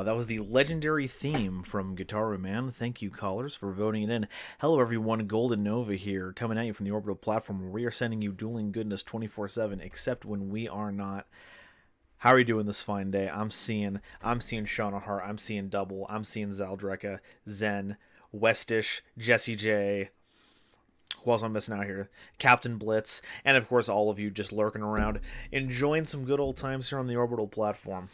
That was the legendary theme from Guitar Man. Thank you, callers, for voting it in. Hello, everyone. Golden Nova here, coming at you from the Orbital platform where we are sending you dueling goodness 24/7, except when we are not. How are you doing this fine day? I'm seeing Shauna Hart. I'm seeing Double. I'm seeing Zaldreka, Zen, Westish, Jesse J. Who else am I missing out here? Captain Blitz, and of course all of you just lurking around, enjoying some good old times here on the Orbital platform.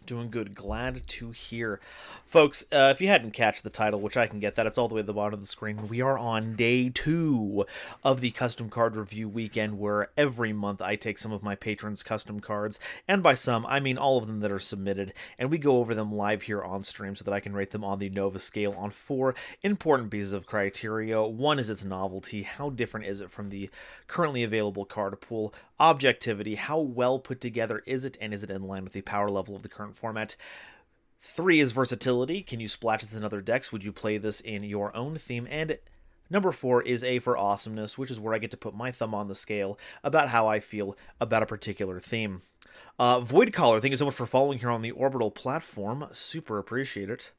Doing good. Glad to hear. Folks, if you hadn't catched the title, which I can get that, it's all the way at the bottom of the screen, we are on day 2 of the custom card review weekend, where every month I take some of my patrons' custom cards, and by some, I mean all of them that are submitted, and we go over them live here on stream so that I can rate them on the Nova scale on 4 important pieces of criteria. One is its novelty. How different is it from the currently available card pool? Objectivity. How well put together is it, and is it in line with the power level of the current format? 3 is versatility. Can you splash this in other decks? Would you play this in your own theme? And number 4 is A for awesomeness, which is where I get to put my thumb on the scale about how I feel about a particular theme. Void Caller, thank you so much for following here on the Orbital platform. Super appreciate it.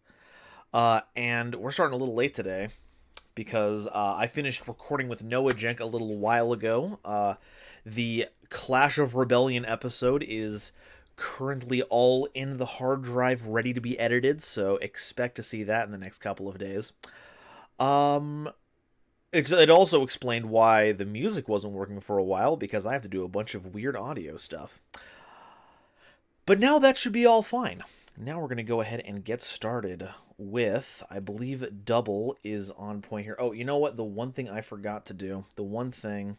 And we're starting a little late today because I finished recording with Noah Jenk a little while ago. The Clash of Rebellion episode is currently all in the hard drive, ready to be edited, so expect to see that in the next couple of days. It also explained why the music wasn't working for a while, because I have to do a bunch of weird audio stuff. But now that should be all fine. Now we're going to go ahead and get started with, I believe Double is on point here. Oh, you know what? The one thing I forgot to do, the one thing,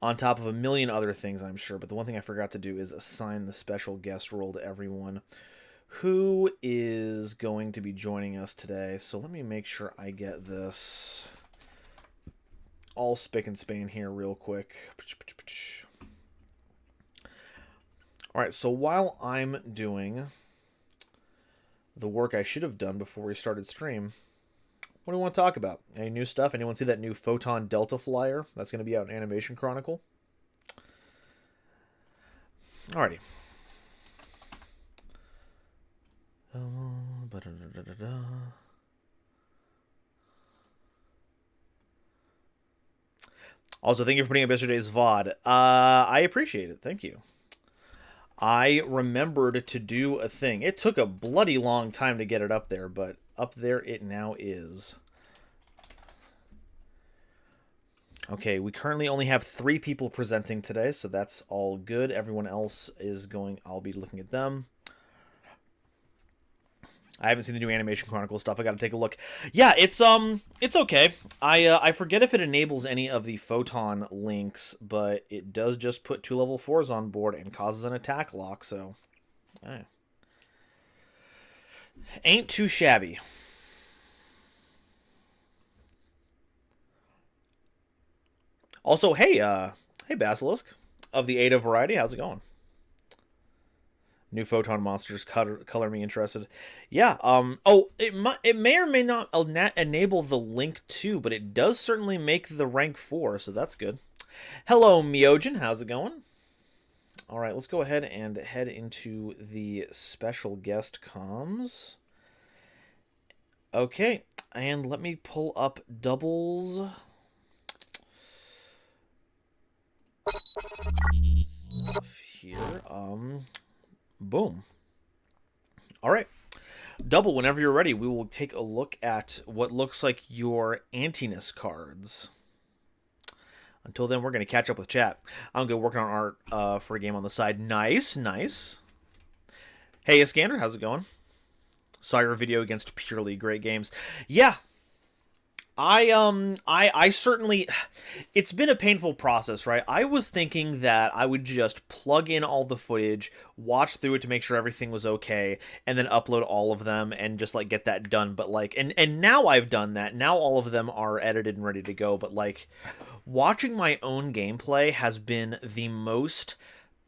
on top of a million other things, I'm sure, but the one thing I forgot to do is assign the special guest role to everyone who is going to be joining us today. So let me make sure I get this all spick and span here real quick. All right, so while I'm doing the work I should have done before we started stream, what do we want to talk about? Any new stuff? Anyone see that new Photon Delta flyer that's going to be out in Animation Chronicle? Alrighty. Also, thank you for putting up yesterday's VOD. I appreciate it. Thank you. I remembered to do a thing. It took a bloody long time to get it up there, but up there it now is. Okay, we currently only have 3 people presenting today, so that's all good. Everyone else is going, I'll be looking at them. I haven't seen the new Animation Chronicle stuff. I got to take a look. Yeah, it's okay. I forget if it enables any of the Photon links, but it does just put 2 level 4s on board and causes an attack lock, so ain't too shabby. Also, hey Basilisk of the Ada variety, how's it going? New Photon monsters color me interested. Yeah. Oh, it may or may not enable the link too, but it does certainly make the rank 4, so that's good. Hello, Myojin. How's it going? All right, let's go ahead and head into the special guest comms. Okay, and let me pull up Double's here. Boom. All right. Double, whenever you're ready, we will take a look at what looks like your Antinas cards. Until then, we're going to catch up with chat. I'm going to work on art for a game on the side. Nice, nice. Hey, Iskander, how's it going? Saw your video against Purely Great Games. Yeah. I certainly, it's been a painful process, right? I was thinking that I would just plug in all the footage, watch through it to make sure everything was okay, and then upload all of them and just like get that done. But like, and now I've done that. Now all of them are edited and ready to go. But like, watching my own gameplay has been the most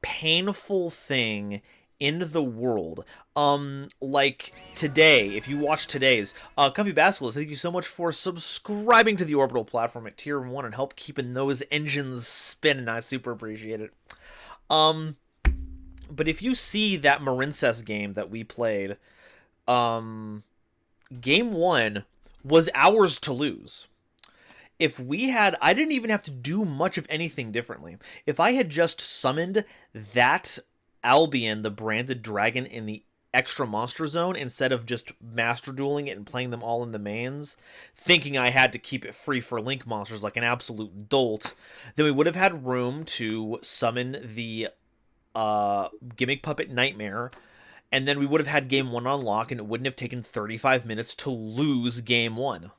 painful thing in the world. Like today, if you watch today's, Comfy Basilisk, thank you so much for subscribing to the Orbital platform at Tier 1 and help keeping those engines spinning. I super appreciate it. But if you see that Marincess game that we played, game one was ours to lose. If we had, I didn't even have to do much of anything differently. If I had just summoned that Albion, the branded dragon, in the extra monster zone instead of just master dueling it and playing them all in the mains, thinking I had to keep it free for link monsters like an absolute dolt, then we would have had room to summon the Gimmick Puppet Nightmare, and then we would have had game one on lock, and it wouldn't have taken 35 minutes to lose game one.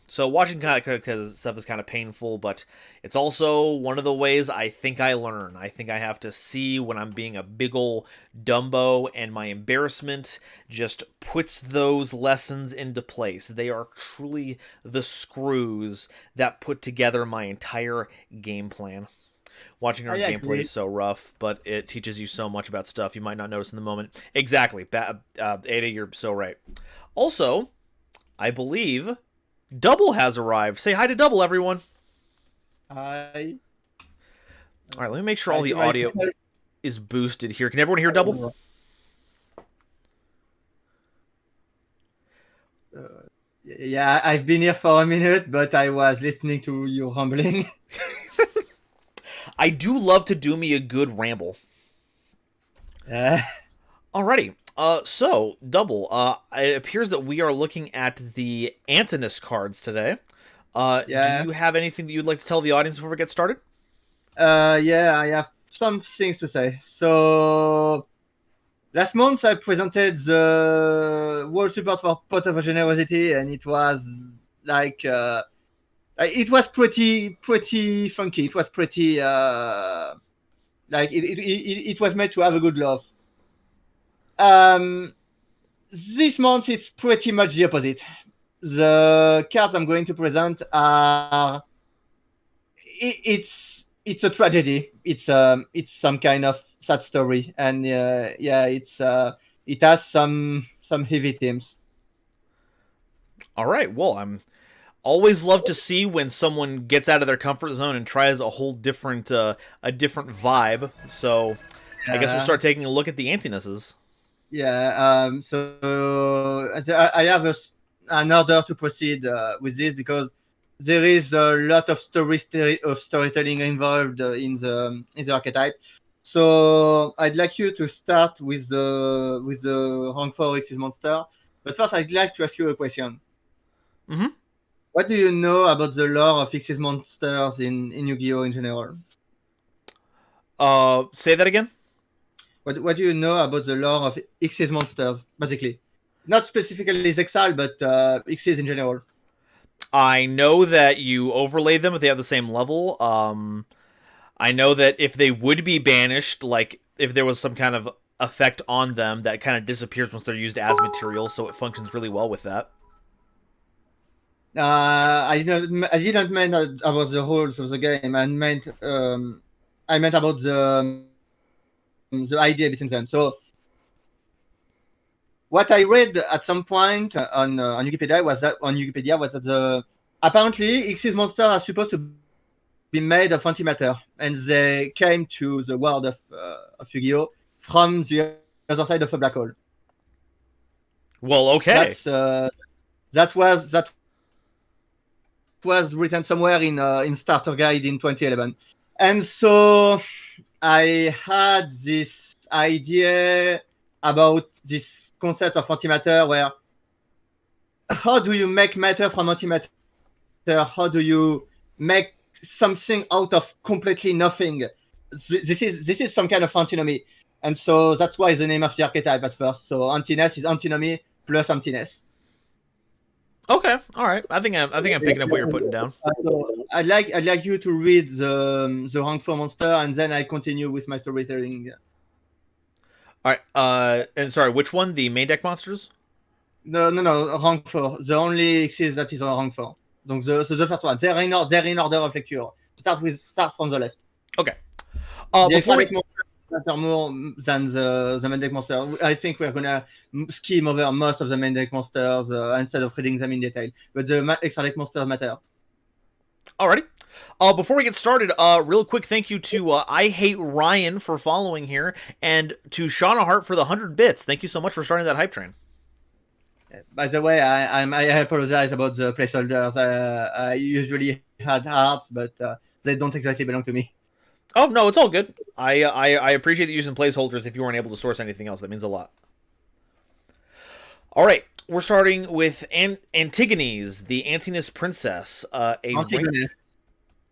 So watching kind of stuff is kind of painful, but it's also one of the ways I think I learn. I think I have to see when I'm being a big ol' Dumbo, and my embarrassment just puts those lessons into place. They are truly the screws that put together my entire game plan. Watching our gameplay is so rough, but it teaches you so much about stuff you might not notice in the moment. Exactly. Ada, you're so right. Also, I believe Double has arrived. Say hi to Double, everyone. Hi. All right, let me make sure all the audio is boosted here. Can everyone hear Double? Yeah, I've been here for a minute, but I was listening to you rumbling. I do love to do me a good ramble. Alrighty. So, Double, it appears that we are looking at the Antinas cards today. Yeah. Do you have anything that you'd like to tell the audience before we get started? Yeah, I have some things to say. So, last month I presented the World Support for Pot of Generosity, and it was like, it was pretty funky. It was pretty, like, it was made to have a good love. This month it's pretty much the opposite. The cards I'm going to present are it's a tragedy. It's some kind of sad story, and yeah, it has some heavy themes. All right. Well, I'm always love to see when someone gets out of their comfort zone and tries a whole different vibe. So I guess we'll start taking a look at the Antinases. Yeah. So I have an order to proceed with this because there is a lot of storytelling involved in the archetype. So I'd like you to start with the rank 4 Xyz monster. But first, I'd like to ask you a question. Mm-hmm. What do you know about the lore of Xyz monsters in Yu-Gi-Oh in general? Say that again. What do you know about the lore of Xyz monsters, basically? Not specifically Zexal, but Xyz in general. I know that you overlay them if they have the same level. I know that if they would be banished, like if there was some kind of effect on them, that kind of disappears once they're used as material, so it functions really well with that. I didn't mean about the rules of the game. I meant about the idea between them. So what I read at some point on Wikipedia was that apparently Xyz monsters are supposed to be made of antimatter, and they came to the world of Yu-Gi-Oh from the other side of a black hole. Well, okay. That was written somewhere in Starter Guide in 2011, and so I had this idea about this concept of antimatter, where how do you make matter from antimatter? How do you make something out of completely nothing? This is some kind of antinomy, and so that's why the name of the archetype at first. So Antinas is antinomy plus emptiness. Okay, all right. I think I'm picking up what you're putting down. So I'd like you to read the rank 4 monster, and then I continue with my storytelling. All right. And sorry, which one? The main deck monsters? No, rank 4. The only Xyz that is on rank 4. Donc the first one. They're in order of lecture. Start from the left. Okay. Before we matter more than the main deck monster. I think we're gonna skim over most of the main deck monsters instead of reading them in detail. But the extra deck monsters matter. Alrighty. Before we get started, real quick thank you to I Hate Ryan for following here, and to Shauna Hart for the 100 bits. Thank you so much for starting that hype train. By the way, I apologize about the placeholders. I usually had hearts, but they don't exactly belong to me. Oh, no, it's all good. I appreciate you using placeholders if you weren't able to source anything else. That means a lot. Alright, we're starting with Antigones, the Antinas princess. Antigonus.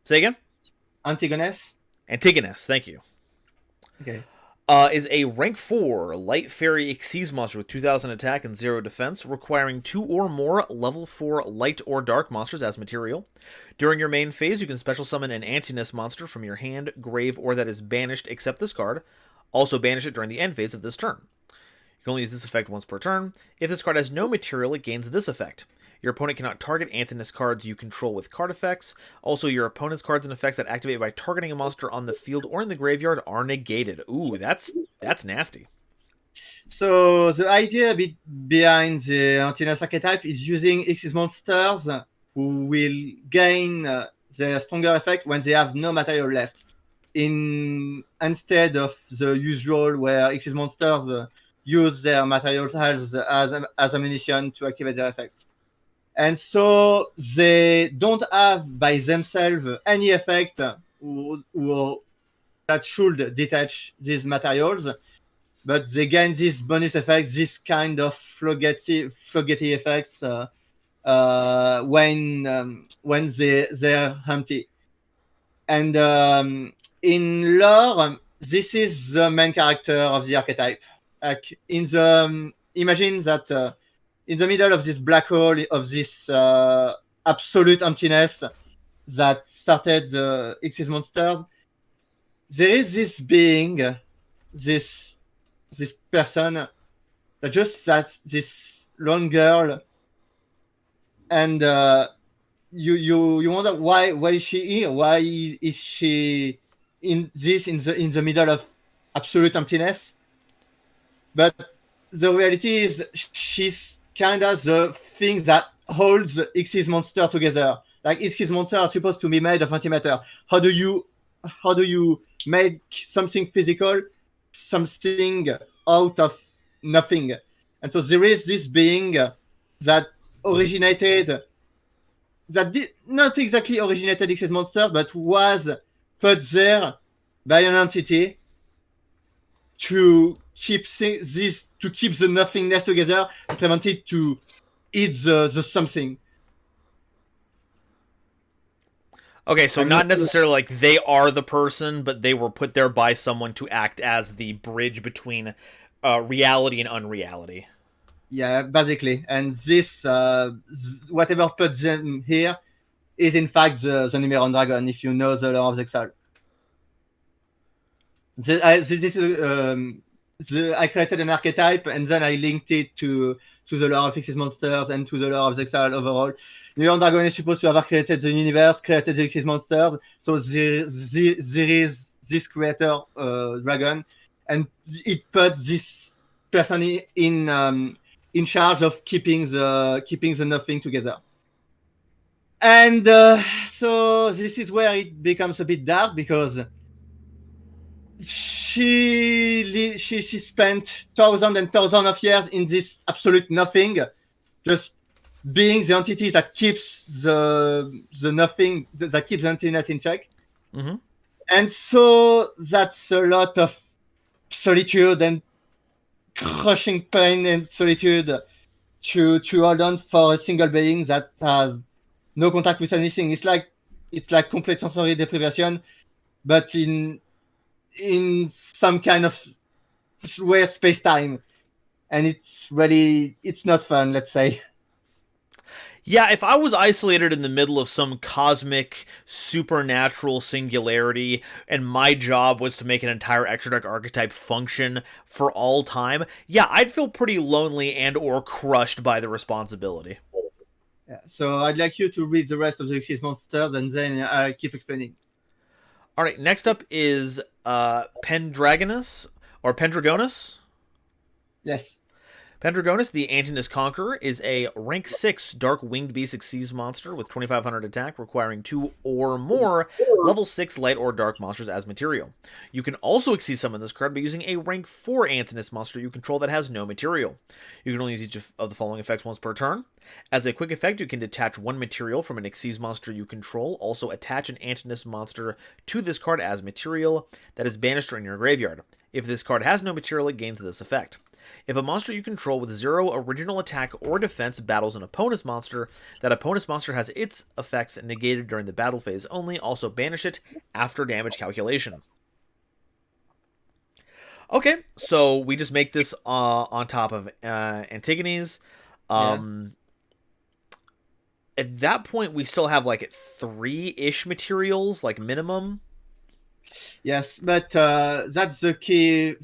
Say again? Antigonus? Antigones, thank you. Okay. Is a rank 4 light fairy Xyz monster with 2000 attack and 0 defense, requiring 2 or more level 4 light or dark monsters as material. During your main phase, you can special summon an Antinas monster from your hand, grave, or that is banished except this card. Also banish it during the end phase of this turn. You can only use this effect once per turn. If this card has no material, it gains this effect. Your opponent cannot target Antinas cards you control with card effects. Also, your opponent's cards and effects that activate by targeting a monster on the field or in the graveyard are negated. Ooh, that's nasty. So the idea behind the Antinas archetype is using Xyz monsters who will gain their stronger effect when they have no material left. Instead of the usual where Xyz monsters use their materials as ammunition to activate their effects. And so they don't have by themselves any effect that should detach these materials, but they gain this bonus effect, this kind of floodgaty effects when they're empty. And in lore, this is the main character of the archetype. Like imagine that in the middle of this black hole of this absolute emptiness that started the Xyz monsters, there is this being, this person that this lone girl, and you wonder why is she here? Why is she in the middle of absolute emptiness? But the reality is she's kind of the thing that holds Xyz monster together. Like Xyz monster are supposed to be made of antimatter. How do you make something physical, something out of nothing? And so there is this being that originated, that did not exactly originated Xyz monster, but was put there by an entity to keep the nothingness together, and prevent it to eat the something. Okay, so not necessarily like they are the person, but they were put there by someone to act as the bridge between reality and unreality. Yeah, basically. And this, whatever put them here, is in fact the Numeron Dragon, if you know the lore of Exile. I created an archetype, and then I linked it to the lore of Xyz monsters and to the lore of Exile overall. Numeron Dragon is supposed to have created the universe, created the Xyz monsters, so there is this creator dragon, and it put this person in charge of keeping the nothing together. And so this is where it becomes a bit dark, because she spent thousands and thousands of years in this absolute nothing, just being the entity that keeps the nothing, that keeps the emptiness in check. Mm-hmm. And so that's a lot of solitude and crushing pain and solitude to hold on for a single being that has no contact with anything. It's like complete sensory deprivation, but in some kind of weird space-time, and it's not fun, let's say. Yeah, if I was isolated in the middle of some cosmic supernatural singularity and my job was to make an entire Extra Dark archetype function for all time, yeah, I'd feel pretty lonely and or crushed by the responsibility. Yeah, so I'd like you to read the rest of the Xyz monsters, and then I'll keep explaining. All right, next up is Pendragonus or Pendragonus. Yes. Pendragonus, the Antinas Conqueror, is a rank 6 Dark Winged Beast Xyz monster with 2500 attack, requiring 2 or more level 6 light or dark monsters as material. You can also Xyz summon this card by using a rank 4 Antinas monster you control that has no material. You can only use each of the following effects once per turn. As a quick effect, you can detach one material from an Xyz monster you control. Also, attach an Antinas monster to this card as material that is banished or in your graveyard. If this card has no material, it gains this effect. If a monster you control with 0 original attack or defense battles an opponent's monster, that opponent's monster has its effects negated during the battle phase only. Also banish it after damage calculation. Okay, so we just make this on top of Antigones. At that point, we still have like 3-ish materials, like minimum. Yes, but that's the key.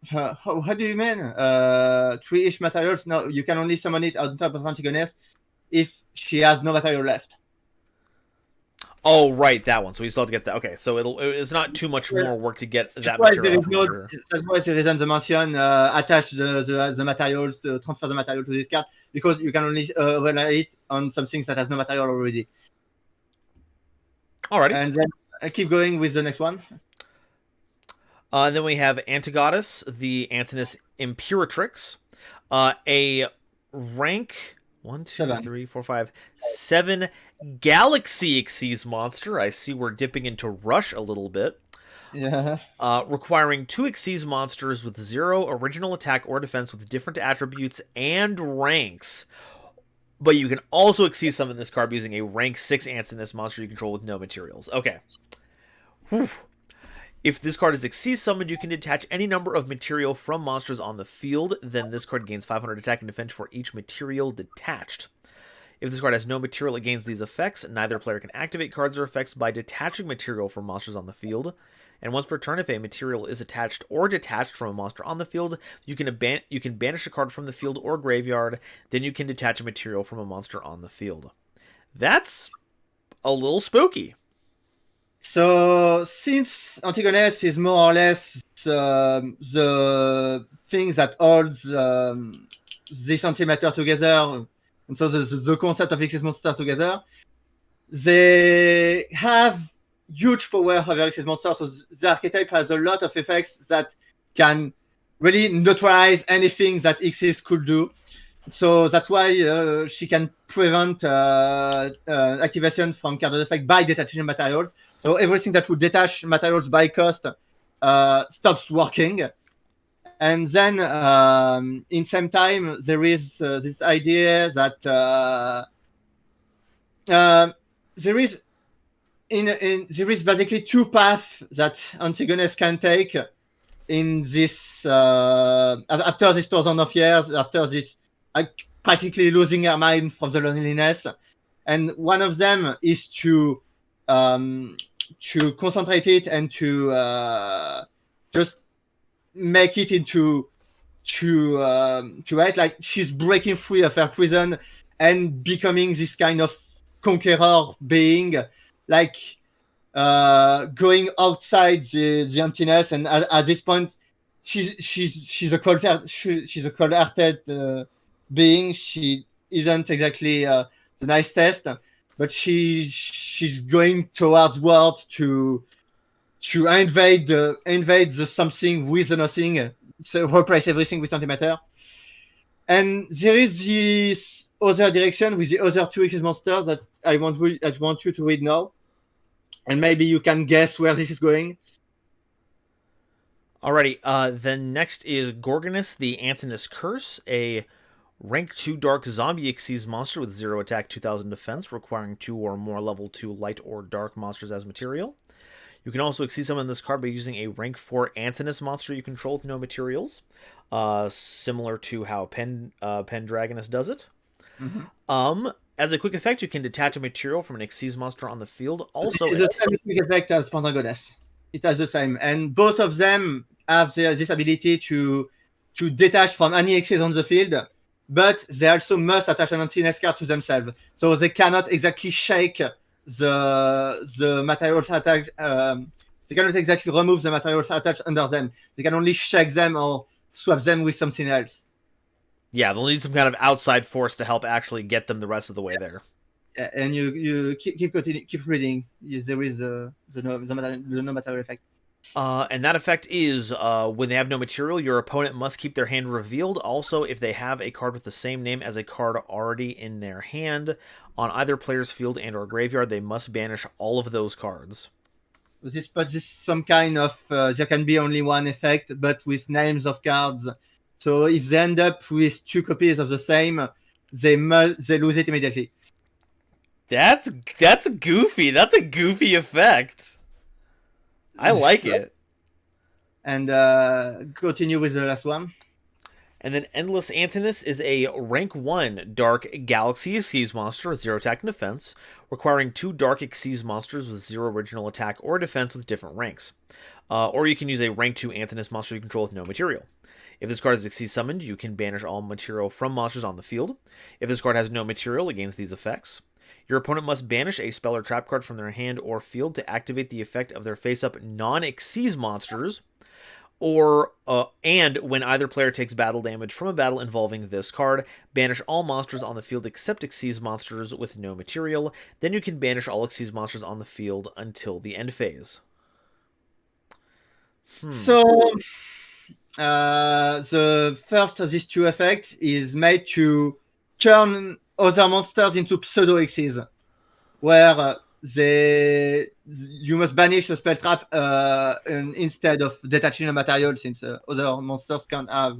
How do you mean? 3-ish materials? No, you can only summon it on top of Antigonus if she has no material left. Oh, right, that one. So we still have to get that. Okay, so it's not too much more work to get that material. That's why the reason the mention attach the materials, transfer the material to this card, because you can only rely it on something that has no material already. Alrighty. And then I keep going with the next one. And then we have Antigonis, the Antinas Imperatrix, a rank 7 Galaxy Xyz monster. I see we're dipping into Rush a little bit. Yeah. Requiring 2 Xyz monsters with 0 original attack or defense with different attributes and ranks. But you can also Xyz summon this card using a rank 6 Antinas monster you control with no materials. Okay. Whew. If this card is Xyz summoned, you can detach any number of material from monsters on the field. Then this card gains 500 attack and defense for each material detached. If this card has no material, it gains these effects. Neither player can activate cards or effects by detaching material from monsters on the field. And once per turn, if a material is attached or detached from a monster on the field, you can banish a card from the field or graveyard. Then you can detach a material from a monster on the field. That's a little spooky. So, since Antigonus is more or less the thing that holds this antimatter together, and so the concept of Xyz monster together, they have huge power over Xyz monster. So the archetype has a lot of effects that can really neutralize anything that Xyz could do. So that's why she can prevent activation from card effect by detaching materials. So everything that would detach materials by cost stops working. And then in same time, there is this idea that there is basically 2 paths that Antigonus can take in this after this 1,000 of years, after this practically losing her mind from the loneliness. And one of them is to concentrate it and to just make it into right, like she's breaking free of her prison and becoming this kind of conqueror being, like going outside the emptiness. And at this point, she's a cold-hearted being. She isn't exactly the nicest, but she's going towards worlds to invade the something with the nothing, so replace everything with antimatter. And there is this other direction with the other 2 Xyz monsters that I want you to read now, and maybe you can guess where this is going. Alrighty, then next is Gorgonus, the Antinas Curse, a rank 2 Dark Zombie Xyz monster with 0 attack, 2000 defense, requiring 2 or more level 2 light or dark monsters as material. You can also Xyz summon this card by using a rank 4 Antinas monster you control with no materials, similar to how Pendragonus does it. Mm-hmm. As a quick effect, you can detach a material from an Xyz monster on the field. Also, it's the same quick effect as Pendragonus. It has the same, and both of them have this ability to detach from any Xyz on the field, but they also must attach an Antinas card to themselves, so they cannot exactly shake the materials attached. They cannot exactly remove the materials attached under them. They can only shake them or swap them with something else. Yeah, they'll need some kind of outside force to help actually get them the rest of the way there. And you keep reading. Yes, there is the no material effect. And that effect is when they have no material, your opponent must keep their hand revealed. Also, if they have a card with the same name as a card already in their hand on either player's field and or graveyard, they must banish all of those cards. This some kind of there can be only one effect, but with names of cards. So if they end up with 2 copies of the same, they lose it immediately. That's goofy. That's a goofy effect. I like it. And continue with the last one. And then Endless Antinas is a rank 1 Dark Galaxy Xyz monster with 0 attack and defense, requiring 2 Dark Xyz monsters with 0 original attack or defense with different ranks. Or you can use a rank 2 Antinas monster you control with no material. If this card is Xyz summoned, you can banish all material from monsters on the field. If this card has no material, it gains these effects. Your opponent must banish a spell or trap card from their hand or field to activate the effect of their face-up non-Xyz monsters, and when either player takes battle damage from a battle involving this card, banish all monsters on the field except Xyz monsters with no material. Then you can banish all Xyz monsters on the field until the end phase. So the first of these 2 effects is made to turn other monsters into pseudo Xyz, where you must banish a spell trap instead of detaching a material, since other monsters can't have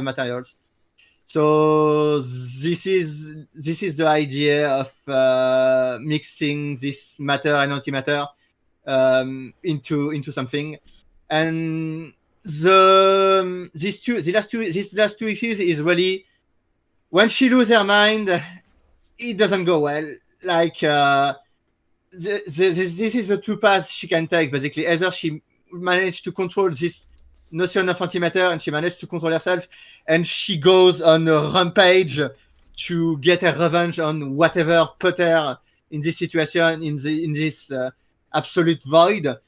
materials. So this is the idea of mixing this matter and antimatter into something. And these last two issues is really, when she loses her mind, it doesn't go well. Like this is the 2 paths she can take, basically. Either she managed to control this notion of antimatter and she managed to control herself, and she goes on a rampage to get her revenge on whatever put her in this situation, in this absolute void.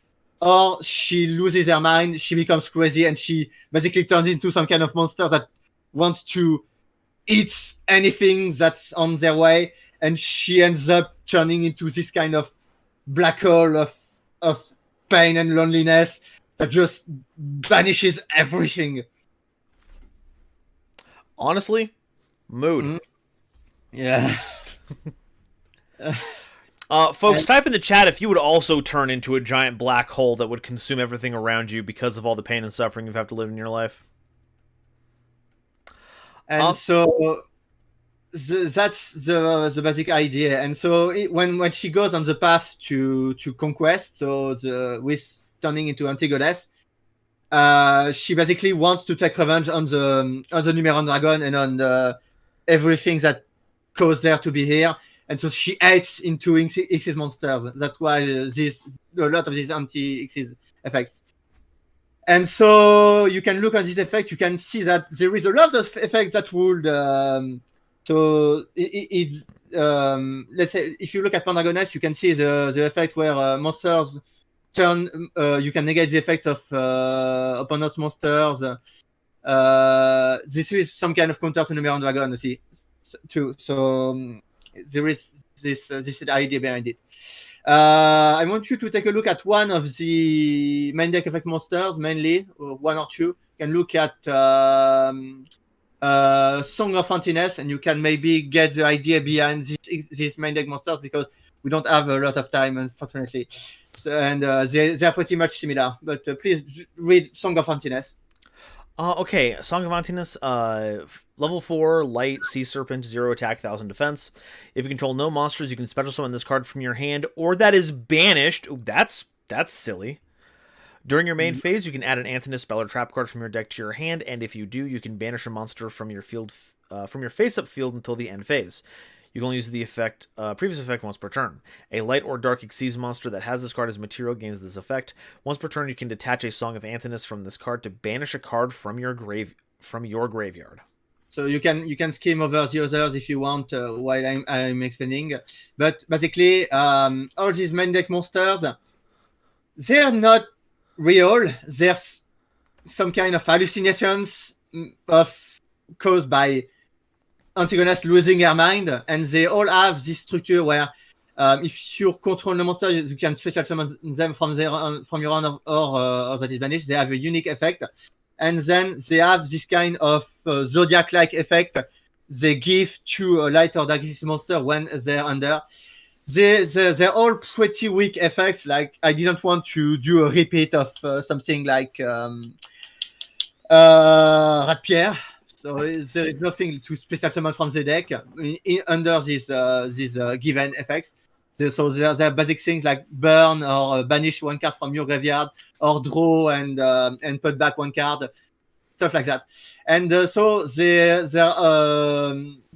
Or she loses her mind, she becomes crazy, and she basically turns into some kind of monster that wants to eat anything that's on their way, and she ends up turning into this kind of black hole of pain and loneliness that just banishes everything. Honestly, mood. Mm-hmm. Yeah. Folks, type in the chat if you would also turn into a giant black hole that would consume everything around you because of all the pain and suffering you have to live in your life. And so that's the basic idea. And so when she goes on the path to conquest, so with turning into anti-goddess, she basically wants to take revenge on the Numeron Dragon and on everything that caused her to be here. And so she hates into Xyz monsters. That's why a lot of these anti-Xyz effects. And so you can look at this effect. You can see that there is a lot of effects that would. So it's let's say if you look at Pendragoness, you can see the effect where monsters turn. You can negate the effect of opponent's monsters. This is some kind of counter to Numeron Dragon, see, too. So there is this idea behind it. I want you to take a look at one of the main deck effect monsters, mainly, or 1 or 2. You can look at Song of Antinas, and you can maybe get the idea behind these main deck monsters, because we don't have a lot of time, unfortunately. So, and they are pretty much similar. But please read Song of Antinas. Okay, Song of Antinas, level 4, light, sea serpent, 0 attack, 1000 defense. If you control no monsters, you can special summon this card from your hand, or that is banished. Ooh, that's silly. During your main phase, you can add an Antinas spell or trap card from your deck to your hand, and if you do, you can banish a monster from your field, from your face-up field until the end phase. You can only use the effect, previous effect once per turn. A light or dark Xyz monster that has this card as material gains this effect. Once per turn, you can detach a Song of Antinas from this card to banish a card from your graveyard. So you can skim over the others if you want while I'm explaining. But basically, all these main deck monsters, they're not real. They're some kind of hallucinations of caused by Antigonus losing her mind, and they all have this structure where if you control the monster, you can special summon them from your own or that is banished. They have a unique effect, and then they have this kind of zodiac-like effect they give to a light or dark monster when they're under. They're all pretty weak effects. Like, I didn't want to do a repeat of something like Ratpierre. So there is nothing to special summon from the deck under these given effects. So there are basic things like burn or banish one card from your graveyard, or draw and put back one card, stuff like that. And so their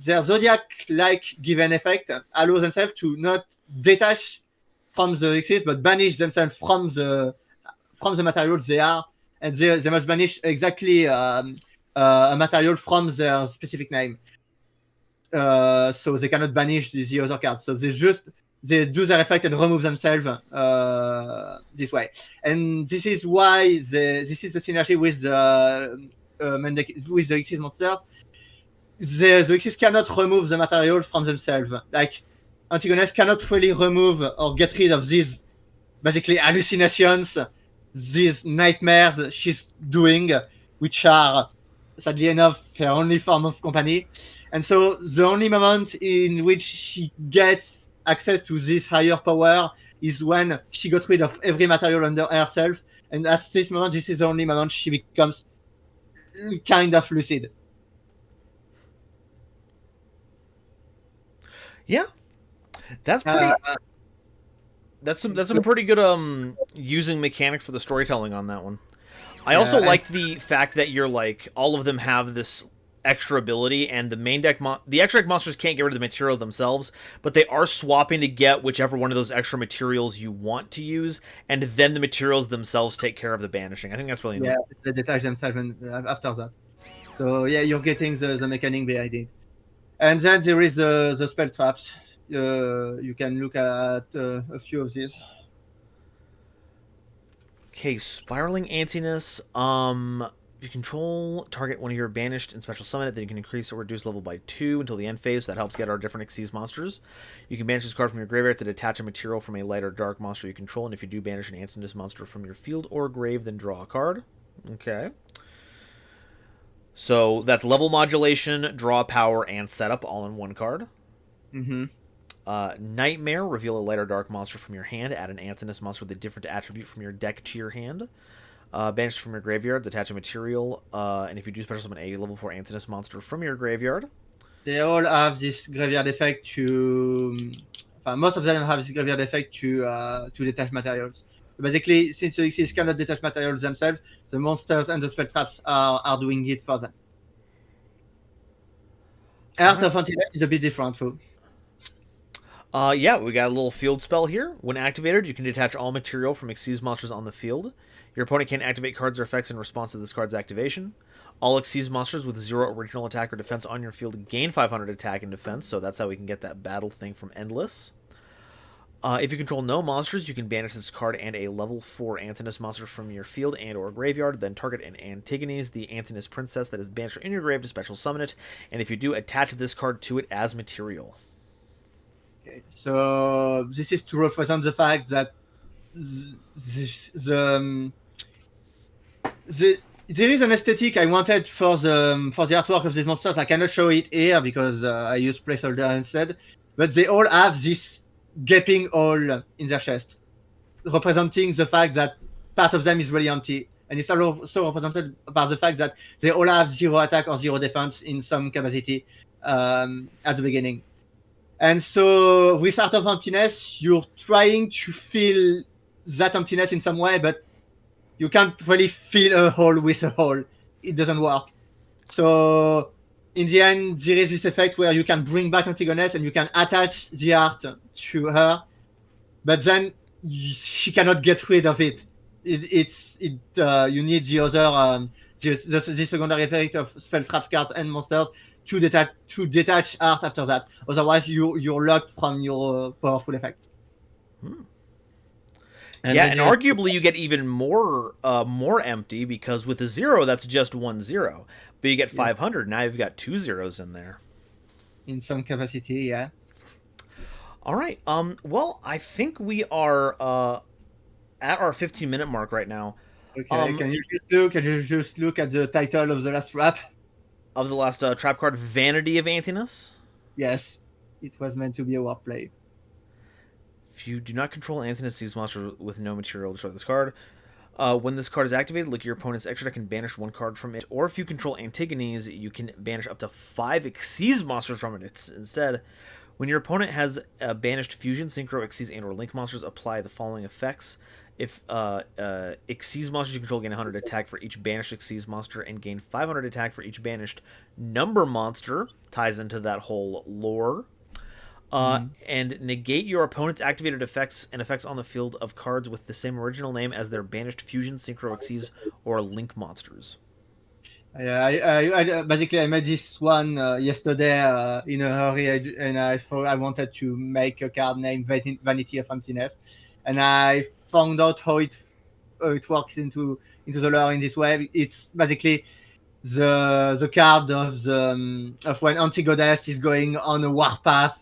zodiac-like given effect allows themselves to not detach from the Xyz, but banish themselves from the materials they are, and they must banish exactly a material from their specific name. So they cannot banish the other cards. So they do their effect and remove themselves this way. And this is why this is the synergy with the Xyz monsters. The Xyz cannot remove the materials from themselves. Like, Antigonus cannot really remove or get rid of these basically hallucinations, these nightmares she's doing, which are sadly enough her only form of company. And so the only moment in which she gets access to this higher power is when she got rid of every material under herself. And at this moment, this is the only moment she becomes kind of lucid. Yeah, that's pretty. That's some pretty good using mechanic for the storytelling on that one. I also like the fact that you're like, all of them have this extra ability, and the main deck the extra deck monsters can't get rid of the material themselves, but they are swapping to get whichever one of those extra materials you want to use, and then the materials themselves take care of the banishing. I think that's really neat. Yeah, they detach themselves after that. So yeah, you're getting the mechanic behind it. And then there is the spell traps. You can look at a few of these. Okay, Spiraling Antinas. If you control target one of your banished and special summon it, then you can increase or reduce level by 2 until the end phase. So that helps get our different Xyz monsters. You can banish this card from your graveyard to detach a material from a light or dark monster you control, and if you do banish an Antinas monster from your field or grave, then draw a card. Okay. So that's level modulation, draw power, and setup all in one card. Mm-hmm. Nightmare, reveal a light or dark monster from your hand, add an Antinas monster with a different attribute from your deck to your hand. Banish from your graveyard, detach a material, and if you do special summon a level 4 Antinas monster from your graveyard. They all have this graveyard effect to... most of them have this graveyard effect to detach materials. Basically, since the Xyz cannot detach materials themselves, the monsters and the spell traps are doing it for them. Art of Antinas is a bit different, though. Yeah, we got a little field spell here. When activated, you can detach all material from Xyz monsters on the field. Your opponent can't activate cards or effects in response to this card's activation. All Xyz monsters with 0 original attack or defense on your field gain 500 attack and defense, so that's how we can get that battle thing from Endless. If you control no monsters, you can banish this card and a level 4 Antinas monster from your field and or graveyard, then target an Antinas, the Antinas princess that is banished in your grave, to special summon it, and if you do, attach this card to it as material. Okay, so this is to represent the fact that there is an aesthetic I wanted for the artwork of these monsters. I cannot show it here because I use placeholder instead, but they all have this gaping hole in their chest, representing the fact that part of them is really empty, and it's also represented by the fact that they all have 0 attack or 0 defense in some capacity at the beginning. And so with Art of Emptiness, you're trying to fill that emptiness in some way, but you can't really fill a hole with a hole. It doesn't work. So in the end, there is this effect where you can bring back Antigonus and you can attach the art to her, but then she cannot get rid of it. You need the other the secondary effect of spell traps cards and monsters to detach art after that. Otherwise, you're locked from your powerful effects. And arguably you get even more empty, because with a 0 that's just 1 0, but you get 500. Now you've got 2 zeros in there. In some capacity, yeah. All right. Well, I think we are at our 15-minute mark right now. Okay. Can you just look at the title of the last trap? Of the last trap card, Vanity of Antinas? Yes, it was meant to be a wordplay. If you do not control Antinas, sees monster with no material, destroy this card. When this card is activated, look at your opponent's extra deck and banish 1 card from it. Or if you control Antigones, you can banish up to 5 Xyz monsters from it. Instead, when your opponent has banished Fusion, Synchro, Xyz, and/or Link monsters, apply the following effects. If Xyz monsters you control gain 100 attack for each banished Xyz monster and gain 500 attack for each banished number monster, ties into that whole lore. And negate your opponent's activated effects and effects on the field of cards with the same original name as their banished Fusion, Synchro, Xyz, or Link monsters. Yeah, I basically I made this one yesterday in a hurry, and I wanted to make a card named Vanity of Emptiness, and I found out how it works into the lore in this way. It's basically the card of when Antigones is going on a warpath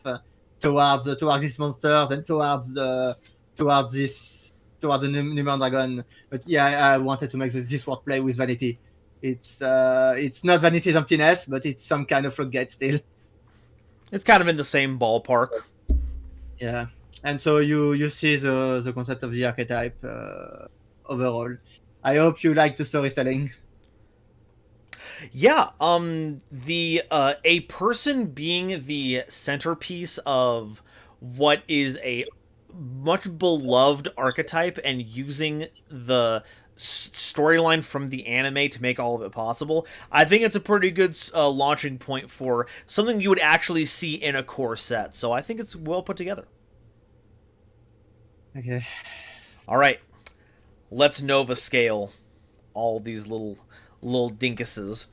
towards this monster and towards the Numen Dragon. But yeah, I wanted to make this wordplay with Vanity. It's not Vanity's Emptiness, but it's some kind of floodgate still. It's kind of in the same ballpark. Yeah, and so you see the concept of the archetype overall. I hope you like the storytelling. Yeah, the a person being the centerpiece of what is a much beloved archetype and using the storyline from the anime to make all of it possible, I think it's a pretty good launching point for something you would actually see in a core set. So I think it's well put together. Okay. All right, let's Nova scale all these little dinkuses.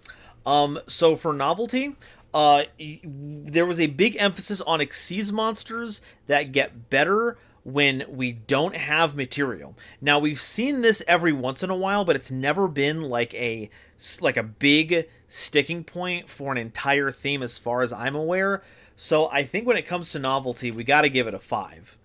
So for novelty, there was a big emphasis on Xyz monsters that get better when we don't have material. Now, we've seen this every once in a while, but it's never been like a big sticking point for an entire theme as far as I'm aware. So I think when it comes to novelty, we got to give it a 5.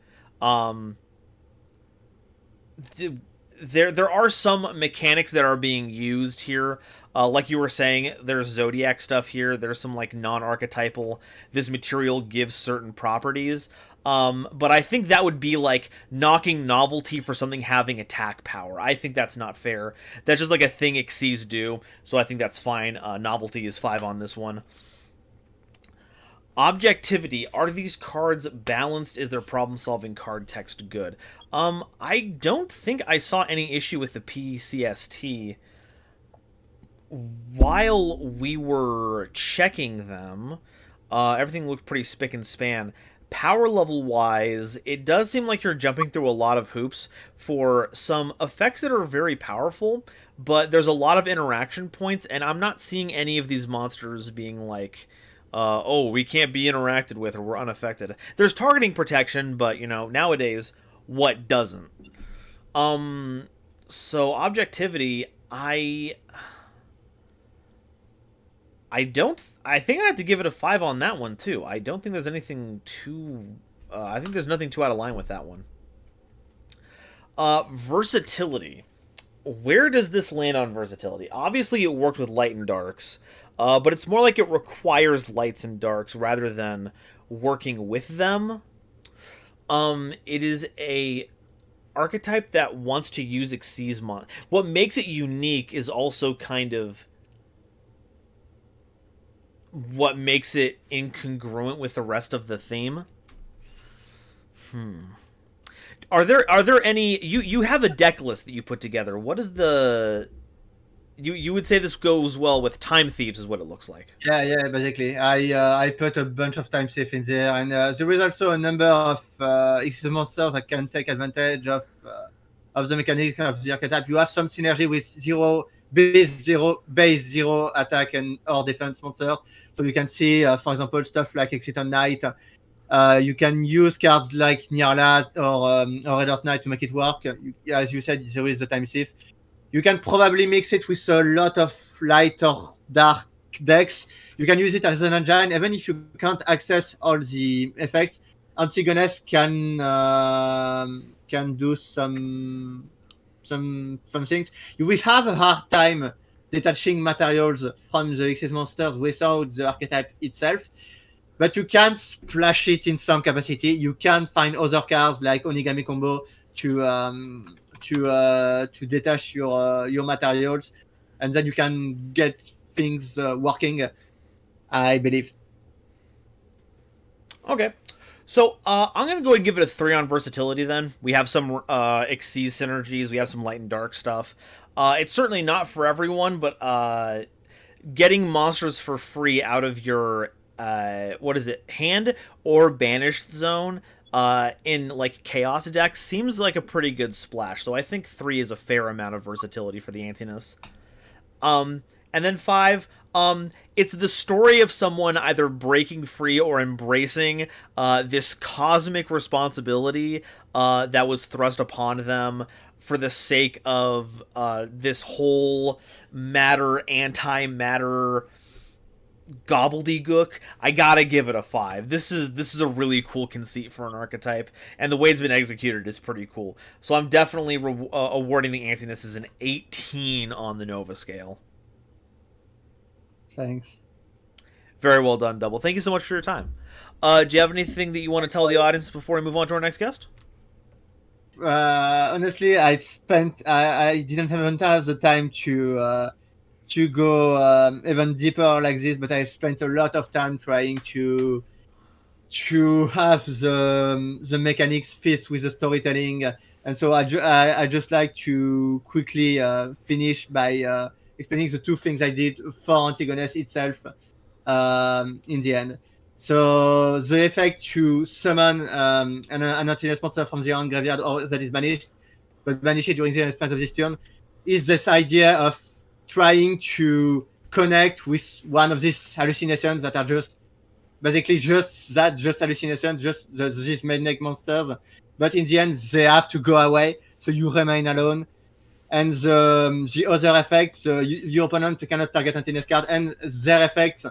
There are some mechanics that are being used here. Like you were saying, there's Zodiac stuff here. There's some like non-archetypal. This material gives certain properties. But I think that would be like knocking novelty for something having attack power. I think that's not fair. That's just like a thing Xyz do. So I think that's fine. Novelty is 5 on this one. Objectivity. Are these cards balanced? Is their problem-solving card text good? I don't think I saw any issue with the PCST while we were checking them. Everything looked pretty spick and span. Power level wise, it does seem like you're jumping through a lot of hoops for some effects that are very powerful, but there's a lot of interaction points, and I'm not seeing any of these monsters being like, oh, we can't be interacted with or we're unaffected. There's targeting protection, but, you know, nowadays, what doesn't? So objectivity, I think I have to give it a 5 on that one, too. I don't think there's anything too... I think there's nothing too out of line with that one. Versatility. Where does this land on versatility? Obviously, it worked with light and darks, but it's more like it requires lights and darks rather than working with them. It is a archetype that wants to use Xyz mon. What makes it unique is also kind of what makes it incongruent with the rest of the theme. Are there any... You have a deck list that you put together. What is the... You would say this goes well with Time Thieves is what it looks like. Yeah, basically. I put a bunch of Time Thieves in there, and there is also a number of Xyz monsters that can take advantage of the mechanics of the archetype. You have some synergy with base zero attack and or defense monsters. So you can see, for example, stuff like Exciton Knight You can use cards like Nirlat or Reader's Knight to make it work. As you said, there is the time thief. You can probably mix it with a lot of light or dark decks. You can use it as an engine, even if you can't access all the effects. Antigonus can do some things. You will have a hard time detaching materials from the Xyz monsters without the archetype itself, but you can splash it in some capacity. You can find other cards like Onigami Combo to detach your materials, and then you can get things working. I believe. Okay. So I'm going to go ahead and give it a 3 on versatility then. We have some Xyz synergies. We have some light and dark stuff. It's certainly not for everyone, but getting monsters for free out of your, hand or banished zone in like chaos decks seems like a pretty good splash. So I think 3 is a fair amount of versatility for the Antinas. And then 5, it's the story of someone either breaking free or embracing this cosmic responsibility that was thrust upon them for the sake of this whole matter, anti-matter gobbledygook. I gotta give it a 5. This is a really cool conceit for an archetype, and the way it's been executed is pretty cool. So I'm definitely awarding the Antinas as an 18 on the Nova scale. Thanks. Very well done, Double. Thank you so much for your time. Do you have anything that you want to tell the audience before we move on to our next guest? Honestly, I didn't even have the time to go even deeper like this, but I spent a lot of time trying to have the mechanics fit with the storytelling, and so I just like to quickly finish by explaining the two things I did for Antigonus itself in the end. So the effect to summon an Antinas monster from the own graveyard or that is banished, but banish it during the span of this turn, is this idea of trying to connect with one of these hallucinations that are just basically just hallucinations, just these midnight monsters. But in the end, they have to go away, so you remain alone. And the other effects, your opponent cannot target Antinas card, and their effects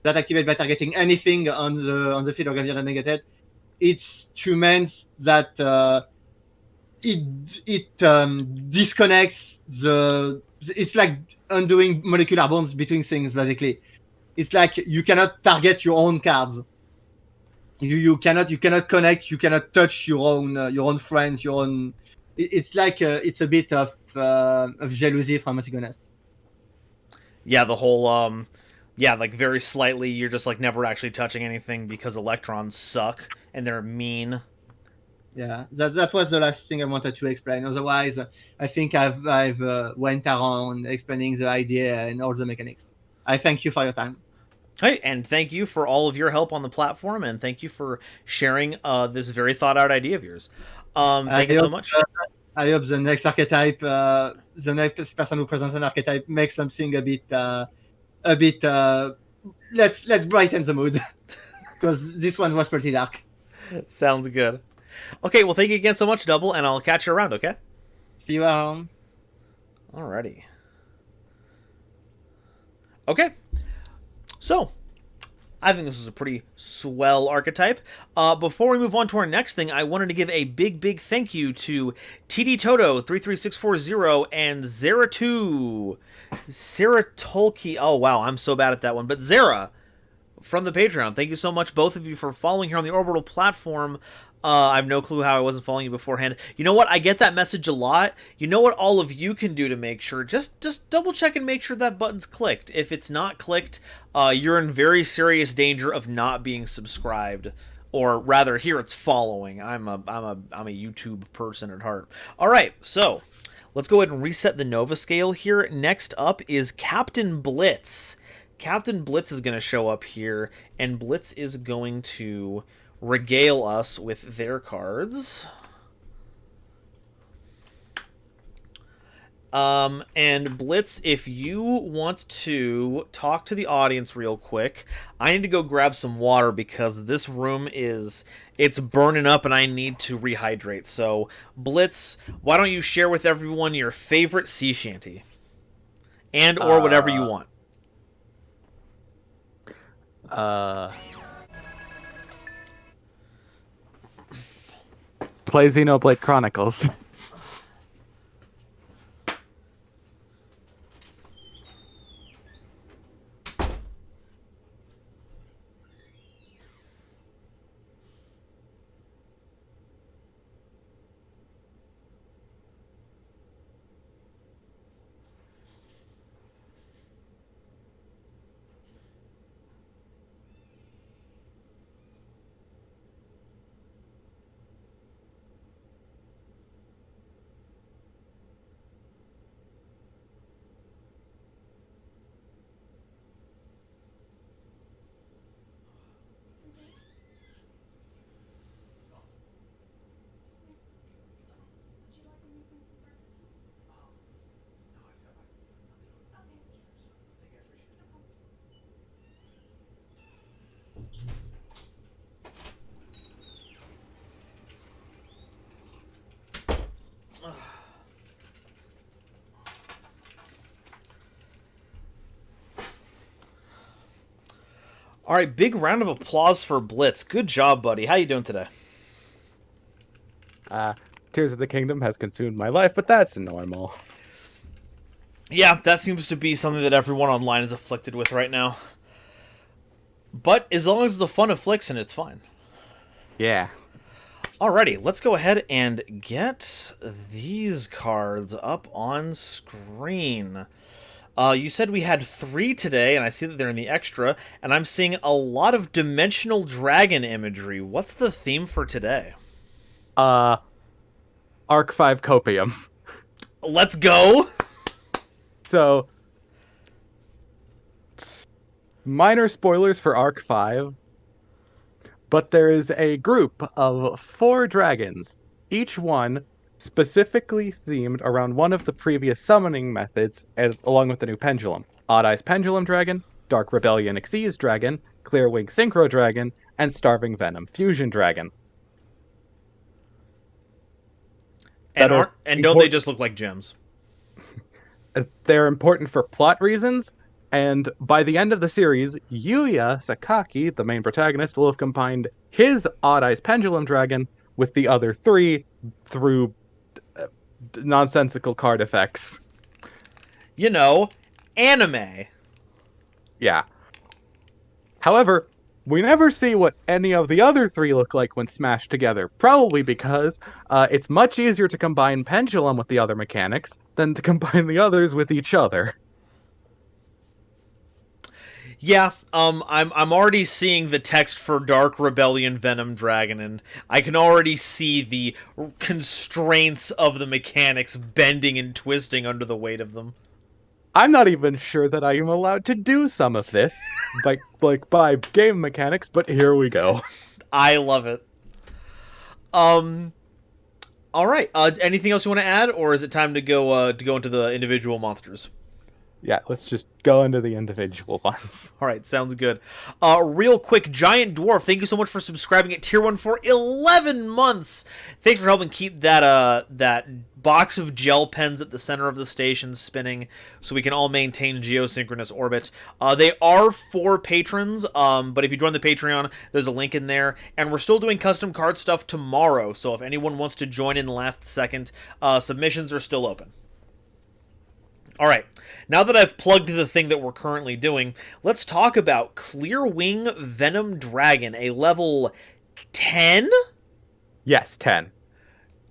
that activate by targeting anything on the field or graveyard negated. It's two means that it disconnects the. It's like undoing molecular bonds between things, basically. It's like you cannot target your own cards. You cannot connect. You cannot touch your own friends. Your own. It's like it's a bit of jealousy from Antigonus. Yeah, the whole like very slightly you're just like never actually touching anything because electrons suck and they're mean. Yeah, that was the last thing I wanted to explain. Otherwise, I think I've went around explaining the idea and all the mechanics. I thank you for your time. Hey, and thank you for all of your help on the platform, and thank you for sharing this very thought out idea of yours. Thank you so much. I hope the next archetype, the next person who presents an archetype, makes something a bit. Let's brighten the mood, because this one was pretty dark. Sounds good. Okay, well, thank you again so much, Double, and I'll catch you around. Okay. See you around. Alrighty. Okay. So, I think this is a pretty swell archetype. Before we move on to our next thing, I wanted to give a big thank you to TD Toto 33640 and Zera2. Sarah Tolkien. Oh, wow, I'm so bad at that one. But Zara from the Patreon. Thank you so much, both of you, for following here on the Orbital platform. I have no clue how I wasn't following you beforehand. You know what? I get that message a lot. You know what all of you can do to make sure? Just double check and make sure that button's clicked. If it's not clicked, you're in very serious danger of not being subscribed. Or rather, here it's following. I'm a YouTube person at heart. All right, so let's go ahead and reset the Nova scale here. Next up is Captain Blitz. Captain Blitz is going to show up here, and Blitz is going to regale us with their cards. And Blitz, if you want to talk to the audience real quick, I need to go grab some water because this room it's burning up and I need to rehydrate. So, Blitz, why don't you share with everyone your favorite sea shanty? And or whatever you want. Play Xenoblade Chronicles. All right, big round of applause for Blitz. Good job, buddy. How you doing today? Tears of the Kingdom has consumed my life, but that's normal. Yeah, that seems to be something that everyone online is afflicted with right now. But as long as the fun affliction, it's fine. Yeah. Alrighty, let's go ahead and get these cards up on screen. You said we had 3 today, and I see that they're in the extra, and I'm seeing a lot of dimensional dragon imagery. What's the theme for today? Arc 5 Copium. Let's go! So, minor spoilers for Arc 5, but there is a group of 4 dragons, each one specifically themed around one of the previous summoning methods, along with the new pendulum. Odd Eyes Pendulum Dragon, Dark Rebellion Xyz Dragon, Clearwing Synchro Dragon, and Starving Venom Fusion Dragon. And don't they just look like gems? They're important for plot reasons, and by the end of the series, Yuya Sakaki, the main protagonist, will have combined his Odd Eyes Pendulum Dragon with the other 3 through nonsensical card effects. You know, anime. Yeah. However, we never see what any of the other 3 look like when smashed together, probably because it's much easier to combine Pendulum with the other mechanics than to combine the others with each other. Yeah, I'm already seeing the text for Dark Rebellion Venom Dragon, and I can already see the constraints of the mechanics bending and twisting under the weight of them. I'm not even sure that I am allowed to do some of this, by game mechanics, but here we go. I love it. All right. Anything else you want to add, or is it time to go into the individual monsters? Yeah, let's just go into the individual ones. All right, sounds good. Real quick, Giant Dwarf, thank you so much for subscribing at Tier 1 for 11 months. Thanks for helping keep that box of gel pens at the center of the station spinning so we can all maintain geosynchronous orbit. They are for patrons, but if you join the Patreon, there's a link in there. And we're still doing custom card stuff tomorrow, so if anyone wants to join in the last second, submissions are still open. All right, now that I've plugged the thing that we're currently doing, let's talk about Clearwing Venom Dragon, a level 10? Yes, 10.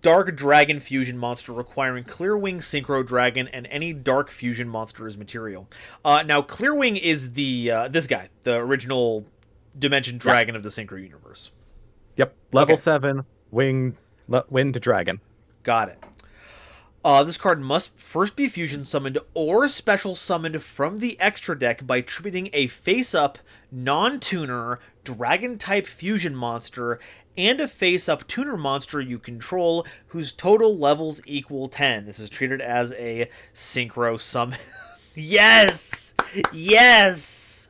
Dark Dragon Fusion monster requiring Clearwing Synchro Dragon and any Dark Fusion monster as material. Now, Clearwing is this guy, the original Dimension Dragon of the Synchro universe. Yep, level 7, Wind Dragon. Got it. This card must first be fusion summoned or special summoned from the extra deck by tributing a face-up, non-tuner, dragon-type fusion monster and a face-up tuner monster you control whose total levels equal 10. This is treated as a synchro summon. Yes! Yes!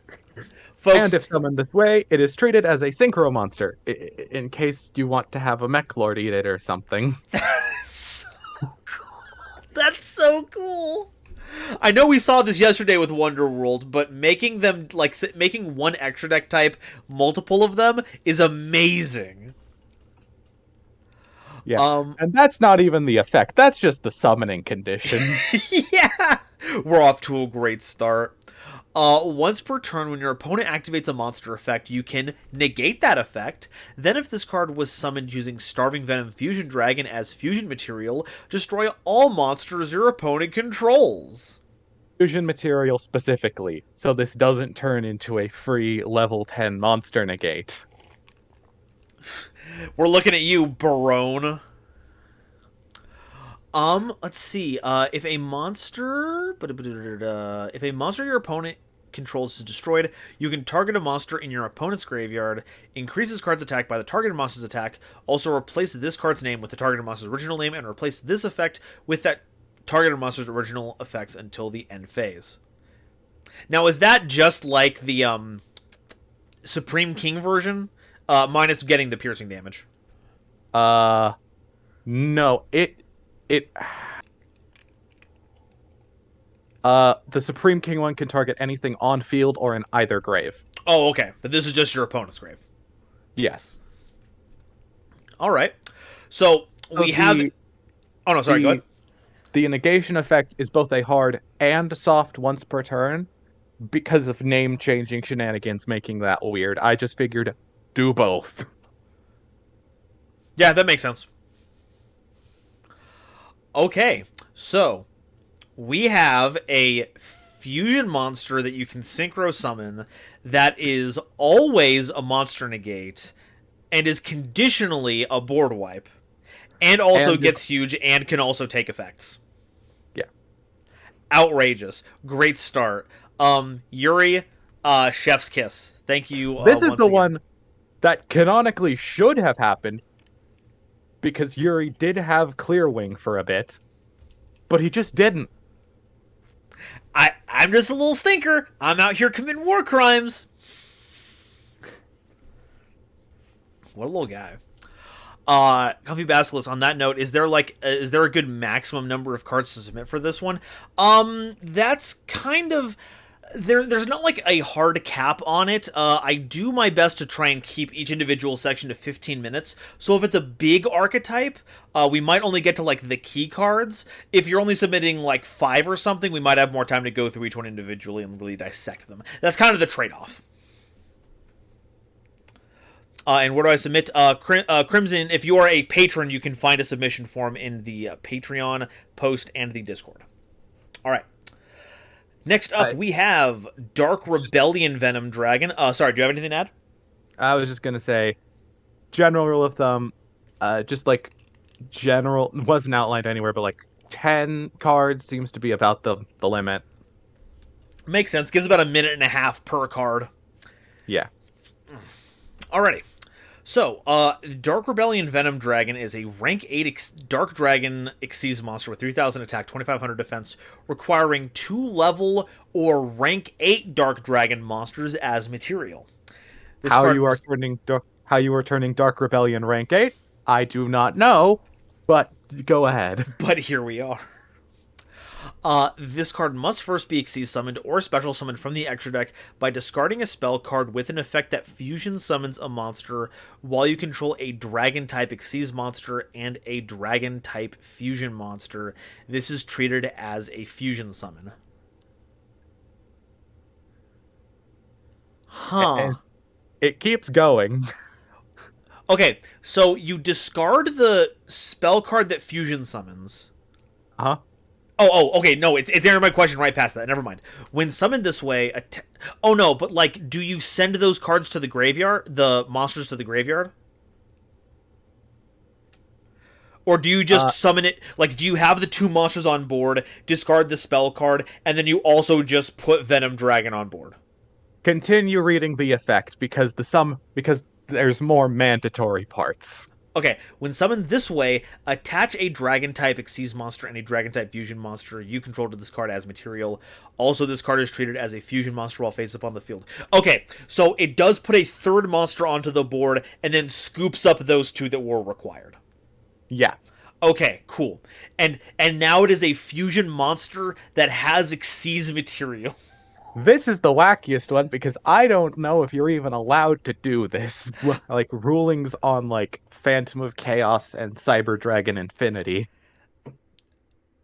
Folks, And if summoned this way, it is treated as a synchro monster, in case you want to have a mech lord eat it or something. so cool. That's so cool. I know we saw this yesterday with Wonderworld, but making them, like, making one extra deck type, multiple of them, is amazing. Yeah, and that's not even the effect. That's just the summoning condition. Yeah! We're off to a great start. Once per turn, when your opponent activates a monster effect, you can negate that effect. Then if this card was summoned using Starving Venom Fusion Dragon as fusion material, destroy all monsters your opponent controls. Fusion material specifically, so this doesn't turn into a free level 10 monster negate. We're looking at you, Barone. Let's see. If a monster your opponent controls is destroyed, you can target a monster in your opponent's graveyard, increase this card's attack by the targeted monster's attack, also replace this card's name with the targeted monster's original name, and replace this effect with that targeted monster's original effects until the end phase. Now, is that just like the Supreme King version? Minus getting the piercing damage. No, the Supreme King one can target anything on field or in either grave. Oh, okay. But this is just your opponent's grave. Yes. All right. So we have. Oh no, sorry. Go ahead. The negation effect is both a hard and soft once per turn because of name changing shenanigans, making that weird. I just figured do both. Yeah, that makes sense. Okay, so we have a fusion monster that you can synchro summon that is always a monster negate and is conditionally a board wipe, and also gets huge and can also take effects. Yeah. Outrageous. Great start. Yuri, chef's kiss. Thank you. This is the one that canonically should have happened, because Yuri did have Clearwing for a bit, but he just didn't. I'm just a little stinker. I'm out here committing war crimes. What a little guy. Comfy Basilisk, on that note, is there a good maximum number of cards to submit for this one? That's kind of... There's not like a hard cap on it. I do my best to try and keep each individual section to 15 minutes. So if it's a big archetype, we might only get to like the key cards. If you're only submitting like 5 or something, we might have more time to go through each one individually and really dissect them. That's kind of the trade-off. And where do I submit? Crimson, if you are a patron, you can find a submission form in the Patreon post and the Discord. All right. Next up, we have Dark Rebellion Venom Dragon. Sorry, do you have anything to add? I was just going to say, general rule of thumb, just like general, wasn't outlined anywhere, but like 10 cards seems to be about the limit. Makes sense. Gives about a minute and a half per card. Yeah. Alrighty. So, Dark Rebellion Venom Dragon is a rank 8 Dark Dragon Xyz monster with 3,000 attack, 2,500 defense, requiring 2 level or rank 8 Dark Dragon monsters as material. How you are turning Dark Rebellion rank 8, I do not know, but go ahead. But here we are. This card must first be Xyz summoned or special summoned from the extra deck by discarding a spell card with an effect that fusion summons a monster while you control a dragon-type Xyz monster and a dragon-type fusion monster. This is treated as a fusion summon. Huh. And it keeps going. Okay, so you discard the spell card that fusion summons. Uh-huh. Oh, okay, no, it's answering my question right past that. Never mind. When summoned this way, oh no, but like, do you send those cards to the graveyard, the monsters to the graveyard? Or do you just summon it, like, do you have the 2 monsters on board, discard the spell card, and then you also just put Venom Dragon on board? Continue reading the effect, because there's more mandatory parts. Okay, when summoned this way, attach a Dragon-type Xyz monster and a Dragon-type Fusion monster you control to this card as material. Also, this card is treated as a Fusion monster while face up on the field. Okay, so it does put a third monster onto the board and then scoops up those two that were required. Yeah. Okay, cool. And now it is a Fusion monster that has Xyz material. This is the wackiest one because I don't know if you're even allowed to do this. Like rulings on like Phantom of Chaos and Cyber Dragon Infinity.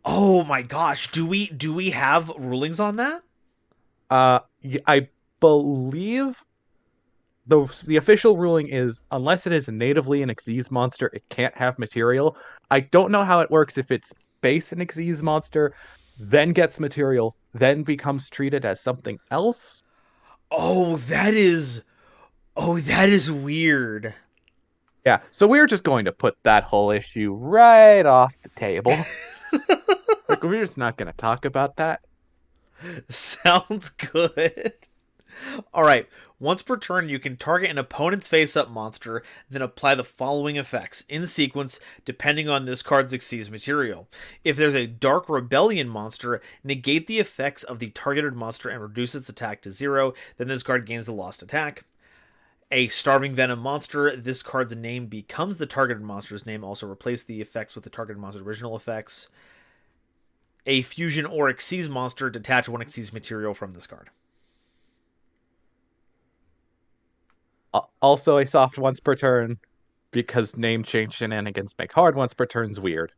Oh my gosh, do we have rulings on that? I believe the official ruling is unless it is natively an Xyz monster, it can't have material. I don't know how it works if it's base an Xyz monster, then gets material, then becomes treated as something else. Oh, that is weird. Yeah, so we're just going to put that whole issue right off the table. Like, we're just not going to talk about that. Sounds good. All right. Once per turn, you can target an opponent's face-up monster, then apply the following effects, in sequence, depending on this card's Xyz material. If there's a Dark Rebellion monster, negate the effects of the targeted monster and reduce its attack to 0, then this card gains the lost attack. A Starving Venom monster, this card's name becomes the targeted monster's name, also replace the effects with the targeted monster's original effects. A Fusion or Xyz monster, detach one Xyz material from this card. Also a soft once per turn, because name change shenanigans make hard once per turn's weird.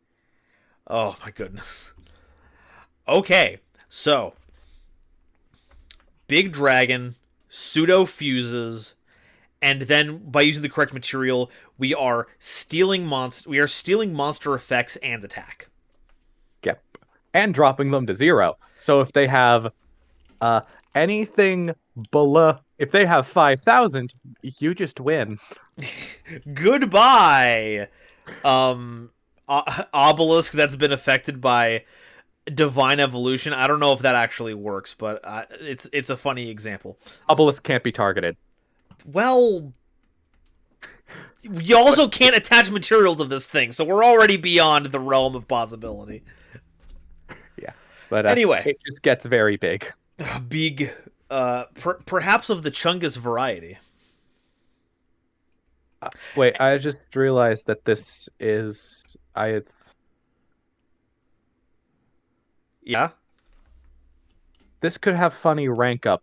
Oh my goodness. Okay, so Big Dragon, pseudo fuses, and then by using the correct material, we are stealing monster effects and attack. Yep. And dropping them to 0. So if they have anything below, if they have 5,000, you just win. Goodbye. Obelisk that's been affected by divine evolution. I don't know if that actually works, but it's a funny example. Obelisk can't be targeted. Well, you also can't attach material to this thing, so we're already beyond the realm of possibility. Yeah, but anyway, it just gets very big. Big, perhaps of the Chungus variety. Wait, I just realized that this is Yeah. This could have funny rank up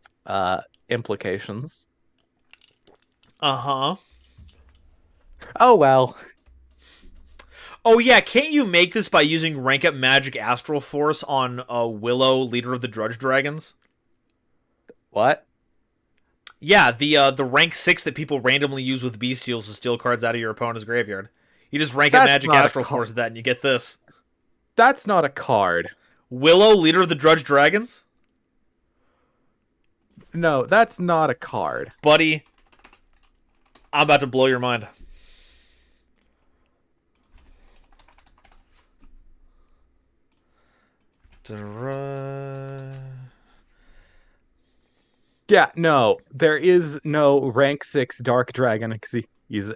implications. Uh-huh. Oh well. Oh yeah, can't you make this by using rank up Magic Astral Force on Willow, leader of the Drudge Dragons? What? Yeah, the rank 6 that people randomly use with Bestials to steal cards out of your opponent's graveyard. You just rank up Magic Astral Force that and you get this. That's not a card. Willow, leader of the Drudge Dragons? No, that's not a card. Buddy, I'm about to blow your mind. Yeah, no, there is no rank 6 Dark Dragon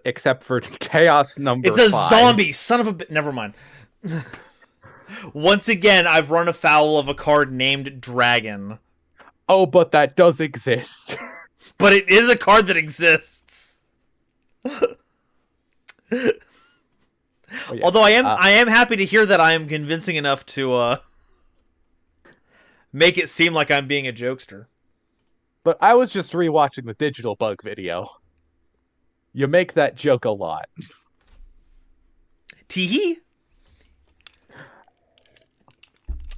except for Chaos number 5. It's a zombie, son of a... Never mind. Once again, I've run afoul of a card named Dragon. Oh, but that does exist. But it is a card that exists. Oh, yeah. Although I am happy to hear that I am convincing enough to make it seem like I'm being a jokester. But I was just rewatching the Digital Bug video. You make that joke a lot. Teehee?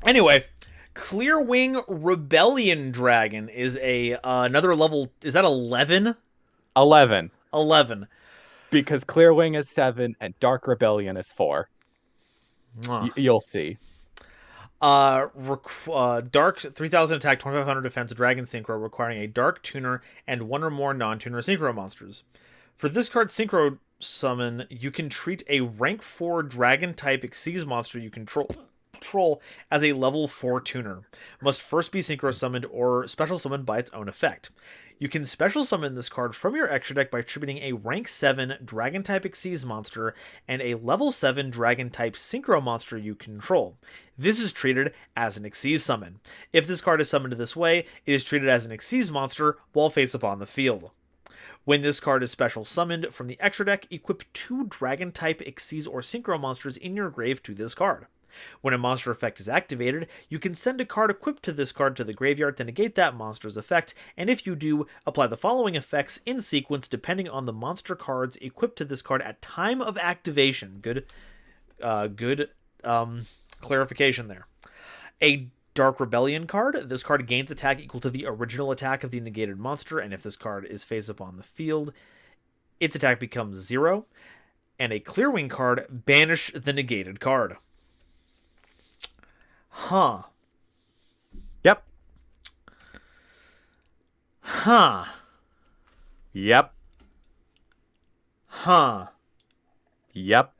Anyway, Clearwing Rebellion Dragon is another level. Is that 11? 11. 11. Because Clearwing is 7 and Dark Rebellion is 4. You'll see. Dark 3000 attack, 2500 defense, Dragon Synchro, requiring a Dark Tuner and one or more non-tuner Synchro monsters. For this card Synchro summon, you can treat a rank 4 Dragon type Xyz monster you control control as a level 4 tuner. Must first be synchro summoned or special summoned by its own effect. You can special summon this card from your extra deck by attributing a rank 7 Dragon-type Xyz monster and a level 7 Dragon-type Synchro monster you control. This is treated as an Xyz summon. If this card is summoned this way, it is treated as an Xyz monster while face up on the field. When this card is special summoned from the extra deck, equip 2 Dragon-type Xyz or Synchro monsters in your grave to this card. When a monster effect is activated, you can send a card equipped to this card to the graveyard to negate that monster's effect, and if you do, apply the following effects in sequence depending on the monster cards equipped to this card at time of activation. Good clarification there. A Dark Rebellion card. This card gains attack equal to the original attack of the negated monster, and if this card is face up on the field, its attack becomes 0. And a Clearwing card. Banish the negated card. Huh. Yep. Huh. Yep. Huh. Yep.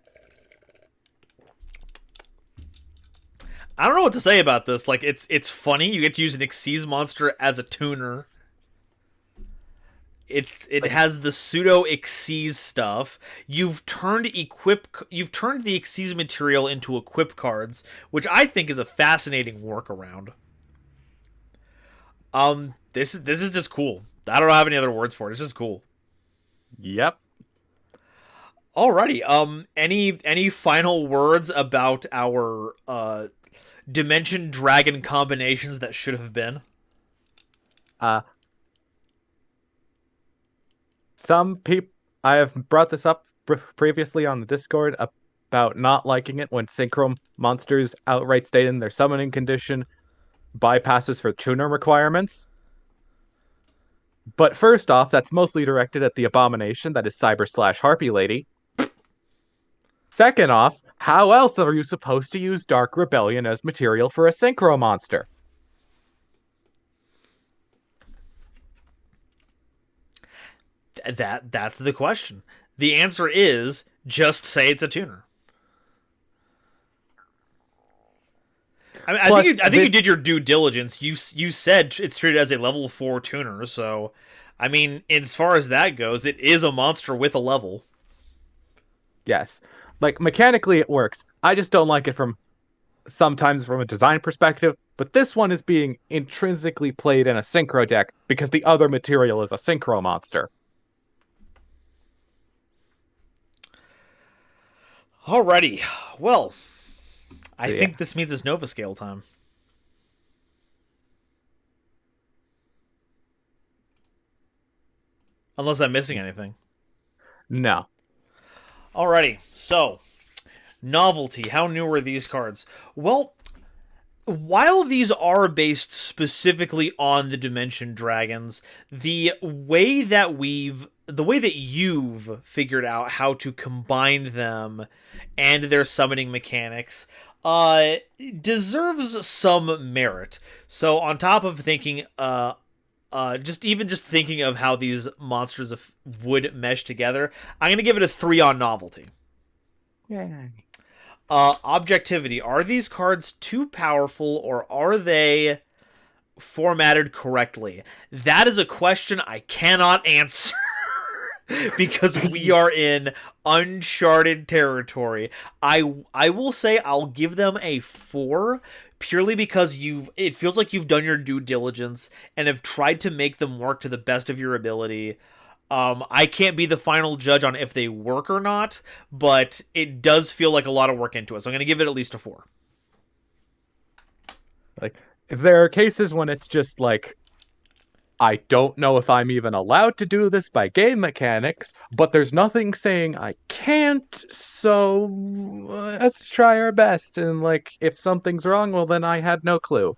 I don't know what to say about this. Like, it's funny. You get to use an Xyz monster as a tuner. It has the pseudo Xyz stuff. You've turned the Xyz material into equip cards, which I think is a fascinating workaround. This is just cool. I don't have any other words for it. It's just cool. Yep. Alrighty. Any final words about our Dimension Dragon combinations that should have been? Some people, I have brought this up previously on the Discord about not liking it when Synchro monsters outright state in their summoning condition bypasses for tuner requirements. But first off, that's mostly directed at the abomination that is Cyber/Harpy Lady. Second off, how else are you supposed to use Dark Rebellion as material for a Synchro monster? That's the question. The answer is just say it's a tuner. I mean, I think you did your due diligence. You said it's treated as a level 4 tuner, so I mean, as far as that goes, it is a monster with a level. Yes. Like, mechanically it works. I just don't like it sometimes from a design perspective, but this one is being intrinsically played in a Synchro deck because the other material is a Synchro monster. Alrighty. Well, I think this means it's Nova Scale time. Unless I'm missing anything. No. Alrighty, so, novelty. How new are these cards? Well, while these are based specifically on the Dimension Dragons, the way that you've figured out how to combine them and their summoning mechanics deserves some merit. So on top of thinking just thinking of how these monsters would mesh together, I'm going to give it a 3 on novelty. Yay. Objectivity. Are these cards too powerful, or are they formatted correctly? That is a question I cannot answer. Because we are in uncharted territory. I will say I'll give them a 4 purely because it feels like you've done your due diligence and have tried to make them work to the best of your ability. I can't be the final judge on if they work or not, but it does feel like a lot of work into it. So I'm going to give it at least a 4. Like, there are cases when it's just like, I don't know if I'm even allowed to do this by game mechanics, but there's nothing saying I can't, so let's try our best. And, like, if something's wrong, well, then I had no clue.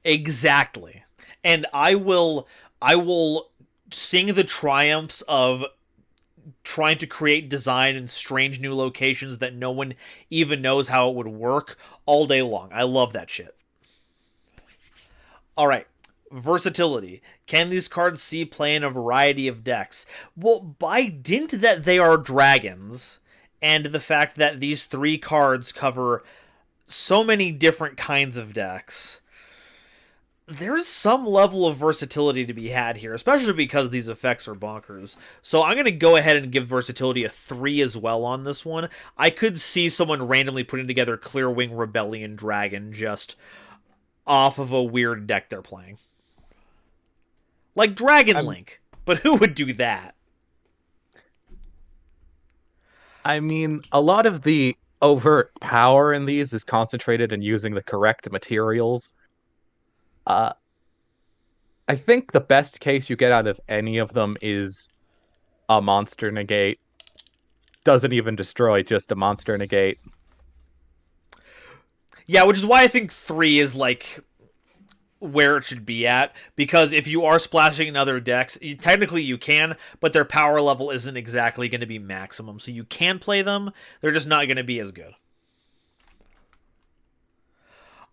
Exactly. And I will sing the triumphs of trying to create design in strange new locations that no one even knows how it would work all day long. I love that shit. All right. Versatility. Can these cards see play in a variety of decks? Well, by dint that they are dragons, and the fact that these 3 cards cover so many different kinds of decks, there's some level of versatility to be had here, especially because these effects are bonkers. So I'm going to go ahead and give versatility a 3 as well on this one. I could see someone randomly putting together Clearwing Rebellion Dragon just off of a weird deck they're playing. Like Dragon Link. But who would do that? I mean, a lot of the overt power in these is concentrated in using the correct materials. I think the best case you get out of any of them is a monster negate. Doesn't even destroy, just a monster negate. Yeah, which is why I think 3 is like where it should be at, because if you are splashing in other decks, technically you can, but their power level isn't exactly going to be maximum, so you can play them, they're just not going to be as good.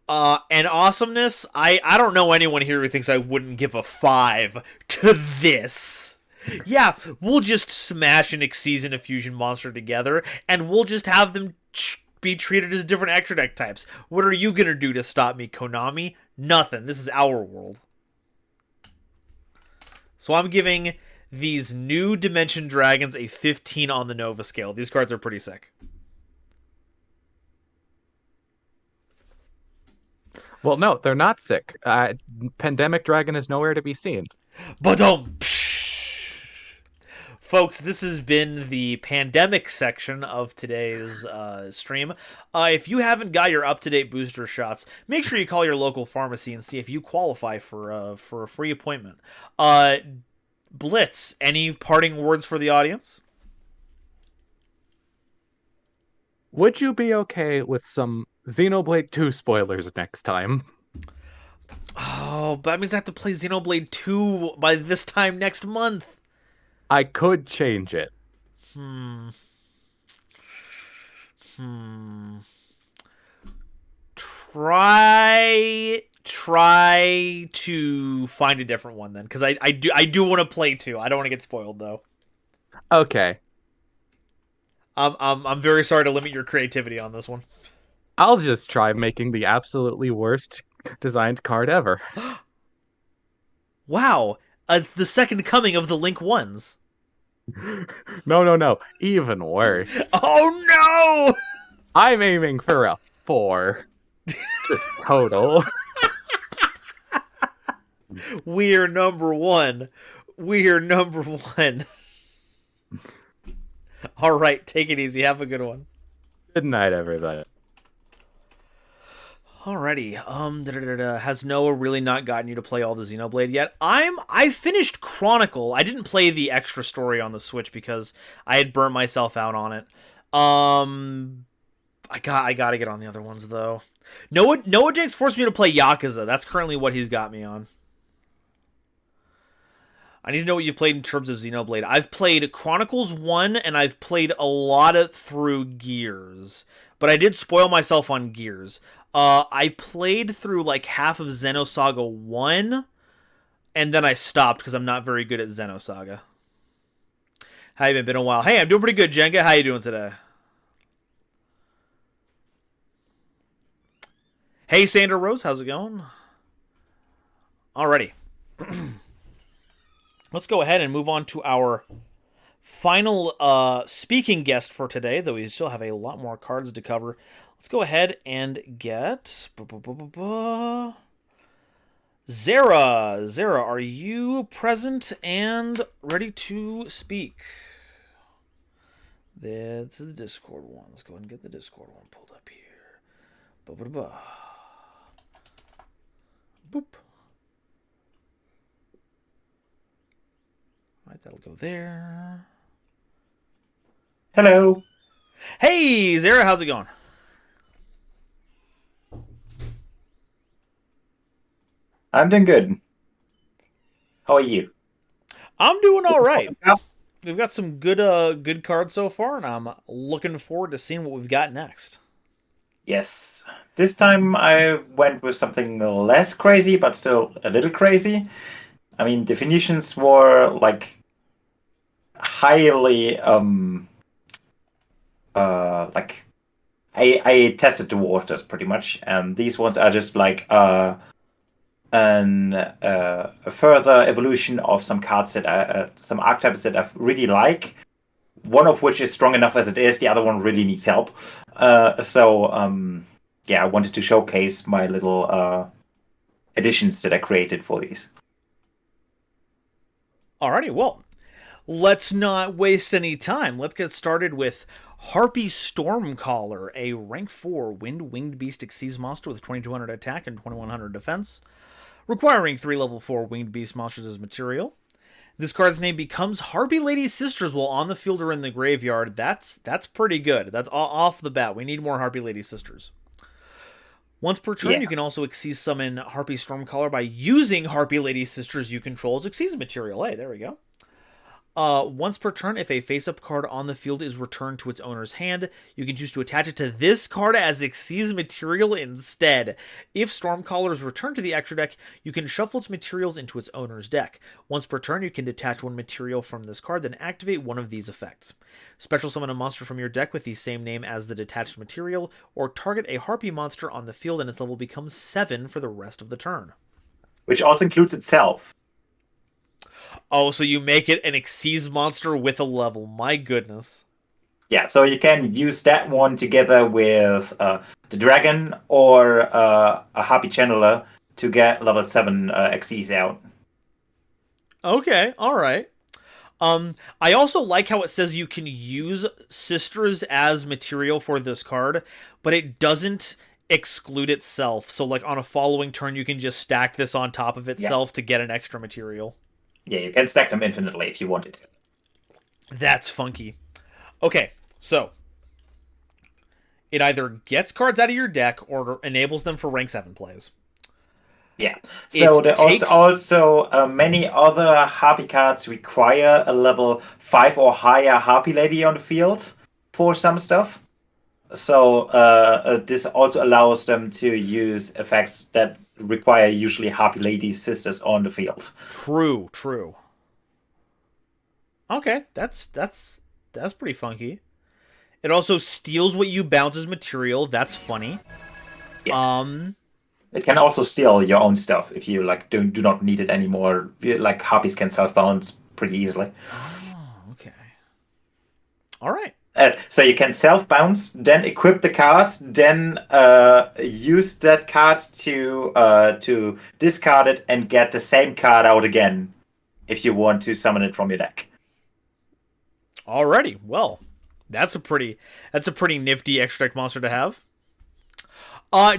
And awesomeness, I don't know anyone here who thinks I wouldn't give a 5 to this. Yeah, we'll just smash an Xyz and a Fusion Monster together, and we'll just have them be treated as different extra deck types. What are you gonna do to stop me, Konami? Nothing. This is our world. So I'm giving these new Dimension Dragons a 15 on the Nova scale. These cards are pretty sick. Well, no, they're not sick. Pandemic Dragon is nowhere to be seen. Ba-dum! Folks, this has been the pandemic section of today's stream. If you haven't got your up-to-date booster shots, make sure you call your local pharmacy and see if you qualify for a free appointment. Blitz, any parting words for the audience? Would you be okay with some Xenoblade 2 spoilers next time? Oh, but that means I have to play Xenoblade 2 by this time next month. I could change it. Try to find a different one then, because I do want to play 2. I don't want to get spoiled though. Okay. I'm very sorry to limit your creativity on this one. I'll just try making the absolutely worst designed card ever. Wow, the second coming of the Link ones. No. Even worse. Oh no! I'm aiming for a 4. Just total. We're number one. All right, take it easy. Have a good one. Good night, everybody. Alrighty. Has Noah really not gotten you to play all the Xenoblade yet? I finished Chronicle. I didn't play the extra story on the Switch because I had burnt myself out on it. I gotta get on the other ones though. Noah Jenks forced me to play Yakuza. That's currently what he's got me on. I need to know what you've played in terms of Xenoblade. I've played Chronicles 1, and I've played a lot through Gears. But I did spoil myself on Gears. I played through like half of Xenosaga 1, and then I stopped because I'm not very good at Xenosaga. How you been? Been a while. Hey, I'm doing pretty good, Jenga. How you doing today? Hey, Sandra Rose. How's it going? Alrighty. Let's go ahead and move on to our final speaking guest for today, though we still have a lot more cards to cover. Let's go ahead and get Zara. Zara, are you present and ready to speak? That's the Discord one. Let's go ahead and get the Discord one pulled up here. Boop. Alright, that'll go there. Hello. Hey, Zara, how's it going? I'm doing good. How are you? I'm doing all right. We've got some good cards so far, and I'm looking forward to seeing what we've got next. Yes. This time I went with something less crazy, but still a little crazy. I mean, definitions were like highly like I tested the waters pretty much. These ones are just like a further evolution of some cards that some archetypes that I really like. One of which is strong enough as it is. The other one really needs help. Yeah, I wanted to showcase my little additions that I created for these. Alrighty, well, let's not waste any time. Let's get started with Harpy Stormcaller, a rank 4 winged beast exceeds monster with 2200 attack and 2100 defense, requiring 3 level 4 winged beast monsters as material. This card's name becomes Harpy Lady Sisters while on the field or in the graveyard. That's pretty good. That's off the bat. We need more Harpy Lady Sisters. Once per turn, you can also Xyz summon Harpy Stormcaller by using Harpy Lady Sisters you control as Xyz material. Hey, there we go. Once per turn, if a face-up card on the field is returned to its owner's hand, you can choose to attach it to this card as Xyz material instead. If Stormcaller is returned to the extra deck, you can shuffle its materials into its owner's deck. Once per turn, you can detach one material from this card, then activate one of these effects. Special summon a monster from your deck with the same name as the detached material, or target a Harpy monster on the field and its level becomes 7 for the rest of the turn. Which also includes itself. Oh, so you make it an Xyz monster with a level. My goodness. Yeah, so you can use that one together with the dragon or a Harpy Channeler to get level 7 Xyz out. Okay, alright. I also like how it says you can use Sisters as material for this card, but it doesn't exclude itself. So like on a following turn, you can just stack this on top of itself to get an extra material. Yeah, you can stack them infinitely if you wanted to. That's funky. Okay, so it either gets cards out of your deck or enables them for rank 7 plays. Yeah. So there also many other Harpy cards require a level 5 or higher Harpy Lady on the field for some stuff. So this also allows them to use effects that require usually Harpy Lady Sisters on the field. True. Okay, that's pretty funky. It also steals what you bounce as material. That's funny. Yeah. It can also steal your own stuff if you like do not need it anymore. Like Harpies can self-bounce pretty easily. Oh, okay. All right. So you can self-bounce, then equip the card, then use that card to discard it and get the same card out again if you want to summon it from your deck. Alrighty, well, that's a pretty nifty extra deck monster to have.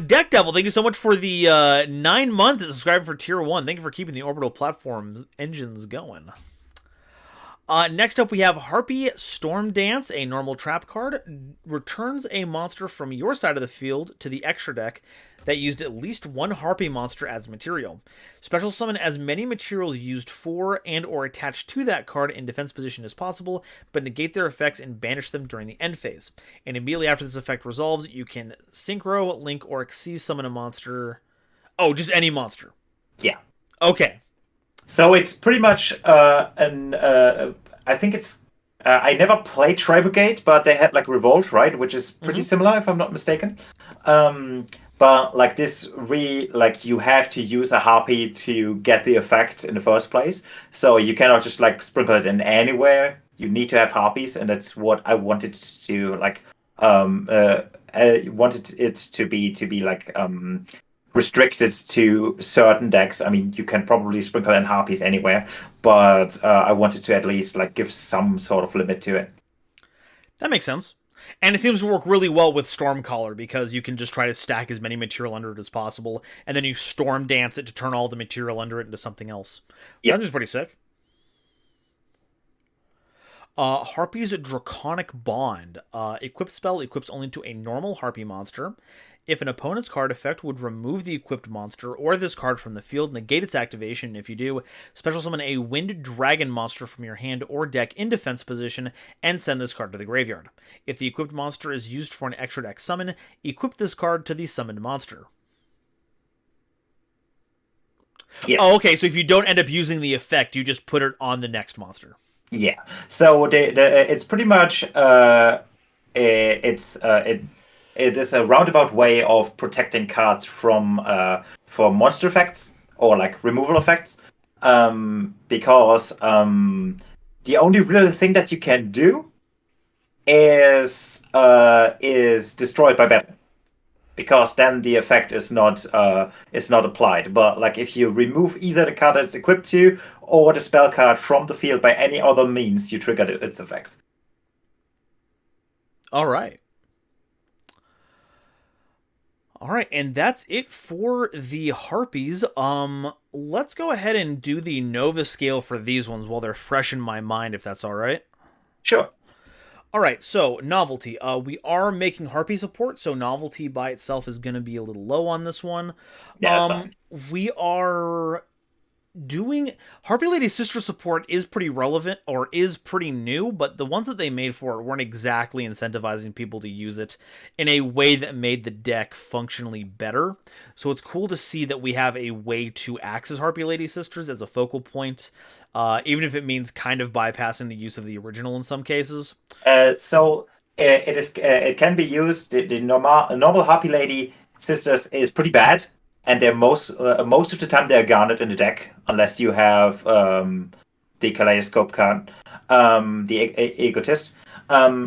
Deck Devil, thank you so much for the 9 months subscribing for Tier 1. Thank you for keeping the Orbital platform engines going. Next up, we have Harpy Storm Dance, a normal trap card. Returns a monster from your side of the field to the extra deck that used at least one Harpy monster as material. Special summon as many materials used for and or attached to that card in defense position as possible, but negate their effects and banish them during the end phase. And immediately after this effect resolves, you can Synchro, Link, or Xyz summon a monster. Oh, just any monster. Yeah. Okay. So it's pretty much I think it's I never played Tri-Brigade, but they had like Revolt, right? Which is pretty similar, if I'm not mistaken. But like this, like you have to use a Harpy to get the effect in the first place. So you cannot just like sprinkle it in anywhere. You need to have Harpies, and that's what I wanted to like. I wanted it to be like restricted to certain decks. I mean, you can probably sprinkle in Harpies anywhere, but I wanted to at least like give some sort of limit to it. That makes sense. And it seems to work really well with Stormcaller because you can just try to stack as many material under it as possible, and then you Storm Dance it to turn all the material under it into something else. Yeah. That's just pretty sick. Harpy's Draconic Bond. Equip spell equips only to a normal Harpy monster. If an opponent's card effect would remove the equipped monster or this card from the field, negate its activation. If you do, special summon a Wind Dragon monster from your hand or deck in defense position and send this card to the graveyard. If the equipped monster is used for an extra deck summon, equip this card to the summoned monster. Yes. Oh, okay, so if you don't end up using the effect, you just put it on the next monster. Yeah. So it's pretty much it is a roundabout way of protecting cards from monster effects or like removal effects. Because the only real thing that you can do is destroyed by battle. Because then the effect is not applied. But like if you remove either the card that it's equipped to or the spell card from the field by any other means, you trigger its effect. All right. All right, and that's it for the Harpies. Let's go ahead and do the Nova scale for these ones while they're fresh in my mind, if that's all right. Sure. All right, so novelty. We are making Harpy support, so novelty by itself is going to be a little low on this one. Yeah, that's fine. We are doing Harpy Lady Sister support is pretty relevant or is pretty new, but the ones that they made for it weren't exactly incentivizing people to use it in a way that made the deck functionally better. So it's cool to see that we have a way to access Harpy Lady Sisters as a focal point, even if it means kind of bypassing the use of the original in some cases. So it can be used. The normal Harpy Lady Sisters is pretty bad. And they're most of the time they're garnered in the deck, unless you have the Kaleidoscope card, the Egotist.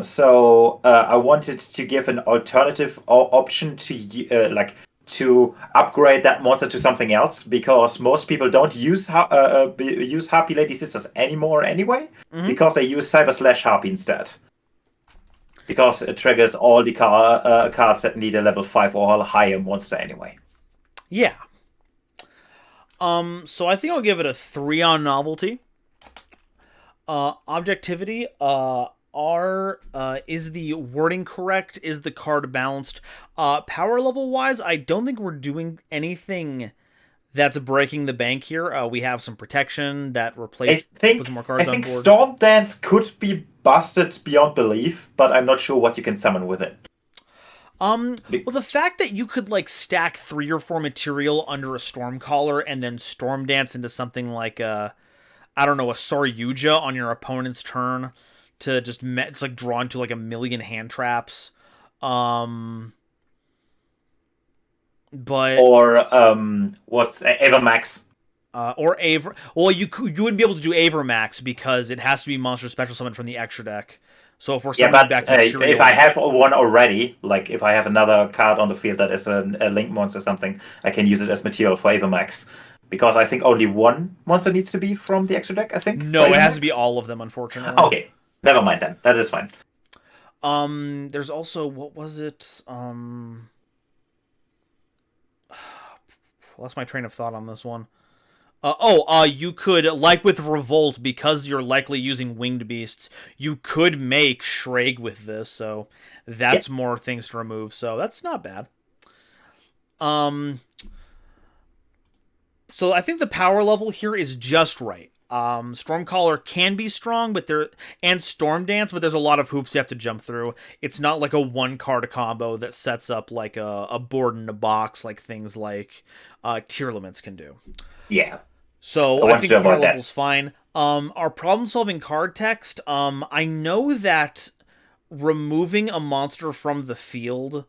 So I wanted to give an alternative option to upgrade that monster to something else, because most people don't use Harpy Lady Sisters anymore anyway, because they use Cyber / Harpy instead. Because it triggers all the cards that need a level 5 or higher monster anyway. Yeah. So I think I'll give it a 3 on novelty. Objectivity, is the wording correct? Is the card balanced? Power level wise, I don't think we're doing anything that's breaking the bank here. We have some protection that puts more cards on board. I think Storm Dance could be busted beyond belief, but I'm not sure what you can summon with it. Well, the fact that you could like stack 3 or 4 material under a Stormcaller and then Storm Dance into something like a Saryuja on your opponent's turn to just it's like drawn to like a million hand traps. But what's Avermax? Or Aver. Well, you wouldn't be able to do Avermax because it has to be monster special summon from the extra deck. So if we're summoning back material, if I have one already, like if I have another card on the field that is a link monster or something, I can use it as material for Avermax. Because I think only one monster needs to be from the extra deck, I think. No, it has to be all of them, unfortunately. Okay. Never mind then. That is fine. There's also, what was it? Lost my train of thought on this one. You could, like with Revolt, because you're likely using Winged Beasts, you could make Shrag with this, so that's more things to remove, so that's not bad. So I think the power level here is just right. Stormcaller can be strong, and Storm Dance, but there's a lot of hoops you have to jump through. It's not like a one-card combo that sets up like a board in a box like things like Tier Limits can do. Yeah. So I think power level's fine. Our problem-solving card text, I know that removing a monster from the field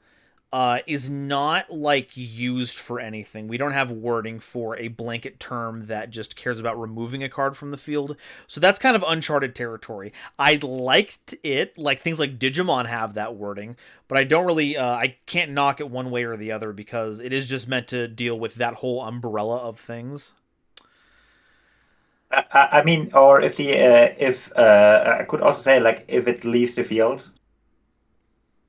is not like used for anything. We don't have wording for a blanket term that just cares about removing a card from the field. So that's kind of uncharted territory. I liked it, like things like Digimon have that wording, but I don't really, I can't knock it one way or the other because it is just meant to deal with that whole umbrella of things. I mean, or if I could also say like if it leaves the field,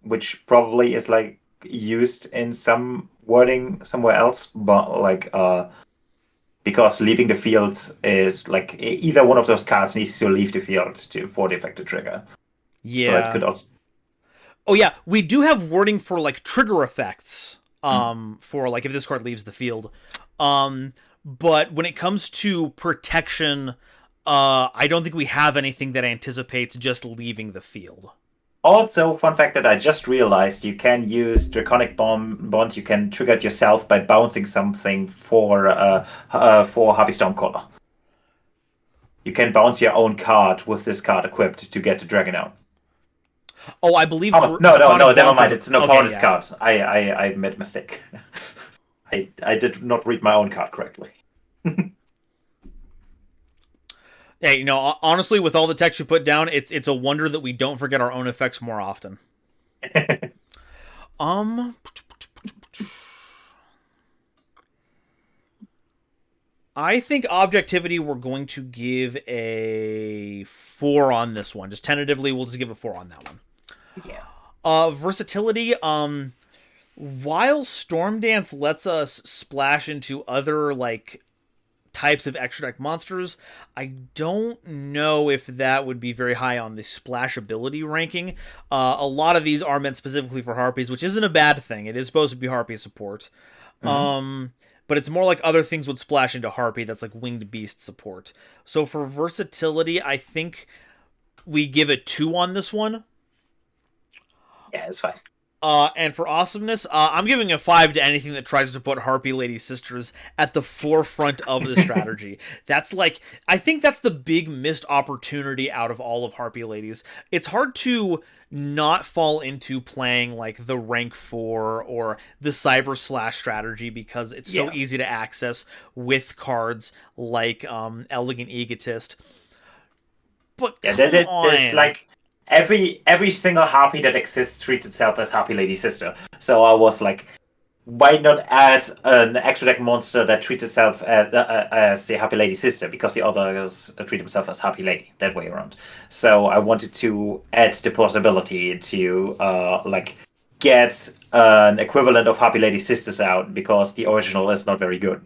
which probably is like used in some wording somewhere else, but like because leaving the field is like either one of those cards needs to leave the field for the effect to trigger. Yeah. So it could also. Oh yeah, we do have wording for like trigger effects. For like if this card leaves the field. But when it comes to protection, I don't think we have anything that anticipates just leaving the field. Also, fun fact that I just realized, you can use Draconic Bond. You can trigger it yourself by bouncing something for Harpy Stormcaller. You can bounce your own card with this card equipped to get the dragon out. Oh, I believe. Oh, no, never mind. It's an opponent's card. I made a mistake. I did not read my own card correctly. Hey, honestly, with all the text you put down, it's a wonder that we don't forget our own effects more often. I think objectivity we're going to give a 4 on this one. Just tentatively, we'll just give a 4 on that one. Yeah. Versatility, while Storm Dance lets us splash into other, like, types of extra deck monsters, I don't know if that would be very high on the splashability ranking. A lot of these are meant specifically for Harpies, which isn't a bad thing. It is supposed to be Harpy support. But it's more like other things would splash into Harpy that's like Winged Beast support. So for versatility, I think we give it 2 on this one. Yeah, it's fine. And for awesomeness, I'm giving a 5 to anything that tries to put Harpy Lady Sisters at the forefront of the strategy. I think that's the big missed opportunity out of all of Harpy Ladies. It's hard to not fall into playing like the rank 4 or the Cyber Slash strategy because it's so easy to access with cards like Elegant Egotist. But there's like every single Harpy that exists treats itself as Harpy Lady Sister. So I was like, why not add an extra deck monster that treats itself as a Harpy Lady Sister, because the others treat themselves as Harpy Lady, that way around. So I wanted to add the possibility to get an equivalent of Harpy Lady Sisters out, because the original is not very good.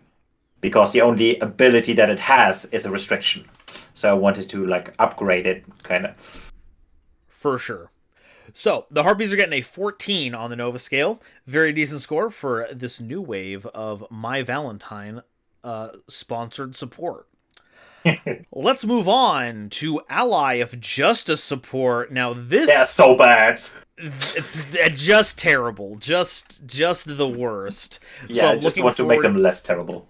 Because the only ability that it has is a restriction. So I wanted to upgrade it, kind of. For sure. So, the Harpies are getting a 14 on the Nova scale. Very decent score for this new wave of My Valentine sponsored support. Let's move on to Ally of Justice support. Now, this... They're so bad. Just terrible. Just the worst. Yeah, so I just want to make them less terrible.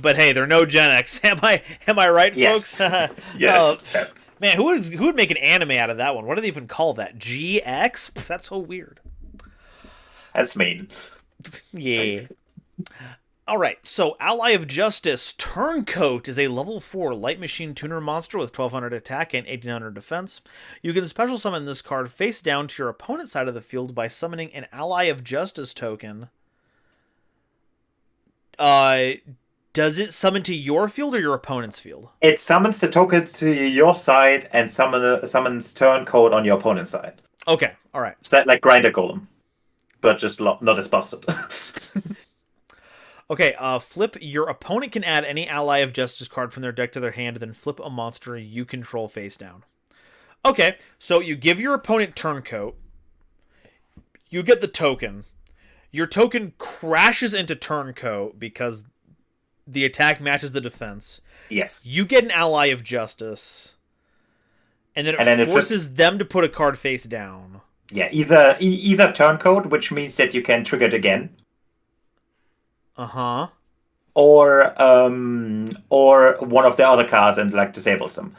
But hey, they're no Gen X. Am I right, yes. folks? Yes. Man, who would make an anime out of that one? What do they even call that? GX? That's so weird. That's mean. Yeah. Alright, so Ally of Justice Turncoat is a level 4 light machine tuner monster with 1200 attack and 1800 defense. You can special summon this card face down to your opponent's side of the field by summoning an Ally of Justice token. Does it summon to your field or your opponent's field? It summons the token to your side and summons Turncoat on your opponent's side. Okay, alright. It's like Grinder Golem, but just not as busted. Okay, flip. Your opponent can add any Ally of Justice card from their deck to their hand, then flip a monster you control face down. Okay, so you give your opponent Turncoat. You get the token. Your token crashes into Turncoat because the attack matches the defense. Yes. You get an Ally of Justice. And then it forces them to put a card face down. Yeah, either Turncoat, which means that you can trigger it again. Uh-huh. Or one of the other cards and disables them.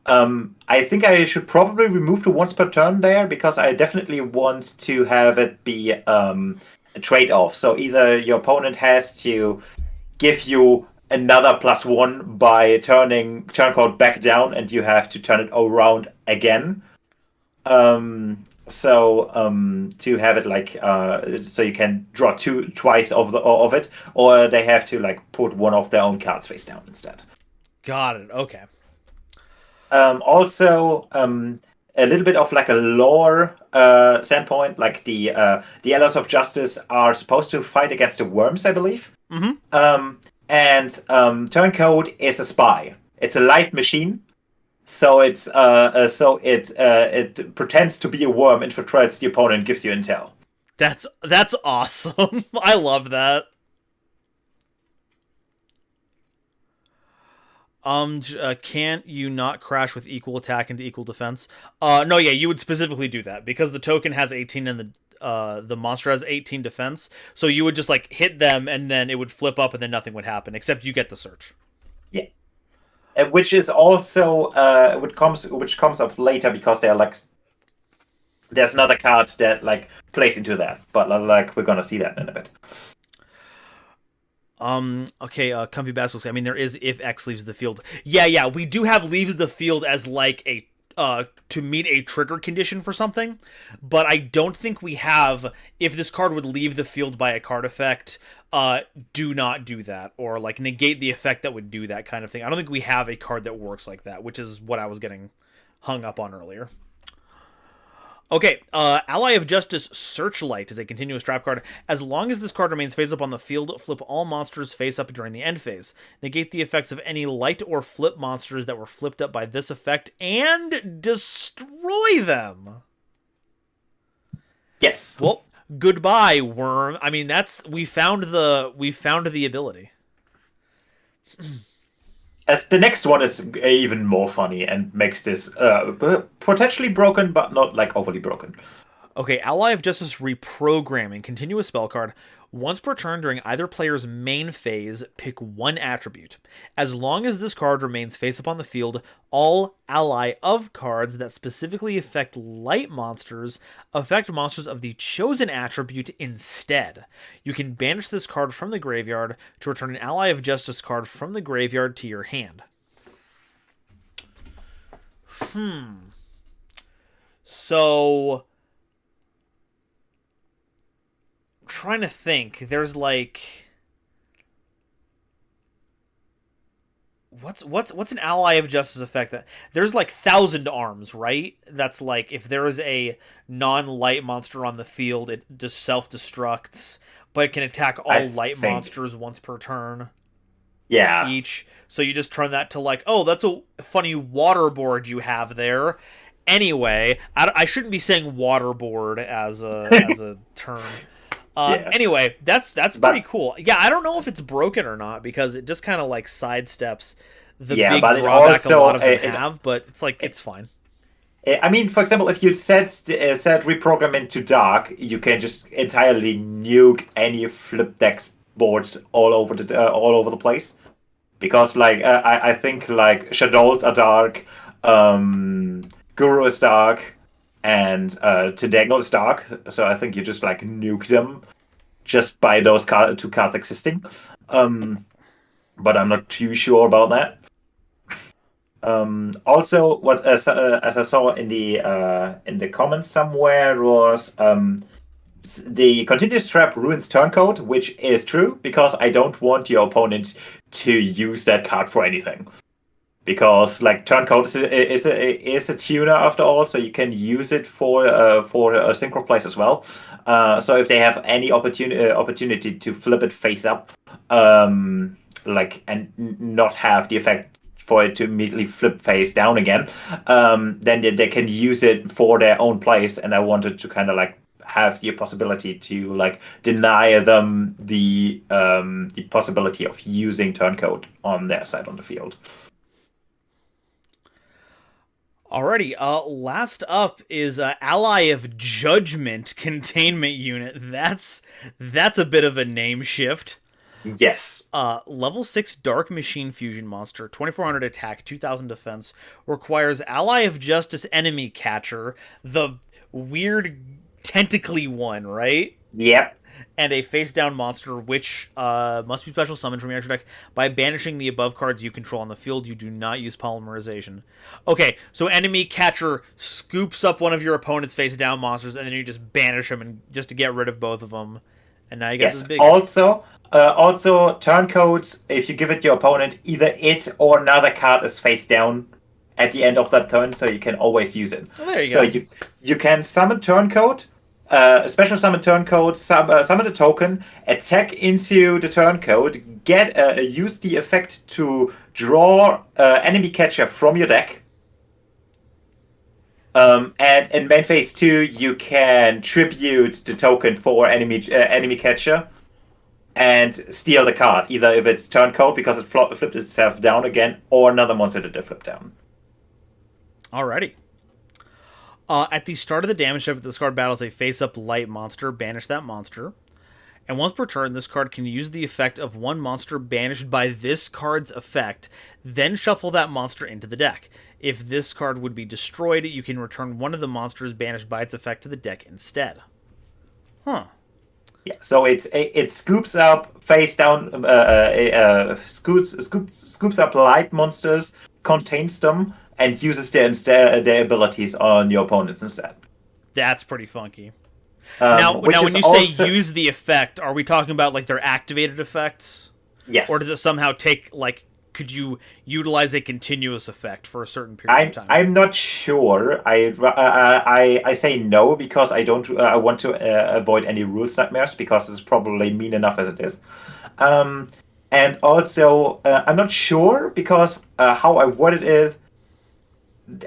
I think I should probably remove the once per turn there, because I definitely want to have it be a trade-off. So either your opponent has to give you another +1 by turning Turncoat back down, and you have to turn it around again. To have it so you can draw twice of it, or they have to put one of their own cards face down instead. Got it. Okay. Also, a little bit of a lore standpoint, the Allies of Justice are supposed to fight against the worms, I believe. Mm-hmm. And Turncoat is a spy. It's a light machine. So it pretends to be a worm, infiltrates the opponent, gives you intel. That's awesome. I love that. Can't you not crash with equal attack into equal defense? No, yeah, you would specifically do that because the token has 18 and the monster has 18 defense. So you would just hit them and then it would flip up and then nothing would happen except you get the search. Yeah. Which is also which comes up later because they are there's another card that like plays into that, but like we're gonna see that in a bit. Okay, Comfy Baskets. I mean, there is if X leaves the field. Yeah, we do have leaves the field as like a to meet a trigger condition for something, but I don't think we have if this card would leave the field by a card effect, do not do that, or like negate the effect that would do that kind of thing. I don't think we have a card that works like that, which is what I was getting hung up on earlier. Okay, Ally of Justice Searchlight is a continuous trap card. As long as this card remains face up on the field, flip all monsters face up during the end phase. Negate the effects of any light or flip monsters that were flipped up by this effect, and destroy them. Yes. Well, goodbye, Worm. I mean, we found the ability. As the next one is even more funny and makes this potentially broken, but not like overly broken. Okay, Ally of Justice Reprogramming. Continuous spell card. Once per turn during either player's main phase, pick one attribute. As long as this card remains face up on the field, all Ally of cards that specifically affect light monsters affect monsters of the chosen attribute instead. You can banish this card from the graveyard to return an Ally of Justice card from the graveyard to your hand. So trying to think. There's like what's an Ally of Justice effect that there's like Thousand Arms, right? That's like if there is a non-light monster on the field, it just self-destructs, but it can attack all light monsters once per turn. Yeah. Each. So you just turn that to like, oh, that's a funny waterboard you have there. Anyway, I shouldn't be saying waterboard as a term. Anyway, that's pretty cool. Yeah, I don't know if it's broken or not because it just kind of like sidesteps the big drawback a lot of them have, but it's like it's fine. I mean, for example, if you set reprogram into dark, you can just entirely nuke any flip decks boards all over the place, because like I think like Shadows are dark, Guru is dark, and Tedegno is dark. So I think you just like nuke them just by those two cards existing. But I'm not too sure about that. Also, what as I saw in the comments somewhere was the continuous trap ruins turncoat, which is true because I don't want your opponent to use that card for anything. Because like turncoat is a tuner after all, so you can use it for a synchro plays as well. So if they have any opportunity to flip it face up, like and not have the effect for it to immediately flip face down again, then they can use it for their own plays. And I wanted to kind of like have the possibility to like deny them the possibility of using turncoat on their side on the field. Alrighty, last up is Ally of Judgment Containment Unit. That's a bit of a name shift. Yes. Level 6 Dark Machine Fusion Monster, 2400 attack, 2000 defense, requires Ally of Justice Enemy Catcher, the weird tentacly one, right? Yep. And a face-down monster, which must be special summoned from your extra deck. By banishing the above cards you control on the field, you do not use polymerization. Okay, so Enemy Catcher scoops up one of your opponent's face-down monsters, and then you just banish them and just to get rid of both of them. And now you got this big... Also, turncoat, if you give it to your opponent, either it or another card is face-down at the end of that turn, so you can always use it. Well, there you go. So you can summon turncoat, special summon turncoat, summon the token, attack into the turncoat, use the effect to draw enemy catcher from your deck. And in main phase 2, you can tribute the token for enemy catcher and steal the card, either if it's turncoat because it flipped itself down again, or another monster that they flipped down. Alrighty. At the start of the damage step, if this card battles a face-up light monster, banish that monster. And once per turn, this card can use the effect of one monster banished by this card's effect, then shuffle that monster into the deck. If this card would be destroyed, you can return one of the monsters banished by its effect to the deck instead. Huh. Yeah, so it scoops up face down, scoops up light monsters, contains them, and uses their abilities on your opponents instead. That's pretty funky. Now, when you say use the effect, are we talking about like their activated effects? Yes. Or does it somehow take like? Could you utilize a continuous effect for a certain period of time? I'm not sure. I say no because I don't. I want to avoid any rules nightmares because it's probably mean enough as it is. And also, I'm not sure because how I word it is,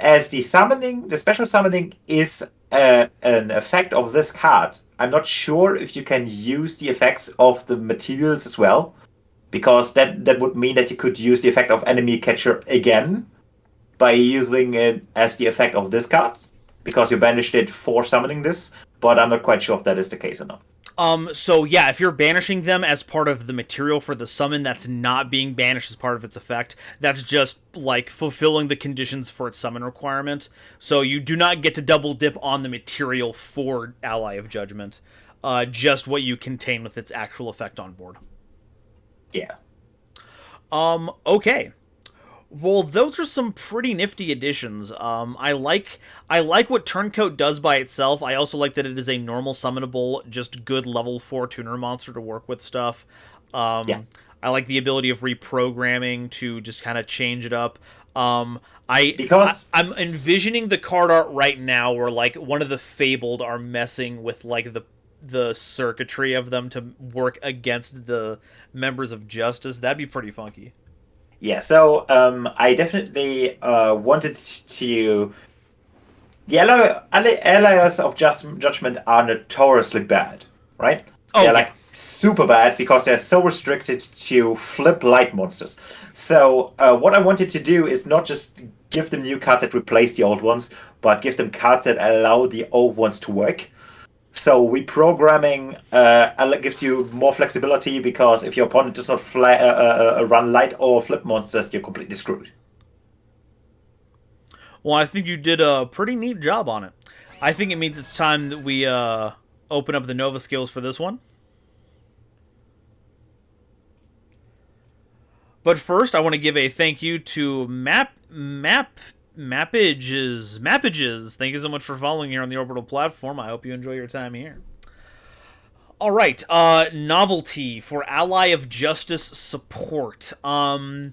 as the special summoning is an effect of this card. I'm not sure if you can use the effects of the materials as well. Because that would mean that you could use the effect of Enemy Catcher again by using it as the effect of this card. Because you banished it for summoning this, but I'm not quite sure if that is the case or not. So yeah, if you're banishing them as part of the material for the summon, that's not being banished as part of its effect. That's just, like, fulfilling the conditions for its summon requirement. So you do not get to double dip on the material for Ally of Judgment. Just what you contain with its actual effect on board. Yeah. Okay. Well, those are some pretty nifty additions. I like what Turncoat does by itself. I also like that it is a normal summonable, just good level 4 tuner monster to work with stuff. Yeah. I like the ability of reprogramming to just kind of change it up. I'm envisioning the card art right now where, like, one of the Fabled are messing with, like, the circuitry of them to work against the members of Justice. That'd be pretty funky. Yeah, so I definitely wanted to... The allies of Judgment are notoriously bad, right? Oh, they're yeah. like super bad because they're so restricted to flip light monsters. So what I wanted to do is not just give them new cards that replace the old ones, but give them cards that allow the old ones to work. So reprogramming gives you more flexibility because if your opponent does not run light or flip monsters, you're completely screwed. Well, I think you did a pretty neat job on it. I think it means it's time that we open up the Nova skills for this one. But first, I want to give a thank you to Mappages. Thank you so much for following here on the Orbital platform. I hope you enjoy your time here. Alright, novelty for Ally of Justice support. Ally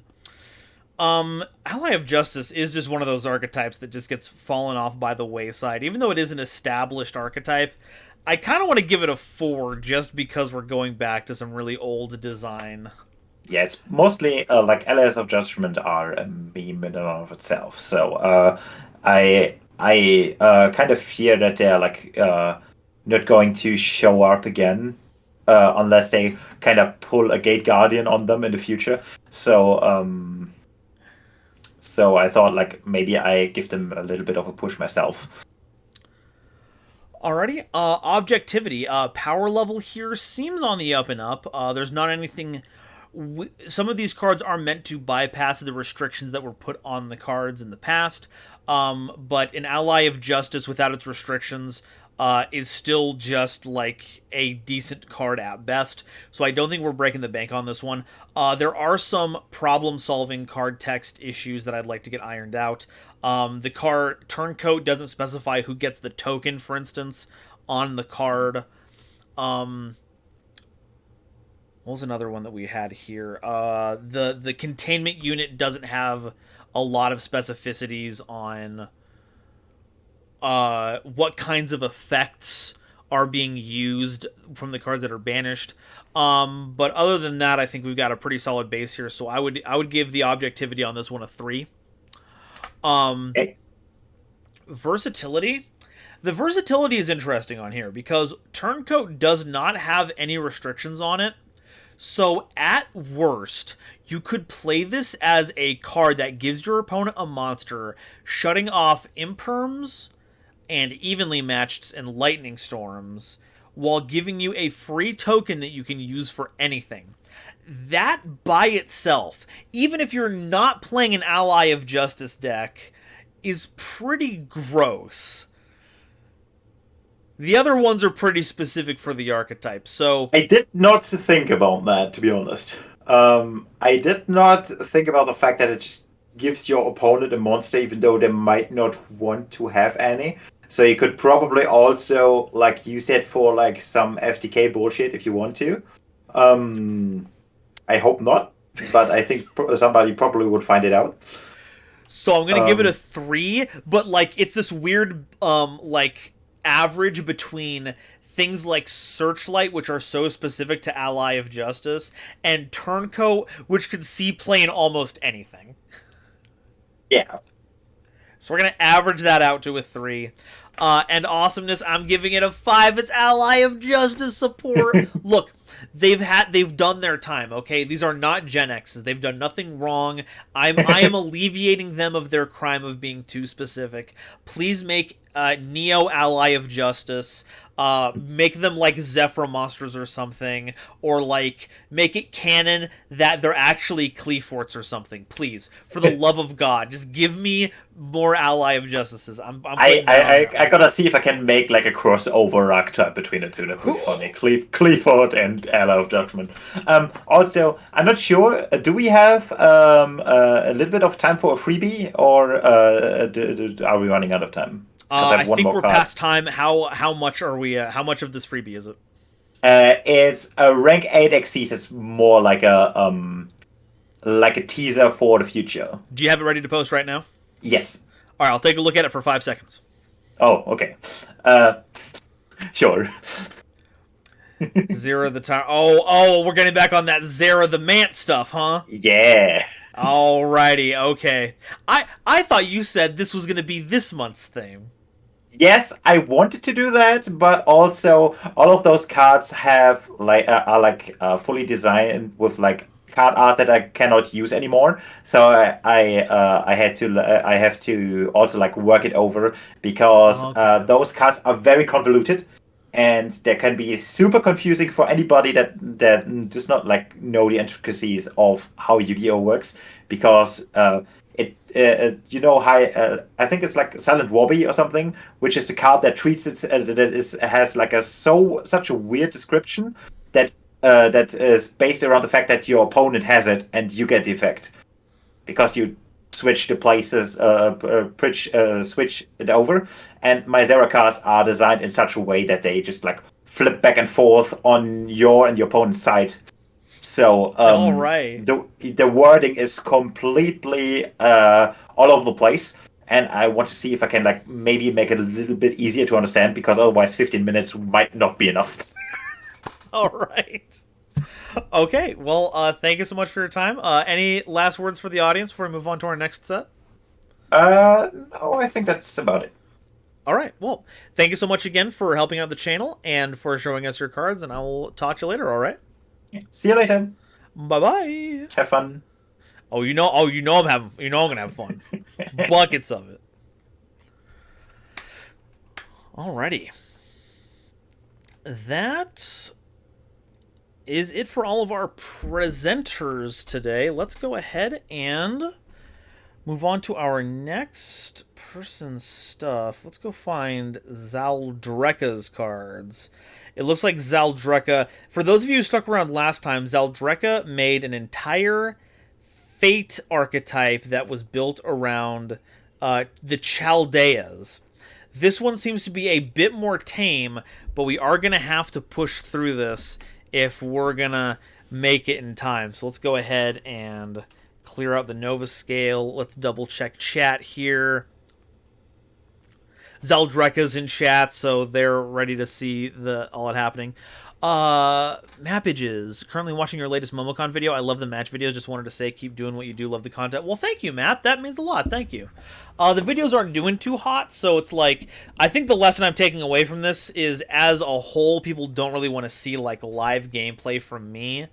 of Justice is just one of those archetypes that just gets fallen off by the wayside. Even though it is an established archetype, I kind of want to give it a 4 just because we're going back to some really old design. Yeah, it's mostly like Allies of Judgment are a meme in and of itself. So I kind of fear that they're like not going to show up again unless they kind of pull a Gate Guardian on them in the future. So I thought like maybe I give them a little bit of a push myself. Alrighty, objectivity. Power level here seems on the up and up. There's not anything... Some of these cards are meant to bypass the restrictions that were put on the cards in the past, but an Ally of Justice without its restrictions is still just like a decent card at best, so I don't think we're breaking the bank on this one. There are some problem-solving card text issues that I'd like to get ironed out. The card Turncoat doesn't specify who gets the token, for instance, on the card. What was another one that we had here? The containment unit doesn't have a lot of specificities on what kinds of effects are being used from the cards that are banished. But other than that, I think we've got a pretty solid base here. So I would give the objectivity on this one a 3. Okay. Versatility. The versatility is interesting on here because Turncoat does not have any restrictions on it. So, at worst, you could play this as a card that gives your opponent a monster, shutting off Imperms and Evenly Matched and Lightning Storms, while giving you a free token that you can use for anything. That by itself, even if you're not playing an Ally of Justice deck, is pretty gross. The other ones are pretty specific for the archetype, so... I did not think about that, to be honest. I did not think about the fact that it just gives your opponent a monster, even though they might not want to have any. So you could probably also, like, use it for, like, some FTK bullshit if you want to. I hope not, but I think somebody probably would find it out. So I'm gonna give it a 3, but, like, it's this weird, like, average between things like Searchlight, which are so specific to Ally of Justice, and Turncoat, which can see play in almost anything. Yeah. So we're going to average that out to a 3. And Awesomeness, I'm giving it a 5. It's Ally of Justice support. Look, they've done their time, okay? These are not Gen X's. They've done nothing wrong. I am alleviating them of their crime of being too specific. Please make Neo Ally of Justice. Make them like Zephyr monsters or something, or like make it canon that they're actually Cleforts or something. Please, for the love of God, just give me more Ally of Justices. I gotta see if I can make like a crossover archetype between the two. That would be funny. Clefort and Ally of Judgment. Also, I'm not sure. Do we have a little bit of time for a freebie, or are we running out of time? I think we're past time. How much are we? How much of this freebie is it? It's a rank 8 Xyz. It's more like a teaser for the future. Do you have it ready to post right now? Yes. All right, I'll take a look at it for 5 seconds. Oh, okay. Sure. Zero the time. Oh, we're getting back on that Zera the Mant stuff, huh? Yeah. Alrighty, okay. I thought you said this was gonna be this month's thing. Yes, I wanted to do that, but also all of those cards have are fully designed with like card art that I cannot use anymore. So I have to also like work it over because those cards are very convoluted, and they can be super confusing for anybody that does not like know the intricacies of how Yu-Gi-Oh works, because I think it's like Silent Wobby or something, which is the card that treats it has like such a weird description that is based around the fact that your opponent has it and you get the effect because you switch the places, switch it over. And my Zera cards are designed in such a way that they just like flip back and forth on your and your opponent's side. So all right. The wording is completely all over the place, and I want to see if I can like maybe make it a little bit easier to understand, because otherwise 15 minutes might not be enough. All right. Okay. Well, thank you so much for your time. Any last words for the audience before we move on to our next set? No, I think that's about it. All right. Well, thank you so much again for helping out the channel and for showing us your cards, and I will talk to you later. All right. See you later. Bye-bye. Have fun. I'm gonna have fun. Buckets of it. Alrighty. That is it for all of our presenters today. Let's go ahead and move on to our next person's stuff. Let's go find Zaldreka's cards. It looks like Zaldreka, for those of you who stuck around last time, Zaldreka made an entire Fate archetype that was built around the Chaldeas. This one seems to be a bit more tame, but we are going to have to push through this if we're going to make it in time. So let's go ahead and clear out the Nova Scale. Let's double check chat here. Zaldreka's in chat, so they're ready to see all that happening. Mappages, currently watching your latest Momocon video. I love the match videos. Just wanted to say, keep doing what you do. Love the content. Well, thank you, Matt. That means a lot. Thank you. The videos aren't doing too hot, so it's like, I think the lesson I'm taking away from this is, as a whole, people don't really want to see like live gameplay from me.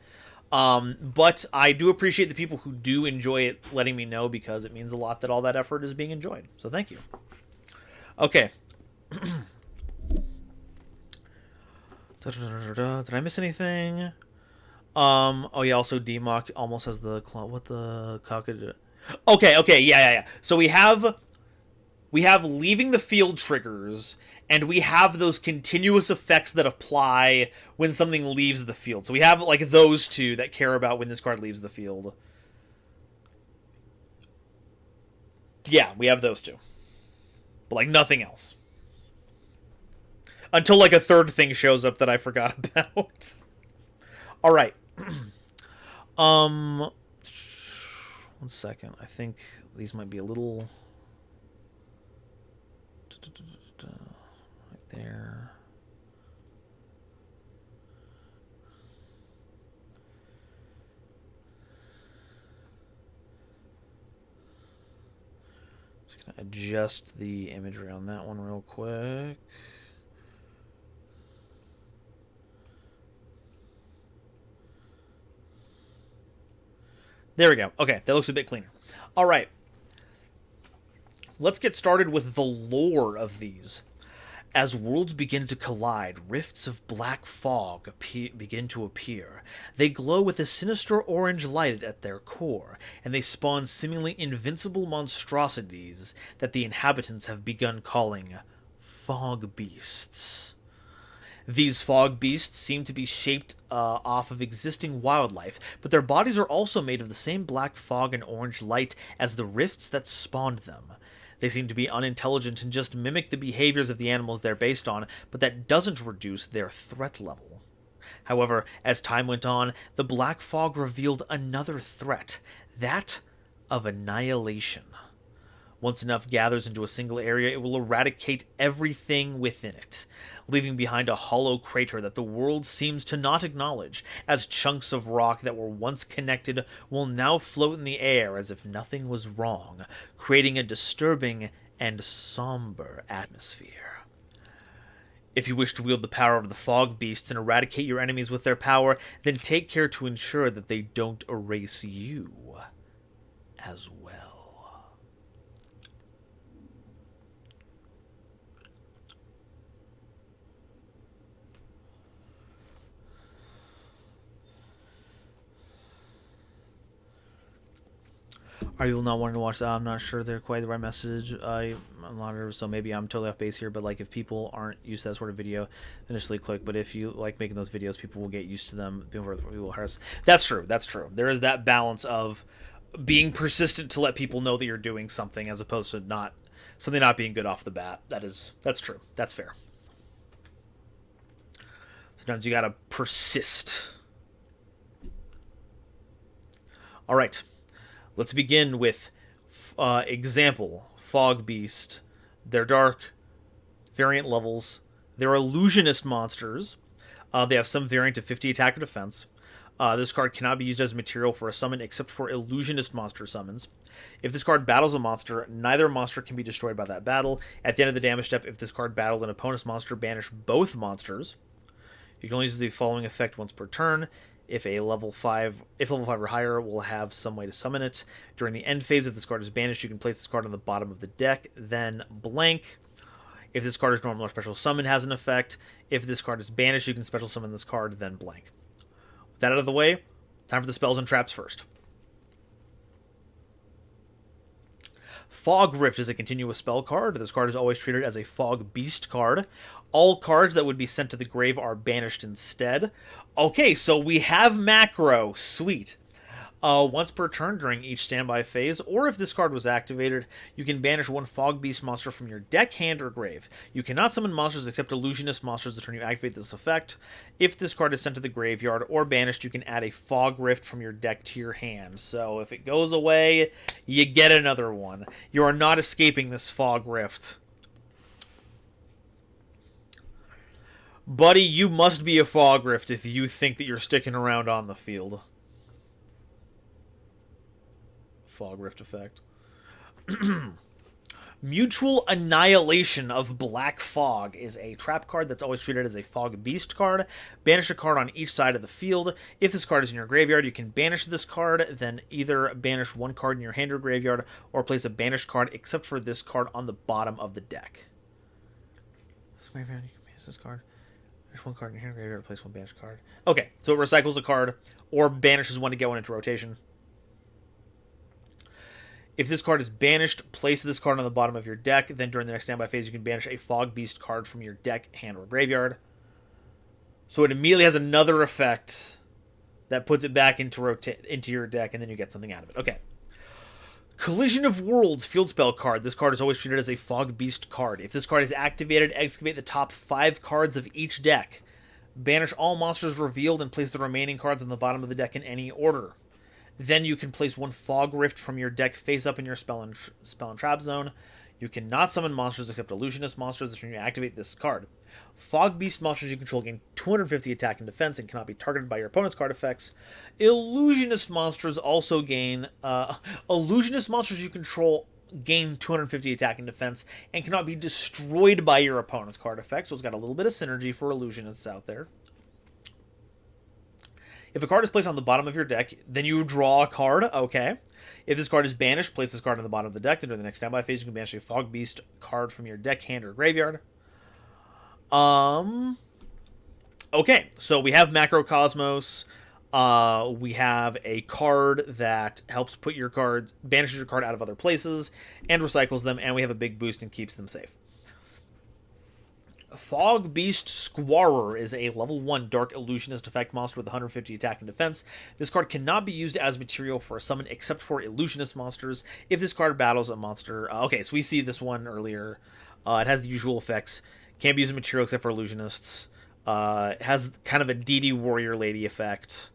But I do appreciate the people who do enjoy it letting me know, because it means a lot that all that effort is being enjoyed. So thank you. Okay. Did I miss anything? Oh yeah, also D-Mock almost has the what the cocked. Okay, yeah. So we have leaving the field triggers, and we have those continuous effects that apply when something leaves the field. So we have like those two that care about when this card leaves the field. Yeah, we have those two. But like nothing else. Until like a third thing shows up that I forgot about. All right. 1 second. I think these might be a little right there. Just gonna adjust the imagery on that one real quick. There we go. Okay, that looks a bit cleaner. All right. Let's get started with the lore of these. As worlds begin to collide, rifts of black fog begin to appear. They glow with a sinister orange light at their core, and they spawn seemingly invincible monstrosities that the inhabitants have begun calling fog beasts. These fog beasts seem to be shaped off of existing wildlife, but their bodies are also made of the same black fog and orange light as the rifts that spawned them. They seem to be unintelligent and just mimic the behaviors of the animals they're based on, but that doesn't reduce their threat level. However, as time went on, the black fog revealed another threat, that of annihilation. Once enough gathers into a single area, it will eradicate everything within it, leaving behind a hollow crater that the world seems to not acknowledge, as chunks of rock that were once connected will now float in the air as if nothing was wrong, creating a disturbing and somber atmosphere. If you wish to wield the power of the fog beasts and eradicate your enemies with their power, then take care to ensure that they don't erase you as well. Are you not wanting to watch that? I'm not sure they're quite the right message. I'm not, so maybe I'm totally off base here, but like if people aren't used to that sort of video, initially click. But if you like making those videos, people will get used to them. People will harass. That's true. There is that balance of being persistent to let people know that you're doing something, as opposed to something not being good off the bat. That's true. That's fair. Sometimes you gotta persist. All right. Let's begin with example, Fog Beast. They're dark, variant levels. They're illusionist monsters. They have some variant of 50 attack or defense. This card cannot be used as material for a summon except for illusionist monster summons. If this card battles a monster, neither monster can be destroyed by that battle. At the end of the damage step, if this card battled an opponent's monster, banish both monsters. You can only use the following effect once per turn. If level 5 or higher, will have some way to summon it. During the end phase, if this card is banished, you can place this card on the bottom of the deck, then blank. If this card is normal or special summon, has an effect. If this card is banished, you can special summon this card, then blank. With that out of the way, time for the spells and traps first. Fog Rift is a continuous spell card. This card is always treated as a Fog Beast card. All cards that would be sent to the grave are banished instead. Okay, so we have macro. Sweet. Once per turn during each standby phase, or if this card was activated, you can banish one Fog Beast monster from your deck, hand, or grave. You cannot summon monsters except illusionist monsters the turn you activate this effect. If this card is sent to the graveyard or banished, you can add a Fog Rift from your deck to your hand. So if it goes away, you get another one. You are not escaping this Fog Rift. Buddy, you must be a Fog Rift if you think that you're sticking around on the field. Fog Rift effect. Mutual Annihilation of Black Fog is a trap card that's always treated as a Fog Beast card. Banish a card on each side of the field. If this card is in your graveyard, you can banish this card, then either banish one card in your hand or graveyard, or place a banished card except for this card on the bottom of the deck. Graveyard, you can banish this card. Banish one card in your hand, graveyard, replace one banished card. Okay, so it recycles a card, or banishes one to get one into rotation. If this card is banished, place this card on the bottom of your deck. Then during the next standby phase, you can banish a Fog Beast card from your deck, hand, or graveyard. So it immediately has another effect that puts it back into your deck, and then you get something out of it. Okay. Collision of Worlds field spell card. This card is always treated as a Fog Beast card. If this card is activated, excavate the top 5 cards of each deck. Banish all monsters revealed and place the remaining cards on the bottom of the deck in any order. Then you can place one Fog Rift from your deck face up in your spell and trap zone. You cannot summon monsters except illusionist monsters when you activate this card. Fog Beast monsters you control gain 250 attack and defense and cannot be targeted by your opponent's card effects. Illusionist monsters also gain... illusionist monsters you control gain 250 attack and defense and cannot be destroyed by your opponent's card effects. So it's got a little bit of synergy for illusionists out there. If a card is placed on the bottom of your deck, then you draw a card. Okay. If this card is banished, place this card on the bottom of the deck. Then during the next standby phase, you can banish a Fog Beast card from your deck, hand, or graveyard. Okay, so we have Macrocosmos. We have a card that helps put your cards, banishes your card out of other places, and recycles them, and we have a big boost and keeps them safe. Fog Beast Squarer is a level 1 Dark Illusionist effect monster with 150 attack and defense. This card cannot be used as material for a summon except for Illusionist monsters. If this card battles a monster... okay, so we see this one earlier. It has the usual effects. Can't be used as material except for Illusionists. It has kind of a DD Warrior Lady effect.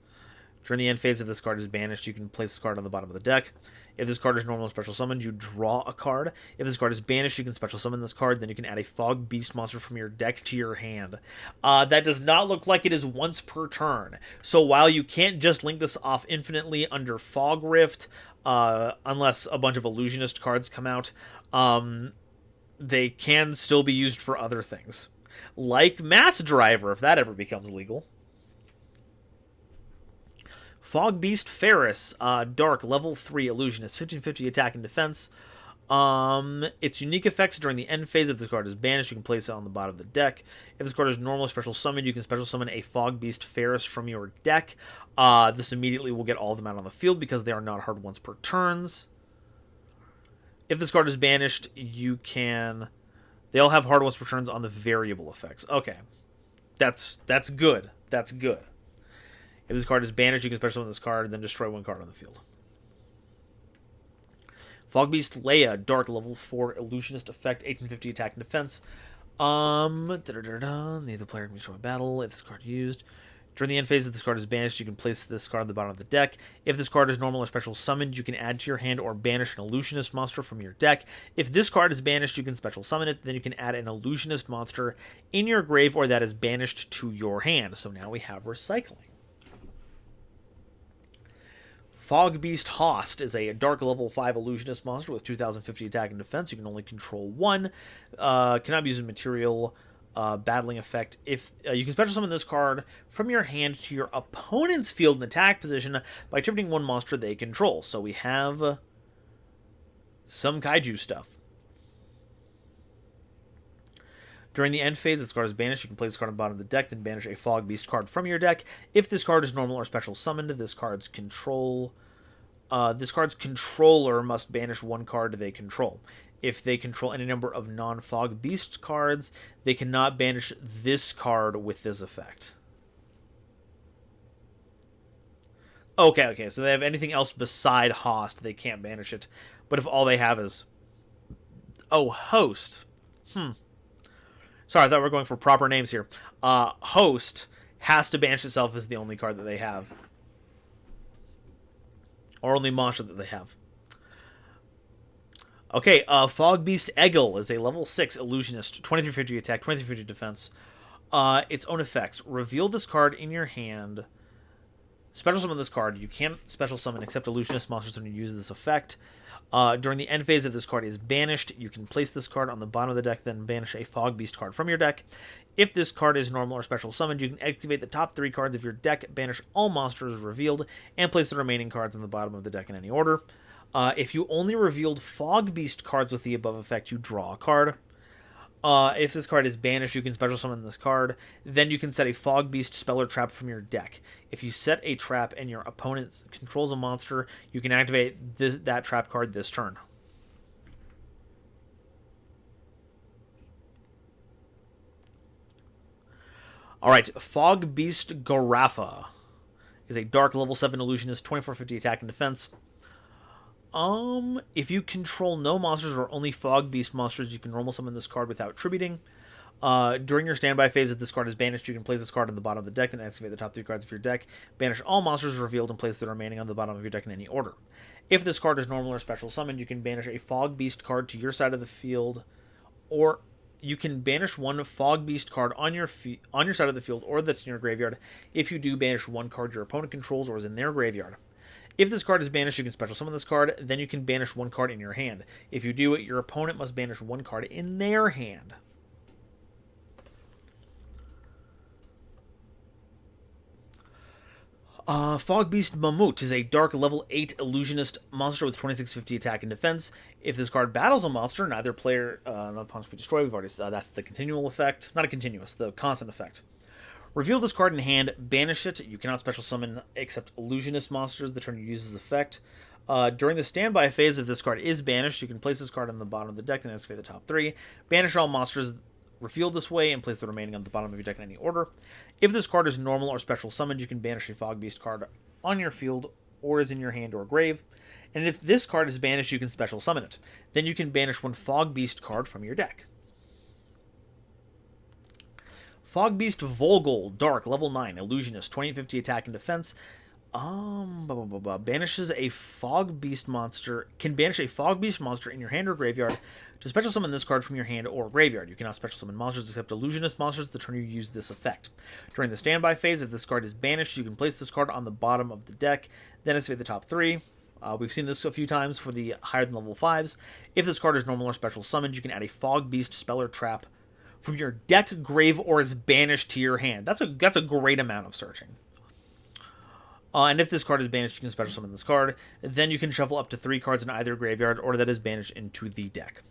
During the end phase, if this card is banished, you can place this card on the bottom of the deck. If this card is normal and special summoned, you draw a card. If this card is banished, you can special summon this card. Then you can add a Fog Beast monster from your deck to your hand. That does not look like it is once per turn. So while you can't just link this off infinitely under Fog Rift, unless a bunch of Illusionist cards come out, they can still be used for other things. Like Mass Driver, if that ever becomes legal. Fog Beast Ferris, Dark, level 3 Illusionist, 1550 attack and defense. Its unique effects during the end phase. If this card is banished, you can place it on the bottom of the deck. If this card is normal special summoned, you can special summon a Fog Beast Ferris from your deck. This immediately will get all of them out on the field because they are not hard once per turns. If this card is banished, you can... they all have hard once per turns on the variable effects. Okay. That's good. That's good. If this card is banished, you can special summon this card and then destroy one card on the field. Fog Beast Leia, Dark, level 4 Illusionist effect, 1850 attack and defense. Neither player can destroy a battle if this card used. During the end phase, if this card is banished, you can place this card on the bottom of the deck. If this card is normal or special summoned, you can add to your hand or banish an Illusionist monster from your deck. If this card is banished, you can special summon it. Then you can add an Illusionist monster in your grave or that is banished to your hand. So now we have recycling. Fog Beast Host is a Dark level 5 Illusionist monster with 2050 attack and defense. You can only control one. Cannot be used as material. Battling effect. If you can special summon this card from your hand to your opponent's field in attack position by attributing one monster they control. So we have some kaiju stuff. During the end phase, this card is banished. You can place this card on the bottom of the deck, then banish a Fog Beast card from your deck. If this card is normal or special summoned, this card's controller must banish one card they control. If they control any number of non-Fog Beast cards, they cannot banish this card with this effect. Okay, so they have anything else beside Host, they can't banish it. But if all they have is... oh, Host. Sorry, I thought we were going for proper names here. Host has to banish itself as the only card that they have. Or only monster that they have. Okay, Fog Beast Eggle is a level 6 Illusionist, 2350 attack, 2350 defense. Its own effects. Reveal this card in your hand. Special summon this card. You can't special summon except Illusionist monsters when you use this effect. During the end phase, if this card is banished, you can place this card on the bottom of the deck, then banish a Fog Beast card from your deck. If this card is normal or special summoned, you can activate the top 3 cards of your deck, banish all monsters revealed, and place the remaining cards on the bottom of the deck in any order. If you only revealed Fog Beast cards with the above effect, you draw a card. If this card is banished, you can special summon this card. Then you can set a Fog Beast spell or trap from your deck. If you set a trap and your opponent controls a monster, you can activate that trap card this turn. Alright, Fog Beast Garafa is a dark level 7 illusionist, 2450 attack and defense. If you control no monsters or only Fog Beast monsters, you can normal summon this card without tributing. During your standby phase, if this card is banished, you can place this card on the bottom of the deck and activate the top 3 cards of your deck. Banish all monsters revealed and place the remaining on the bottom of your deck in any order. If this card is normal or special summoned, you can banish a Fog Beast card to your side of the field, or you can banish one Fog Beast card on your side of the field or that's in your graveyard. If you do, banish one card your opponent controls or is in their graveyard. If this card is banished, you can special summon this card. Then you can banish one card in your hand. If you do it, your opponent must banish one card in their hand. Fog Beast Mammoth is a dark level 8 illusionist monster with 2650 attack and defense. If this card battles a monster, neither player not opponents be destroyed. We've already that's the continual effect, not a continuous, the constant effect. Reveal this card in hand, banish it. You cannot special summon except illusionist monsters the turn you use this effect. During the standby phase, if this card is banished, you can place this card on the bottom of the deck and activate the top 3. Banish all monsters revealed this way and place the remaining on the bottom of your deck in any order. If this card is normal or special summoned, you can banish a Fog Beast card on your field or is in your hand or grave. And if this card is banished, you can special summon it. Then you can banish one Fog Beast card from your deck. Fog Beast Volgol, Dark, level 9, Illusionist, 2050 attack and defense. Banishes a Fog Beast monster. Can banish a Fog Beast monster in your hand or graveyard to special summon this card from your hand or graveyard. You cannot special summon monsters except illusionist monsters the turn you use this effect. During the standby phase, if this card is banished, you can place this card on the bottom of the deck, then activate the top 3. We've seen this a few times for the higher than level 5s. If this card is normal or special summoned, you can add a Fog Beast spell or trap from your deck, grave, or is banished to your hand. That's a great amount of searching. And if this card is banished, you can special summon this card. Then you can shuffle up to 3 cards in either graveyard or that is banished into the deck.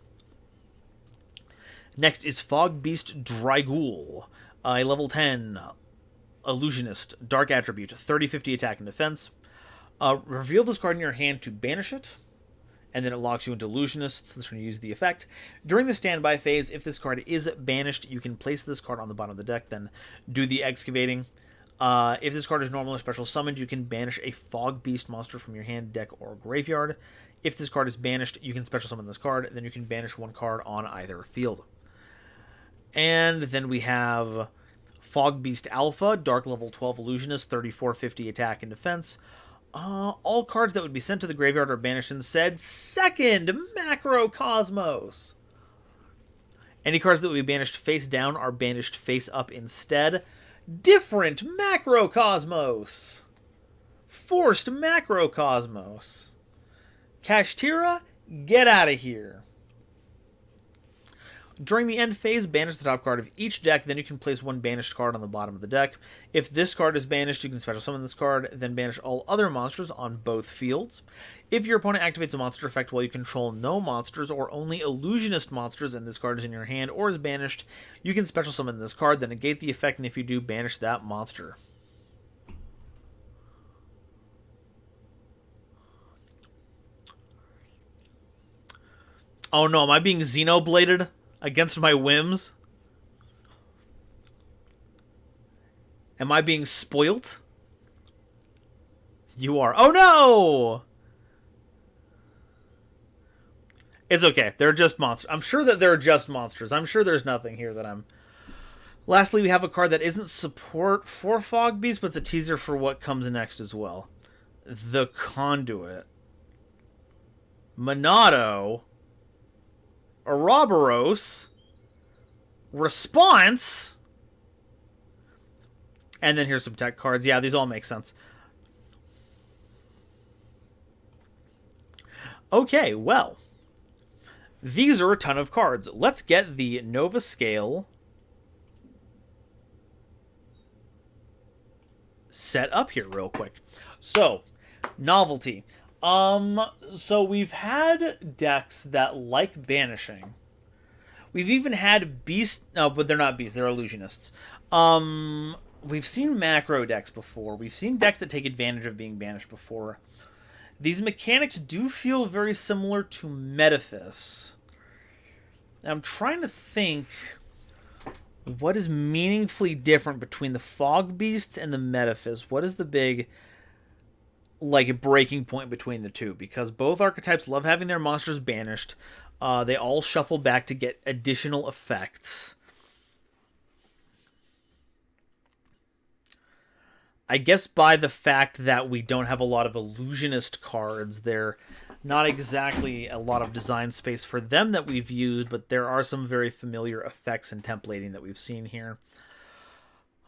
Next is Fog Beast Dryghoul, a level 10 illusionist, dark attribute, 3050 attack and defense. Reveal this card in your hand to banish it, and then it locks you into illusionists. This is when you use the effect. During the standby phase, if this card is banished, you can place this card on the bottom of the deck, then do the excavating. If this card is normal or special summoned, you can banish a Fog Beast monster from your hand, deck, or graveyard. If this card is banished, you can special summon this card, then you can banish one card on either field. And then we have Fog Beast Alpha, Dark level 12 Illusionist, 3450 attack and defense. All cards that would be sent to the graveyard are banished in said second Macrocosmos. Any cards that would be banished face down are banished face up instead. Different Macrocosmos. Forced Macrocosmos. Kashtira, get out of here. During the end phase, banish the top card of each deck, then you can place one banished card on the bottom of the deck. If this card is banished, you can special summon this card, then banish all other monsters on both fields. If your opponent activates a monster effect while you control no monsters or only illusionist monsters and this card is in your hand or is banished, you can special summon this card, then negate the effect, and if you do, banish that monster. Oh no, am I being Xenobladed against my whims? Am I being spoilt? You are. Oh no! It's okay. They're just monsters. I'm sure that they're just monsters. I'm sure there's nothing here that I'm... Lastly, we have a card that isn't support for Fog Beast, but it's a teaser for what comes next as well. The Conduit. Monado. Ouroboros, Response, and then here's some tech cards. Yeah, these all make sense. Okay, well, these are a ton of cards. Let's get the Nova Scale set up here real quick. So, novelty. So we've had decks that like banishing. We've even had beasts. No, but they're not beasts. They're illusionists. We've seen macro decks before. We've seen decks that take advantage of being banished before. These mechanics do feel very similar to Metaphys. I'm trying to think what is meaningfully different between the Fog Beasts and the Metaphys. What is the big breaking point between the two? Because both archetypes love having their monsters banished. They all shuffle back to get additional effects. I guess by the fact that we don't have a lot of illusionist cards, they're not exactly a lot of design space for them that we've used, but there are some very familiar effects and templating that we've seen here.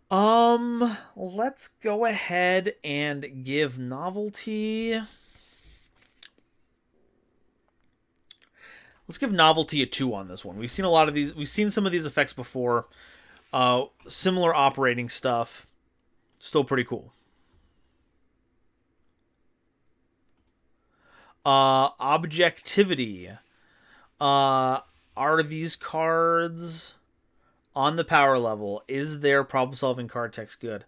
Let's go ahead and give Novelty. Let's give Novelty a 2 on this one. We've seen a lot of these. We've seen some of these effects before. Similar operating stuff. Still pretty cool. Objectivity. Are these cards on the power level? Is their problem-solving card text good?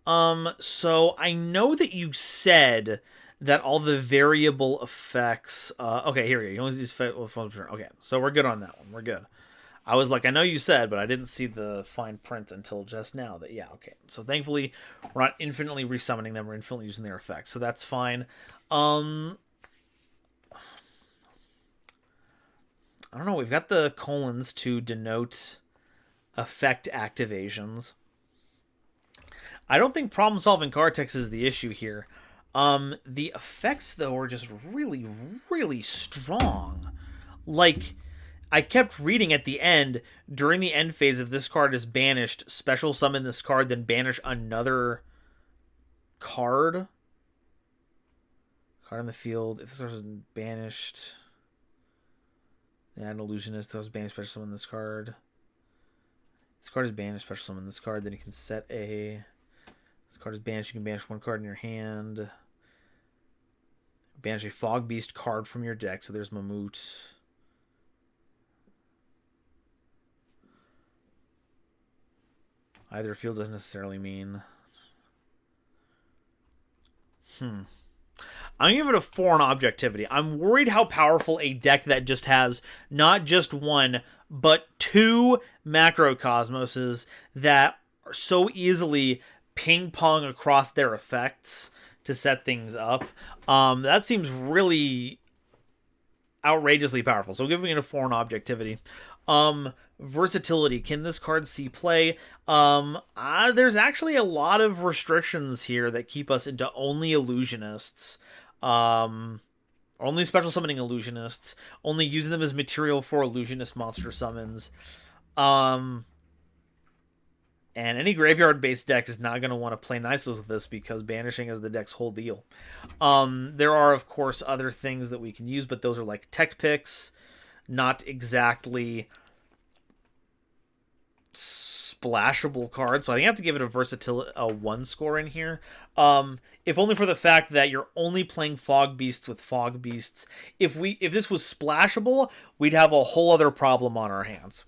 So I know that you said that all the variable effects... okay, here we go. You only use 1%. Okay, so we're good on that one. We're good. I was like, I know you said, but I didn't see the fine print until just now. That yeah, okay. So thankfully, we're not infinitely resummoning them. We're infinitely using their effects. So that's fine. I don't know. We've got the colons to denote effect activations. I don't think problem-solving card text is the issue here. The effects, though, are just really, really strong. Like... I kept reading at the end, during the end phase, if this card is banished, special summon this card, then banish another card. Card in the field. If this card is banished, then add an illusionist. If this card is banished, special summon this card. This card is banished, special summon this card. Then you can set a... This card is banished, you can banish one card in your hand. Banish a Fog Beast card from your deck. So there's Mammut. Either field doesn't necessarily mean... I'm going to give it a 4 on objectivity. I'm worried how powerful a deck that just has not just one, but 2 macrocosmoses that are so easily ping-pong across their effects to set things up. That seems really outrageously powerful. So giving it a 4 on objectivity. Versatility. Can this card see play? There's actually a lot of restrictions here that keep us into only illusionists. Only special summoning illusionists. Only using them as material for illusionist monster summons. And any graveyard-based deck is not going to want to play nice with this because banishing is the deck's whole deal. There are, of course, other things that we can use, but those are like tech picks. Not exactly splashable cards, so I think I have to give it a 1 score in here. If only for the fact that you're only playing Fog Beasts with Fog Beasts. If this was splashable, we'd have a whole other problem on our hands.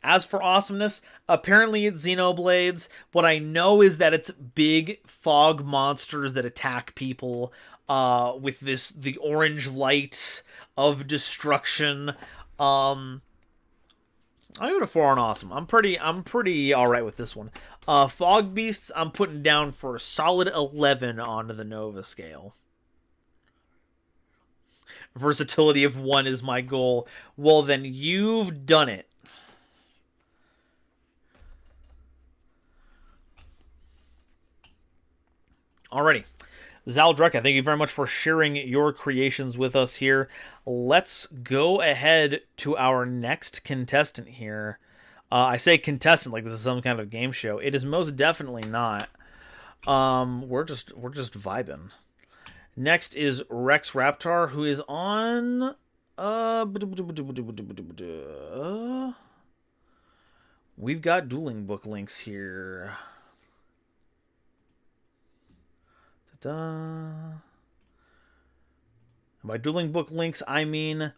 As for awesomeness, apparently it's Xenoblades. What I know is that it's big fog monsters that attack people with the orange light of destruction. I go to 4 on awesome. I'm pretty all right with this one. Fog Beasts, I'm putting down for a solid 11 on the Nova scale. Versatility of 1 is my goal. Well, then you've done it. Alrighty. Zaldreka, thank you very much for sharing your creations with us here. Let's go ahead to our next contestant here. I say contestant like this is some kind of game show. It is most definitely not. We're just vibing. Next is Rex Raptor, who is on we've got dueling book links here. By dueling book links, I mean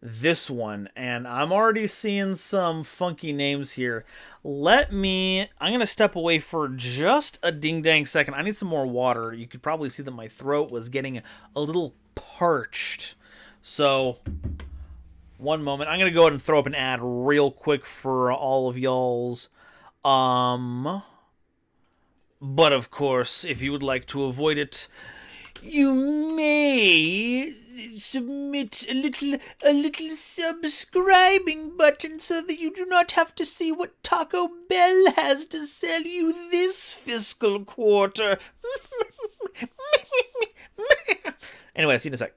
this one, and I'm already seeing some funky names here. I'm going to step away for just a ding-dang second. I need some more water. You could probably see that my throat was getting a little parched. So, one moment. I'm going to go ahead and throw up an ad real quick for all of y'all's. But of course, if you would like to avoid it, you may submit a little subscribing button so that you do not have to see what Taco Bell has to sell you this fiscal quarter. Anyway, see you in a sec.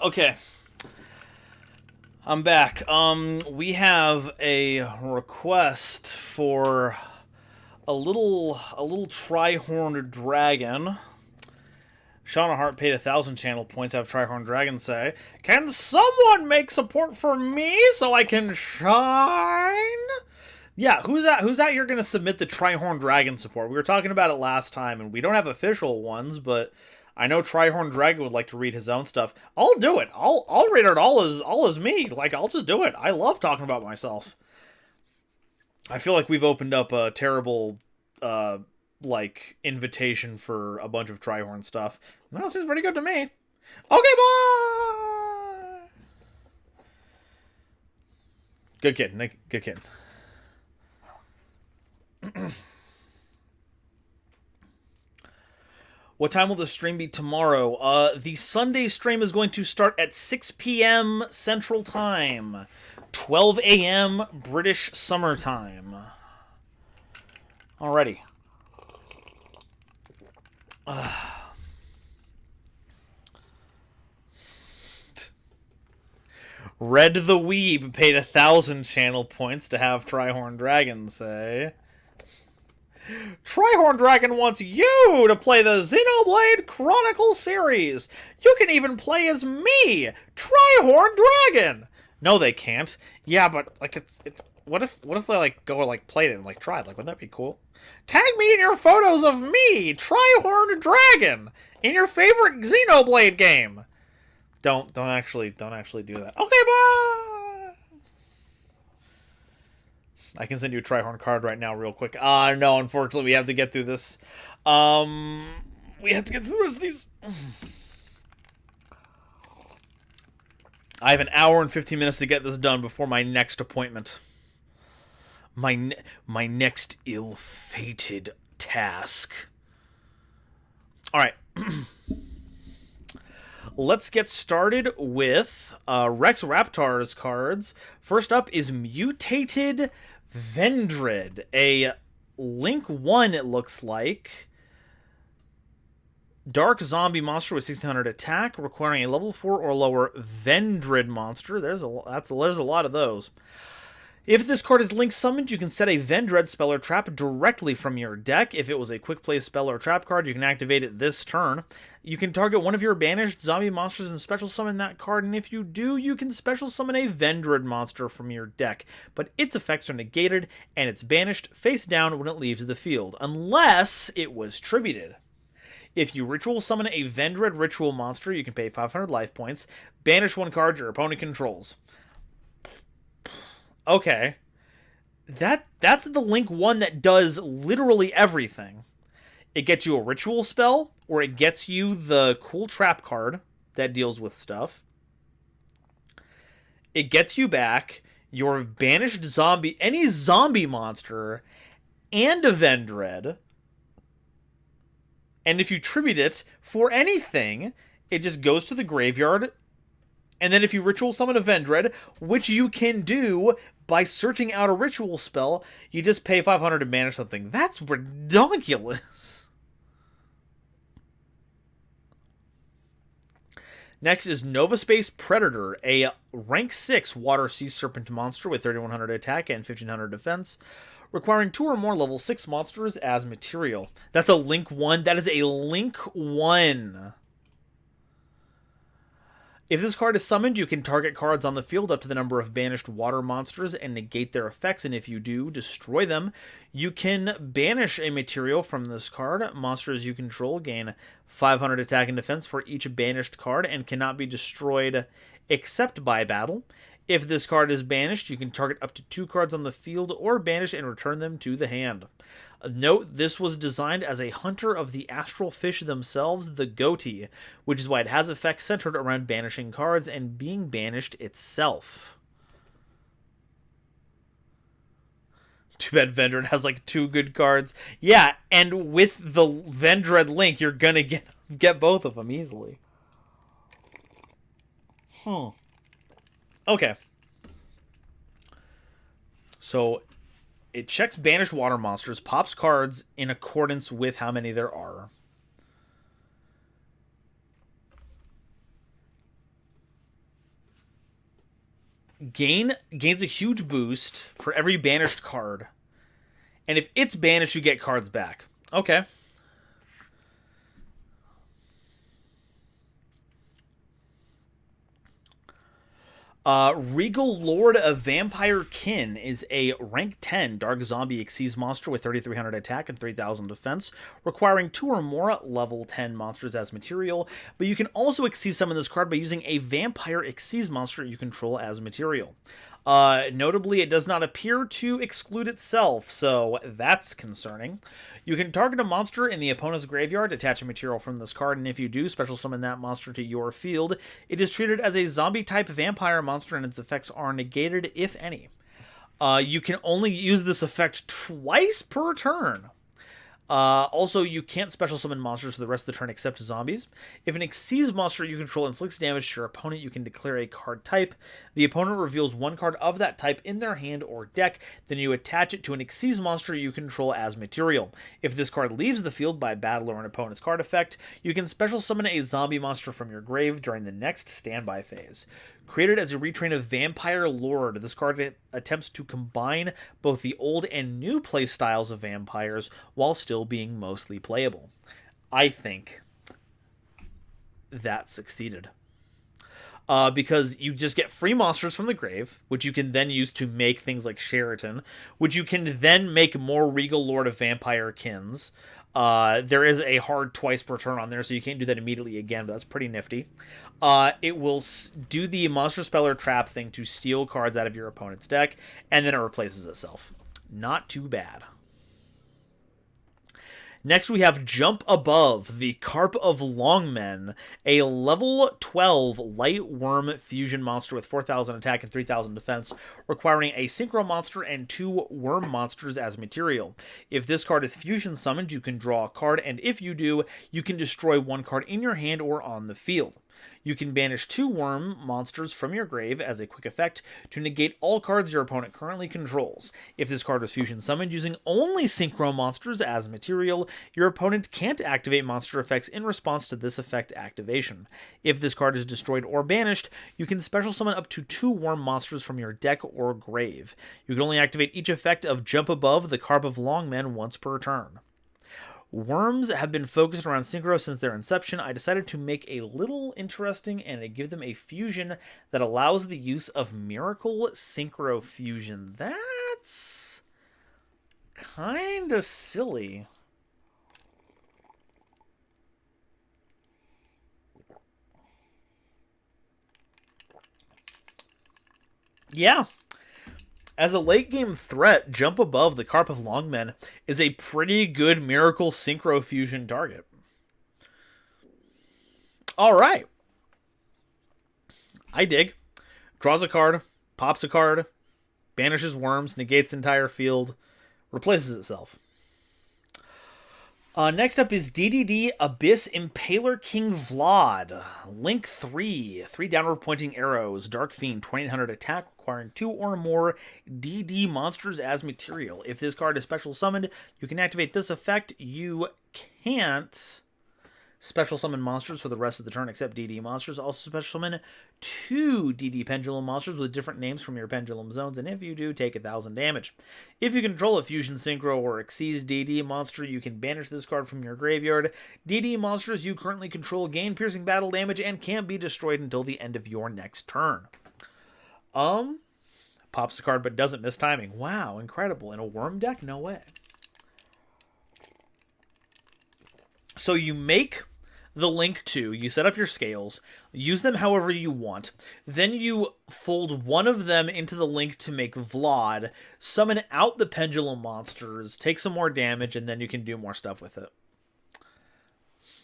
Okay. I'm back. We have a request for a little tri-horned dragon. Shauna Hart paid 1,000 channel points to have Tri-Horned Dragon say, "Can someone make support for me so I can shine?" Yeah, who's that you're gonna submit the Tri-Horned Dragon support? We were talking about it last time, and we don't have official ones, but I know Tri-Horned Dragon would like to read his own stuff. I'll do it. I'll read it all as me. Like, I'll just do it. I love talking about myself. I feel like we've opened up a terrible invitation for a bunch of Tri-Horn stuff. Well, it seems pretty good to me. Okay, bye! Good kid, Nick. Good kid. What time will the stream be tomorrow? The Sunday stream is going to start at 6 p.m. Central Time. 12 a.m. British Summer Time. Alrighty. Red the Weeb paid 1,000 channel points to have Tri-Horn Dragon say, Tri-Horn Dragon wants you to play the Xenoblade Chronicle series. You can even play as me, Tri-Horn Dragon. No, they can't. Yeah, but like it's what if they go played it and tried? Wouldn't that be cool? Tag me in your photos of me, Tri-Horn Dragon, in your favorite Xenoblade game. Don't actually do that. Okay, bye. I can send you a Tri-Horn card right now real quick. No, unfortunately we have to get through this. We have to get through the rest of these. I have an hour and 15 minutes to get this done before my next appointment. My next ill-fated task. All right. let's get started with Rex Raptar's cards. First up is Mutated Vendred, a Link 1, it looks like. Dark zombie monster with 1600 attack, requiring a level 4 or lower Vendred monster. There's a lot of those. If this card is Link summoned, you can set a Vendred spell or trap directly from your deck. If it was a quick play spell or trap card, you can activate it this turn. You can target one of your banished zombie monsters and special summon that card, and if you do, you can special summon a Vendred monster from your deck. But its effects are negated, and it's banished face down when it leaves the field, unless it was tributed. If you ritual summon a Vendred ritual monster, you can pay 500 life points, banish one card your opponent controls. Okay. That's the Link 1 that does literally everything. It gets you a ritual spell, or it gets you the cool trap card that deals with stuff. It gets you back your banished zombie, any zombie monster, and a Vendred. And if you tribute it for anything, it just goes to the graveyard. And then if you ritual summon a Vendred, which you can do by searching out a ritual spell, you just pay 500 to banish something. That's ridiculous. Next is Nova Space Predator, a rank 6 water sea serpent monster with 3100 attack and 1500 defense, requiring 2 or more level 6 monsters as material. That's a Link 1. That is a Link 1. If this card is summoned, you can target cards on the field up to the number of banished water monsters and negate their effects, and if you do, destroy them. You can banish a material from this card. Monsters you control gain 500 attack and defense for each banished card and cannot be destroyed except by battle. If this card is banished, you can target up to 2 cards on the field or banish and return them to the hand. Note, this was designed as a hunter of the astral fish themselves, the Goatee, which is why it has effects centered around banishing cards and being banished itself. Too bad Vendred has like 2 good cards. Yeah, and with the Vendred Link, you're gonna get both of them easily. Okay. So it checks banished water monsters, pops cards in accordance with how many there are. Gains a huge boost for every banished card. And if it's banished, you get cards back. Okay. Regal Lord of Vampire Kin is a rank 10 Dark Zombie Xyz monster with 3300 attack and 3000 defense, requiring 2 or more level 10 monsters as material, but you can also Xyz summon this card by using a Vampire Xyz monster you control as material. Notably, it does not appear to exclude itself, so that's concerning. You can target a monster in the opponent's graveyard, attach a material from this card, and if you do, special summon that monster to your field. It is treated as a zombie-type vampire monster, and its effects are negated, if any. You can only use this effect twice per turn. Also, you can't special summon monsters for the rest of the turn except zombies. If an Xyz monster you control inflicts damage to your opponent, you can declare a card type. The opponent reveals 1 card of that type in their hand or deck, then you attach it to an Xyz monster you control as material. If this card leaves the field by battle or an opponent's card effect, you can special summon a zombie monster from your grave during the next standby phase. Created as a retrain of Vampire Lord, this card attempts to combine both the old and new playstyles of vampires while still being mostly playable. I think that succeeded. Because you just get free monsters from the grave, which you can then use to make things like Sheraton, which you can then make more Regal Lord of Vampire Kins. There is a hard twice per turn on there, so you can't do that immediately again, but that's pretty nifty. It will do the monster spell or trap thing to steal cards out of your opponent's deck, and then it replaces itself. Not too bad. Next, we have Jump Above, the Carp of Longmen, a level 12 light worm fusion monster with 4,000 attack and 3,000 defense, requiring a Synchro monster and 2 worm monsters as material. If this card is fusion summoned, you can draw a card, and if you do, you can destroy 1 card in your hand or on the field. You can banish 2 worm monsters from your grave as a quick effect to negate all cards your opponent currently controls. If this card was fusion summoned using only Synchro monsters as material, your opponent can't activate monster effects in response to this effect activation. If this card is destroyed or banished, you can special summon up to 2 worm monsters from your deck or grave. You can only activate each effect of Jump Above the Carp of Longmen once per turn. Worms have been focused around Synchro since their inception. I decided to make a little interesting and to give them a fusion that allows the use of Miracle Synchro Fusion. That's kind of silly. Yeah. As a late-game threat, Jump Above the Carp of Longmen is a pretty good Miracle Synchro Fusion target. Alright. I dig. Draws a card, pops a card, banishes worms, negates entire field, replaces itself. Next up is DDD Abyss Impaler King Vlad. Link 3. 3 downward pointing arrows. Dark Fiend. 2800 attack, requiring 2 or more DD monsters as material. If this card is special summoned, you can activate this effect. You can't special summon monsters for the rest of the turn except DD monsters. Also special summon 2 DD pendulum monsters with different names from your pendulum zones, and if you do, take 1000 damage. If you control a fusion synchro or exceeds DD monster, you can banish this card from your graveyard. DD monsters you currently control gain piercing battle damage and can't be destroyed until the end of your next turn. Pops the card but doesn't miss timing. Wow, incredible. In a worm deck? No way. So you make the Link 2, you set up your scales, use them however you want, then you fold one of them into the Link to make Vlad, summon out the pendulum monsters, take some more damage, and then you can do more stuff with it.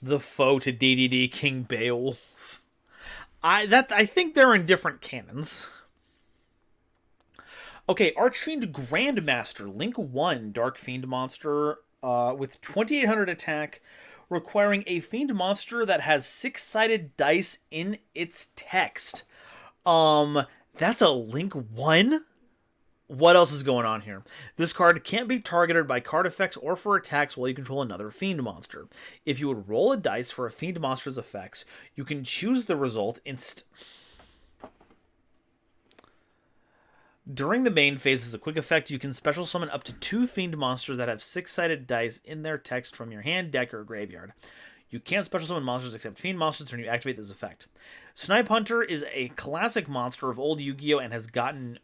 The foe to DDD King Beowulf. I think they're in different canons. Okay, Archfiend Grandmaster, Link 1, Dark Fiend monster with 2800 attack, requiring a Fiend monster that has 6-sided dice in its text. That's a Link 1? What else is going on here? This card can't be targeted by card effects or for attacks while you control another Fiend monster. If you would roll a dice for a Fiend monster's effects, you can choose the result During the main phase as a quick effect, you can special summon up to 2 Fiend monsters that have 6-sided dice in their text from your hand, deck, or graveyard. You can't special summon monsters except Fiend monsters when you activate this effect. Snipe Hunter is a classic monster of old Yu-Gi-Oh! And has gotten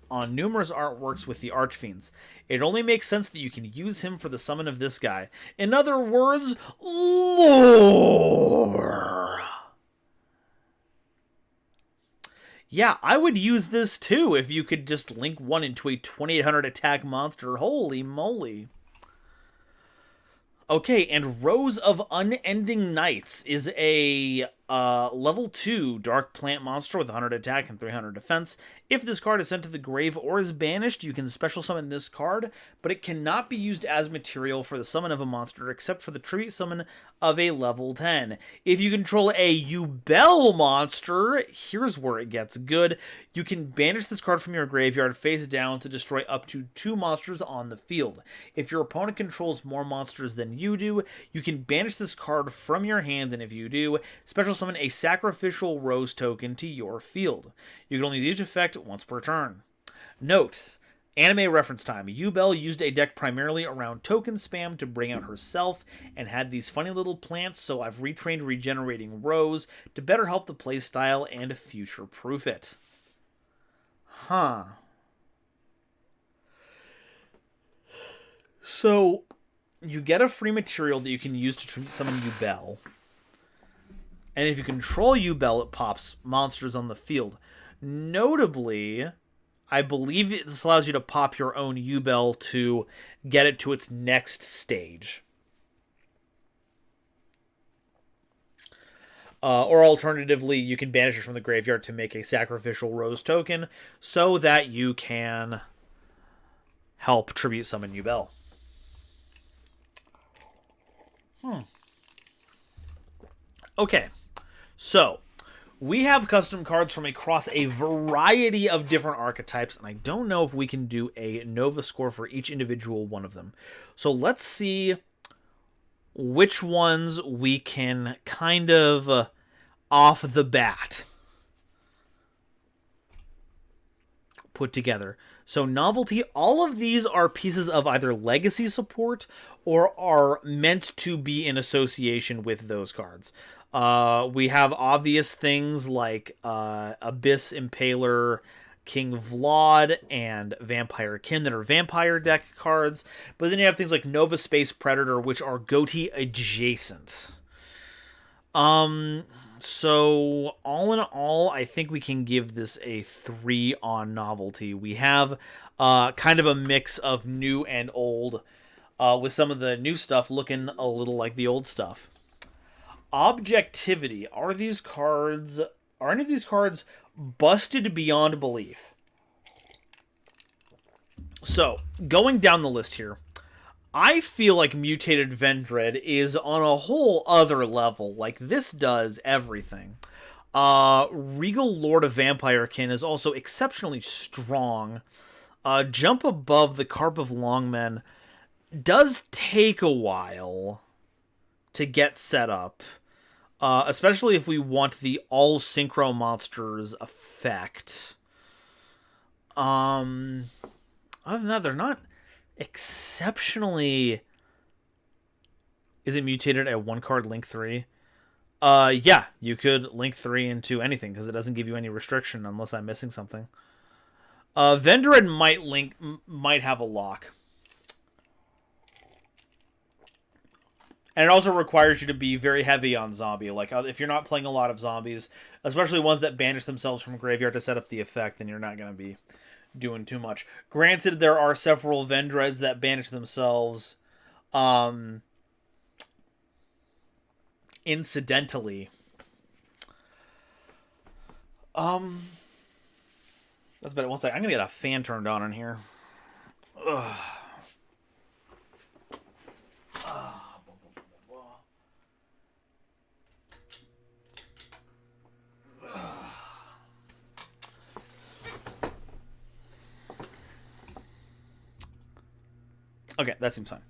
on numerous artworks with the Archfiends. It only makes sense that you can use him for the summon of this guy. In other words, lore! Yeah, I would use this too if you could just link one into a 2800 attack monster. Holy moly. Okay, and Rose of Unending Nights is a level 2 dark plant monster with 100 attack and 300 defense. If this card is sent to the grave or is banished, you can special summon this card, but it cannot be used as material for the summon of a monster except for the tribute summon of a level 10. If you control a Yubel monster, here's where it gets good. You can banish this card from your graveyard face down to destroy up to 2 monsters on the field. If your opponent controls more monsters than you do, you can banish this card from your hand, and if you do, special summon a sacrificial rose token to your field. You can only use each effect once per turn. Note, anime reference time. Yubel used a deck primarily around token spam to bring out herself and had these funny little plants, so I've retrained Regenerating Rose to better help the playstyle and future-proof it. Huh. So, you get a free material that you can use to summon Yubel. And if you control Yubel, it pops monsters on the field. Notably, I believe this allows you to pop your own Yubel to get it to its next stage. Or alternatively, you can banish it from the graveyard to make a sacrificial rose token so that you can help tribute summon Yubel. Okay. So, we have custom cards from across a variety of different archetypes, and I don't know if we can do a Nova score for each individual one of them. So let's see which ones we can kind of off the bat put together. So novelty, all of these are pieces of either legacy support or are meant to be in association with those cards. We have obvious things like Abyss Impaler, King Vlad, and Vampire Kin that are vampire deck cards. But then you have things like Nova Space Predator, which are Goatee adjacent. So all in all, I think we can give this a 3 on novelty. We have kind of a mix of new and old, with some of the new stuff looking a little like the old stuff. Objectivity. Are any of these cards busted beyond belief? So, going down the list here, I feel like Mutated Vendread is on a whole other level. Like, this does everything. Regal Lord of Vampirekin is also exceptionally strong. Jump Above the Carp of Longmen does take a while to get set up. Especially if we want the all Synchro monsters effect. Other than that, they're not exceptionally... Is it mutated at 1-card Link 3? Yeah, you could Link 3 into anything, because it doesn't give you any restriction unless I'm missing something. Vendread might have a lock. And it also requires you to be very heavy on zombie. Like, if you're not playing a lot of zombies, especially ones that banish themselves from graveyard to set up the effect, then you're not going to be doing too much. Granted, there are several Vendreads that banish themselves incidentally. That's better. One second. I'm going to get a fan turned on in here. Ugh. Okay, that seems fine.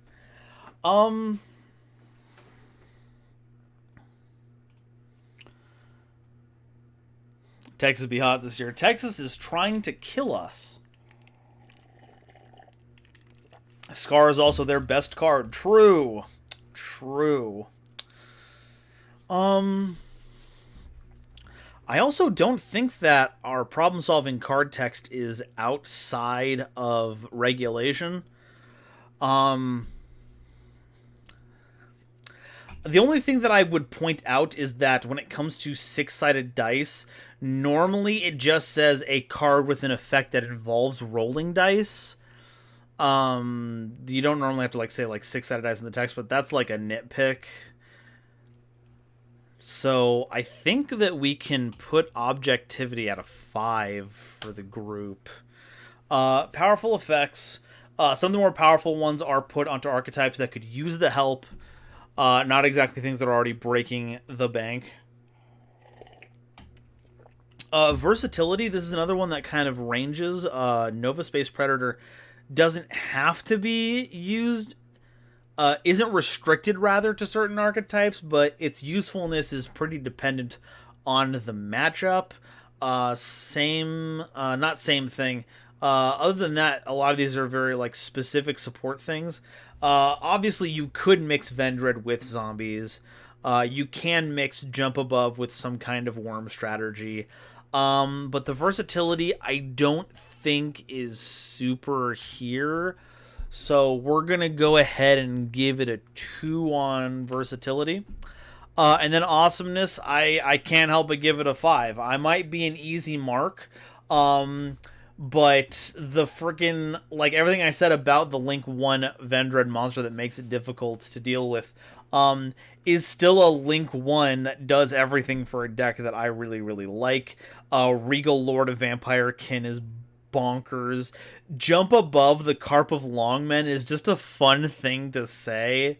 Texas be hot this year. Texas is trying to kill us. Scar is also their best card. True. I also don't think that our problem-solving card text is outside of regulation. The only thing that I would point out is that when it comes to 6-sided dice, normally it just says a card with an effect that involves rolling dice. You don't normally have to say 6-sided dice in the text, but that's like a nitpick. So I think that we can put objectivity at a 5 for the group. Powerful effects. Some of the more powerful ones are put onto archetypes that could use the help. Not exactly things that are already breaking the bank. Versatility. This is another one that kind of ranges. Nova Space Predator doesn't have to be used. Isn't restricted, rather, to certain archetypes, but its usefulness is pretty dependent on the matchup. Not same thing. Other than that, a lot of these are very specific support things. Obviously, you could mix Vendread with zombies. You can mix Jump Above with some kind of worm strategy. But the versatility, I don't think is super here. So we're going to go ahead and give it a 2 on versatility. And then awesomeness, I can't help but give it a 5. I might be an easy mark. But the freaking, everything I said about the Link 1 Vendread monster that makes it difficult to deal with, is still a Link 1 that does everything for a deck that I really, really like. Regal Lord of Vampirekin is bonkers. Jump Above the Carp of Longmen is just a fun thing to say.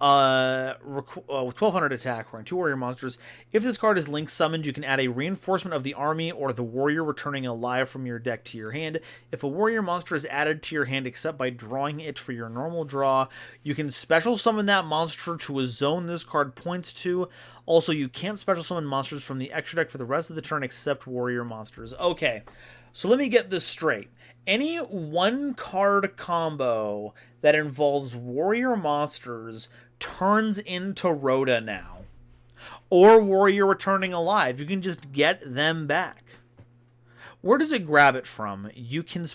With 1200 attack, requiring 2 warrior monsters. If this card is link summoned, you can add a reinforcement of the army or the warrior returning alive from your deck to your hand. If a warrior monster is added to your hand except by drawing it for your normal draw, you can special summon that monster to a zone this card points to. Also, you can't special summon monsters from the extra deck for the rest of the turn except warrior monsters. Okay, so let me get this straight. Any one card combo that involves warrior monsters turns into Rhoda now. Or warrior returning alive. You can just get them back. Where does it grab it from? You can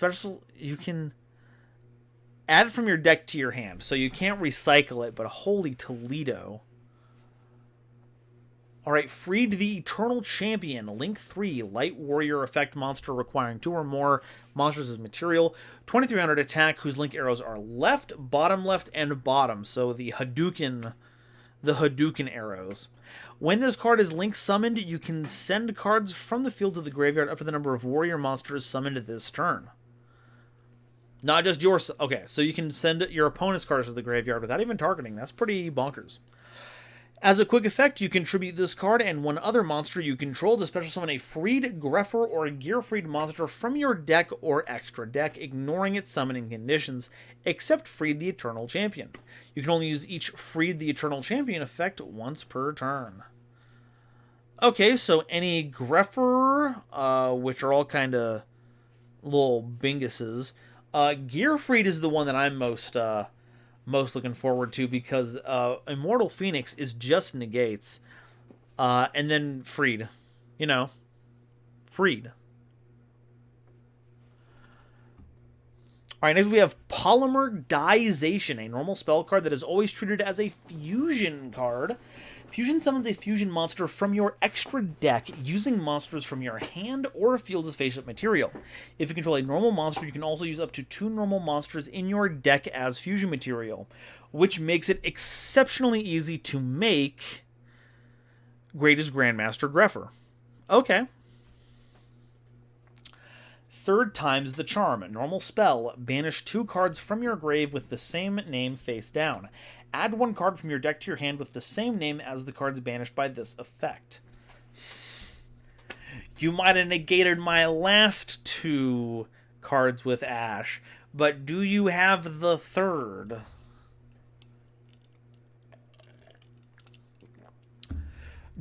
add it from your deck to your hand. So you can't recycle it, but holy Toledo. Alright, Freed the Eternal Champion. Link 3, Light Warrior effect monster requiring 2 or more monsters as material. 2300 attack, whose link arrows are left, and bottom. So the Hadouken arrows. When this card is link summoned, you can send cards from the field to the graveyard up to the number of warrior monsters summoned this turn. Not just yours. Okay, so you can send your opponent's cards to the graveyard without even targeting. That's pretty bonkers. As a quick effect, you contribute this card and one other monster you control to special summon a Freed, Greffer, or Gear Freed monster from your deck or extra deck, ignoring its summoning conditions, except Freed the Eternal Champion. You can only use each Freed the Eternal Champion effect once per turn. Okay, so any Greffer, which are all kind of little binguses. Gear Freed is the one that I'm most looking forward to, because Immortal Phoenix is just negates, and then Freed. Freed. Alright, next we have Polymerization, a normal spell card that is always treated as a fusion card. Fusion summons a fusion monster from your extra deck using monsters from your hand or field as face-up material. If you control a normal monster, you can also use up to 2 normal monsters in your deck as fusion material, which makes it exceptionally easy to make Greatest Grandmaster Greffer. Okay. Third time's the charm. Normal spell. Banish 2 cards from your grave with the same name face down. Add 1 card from your deck to your hand with the same name as the cards banished by this effect. You might have negated my last 2 cards with Ash, but do you have the third?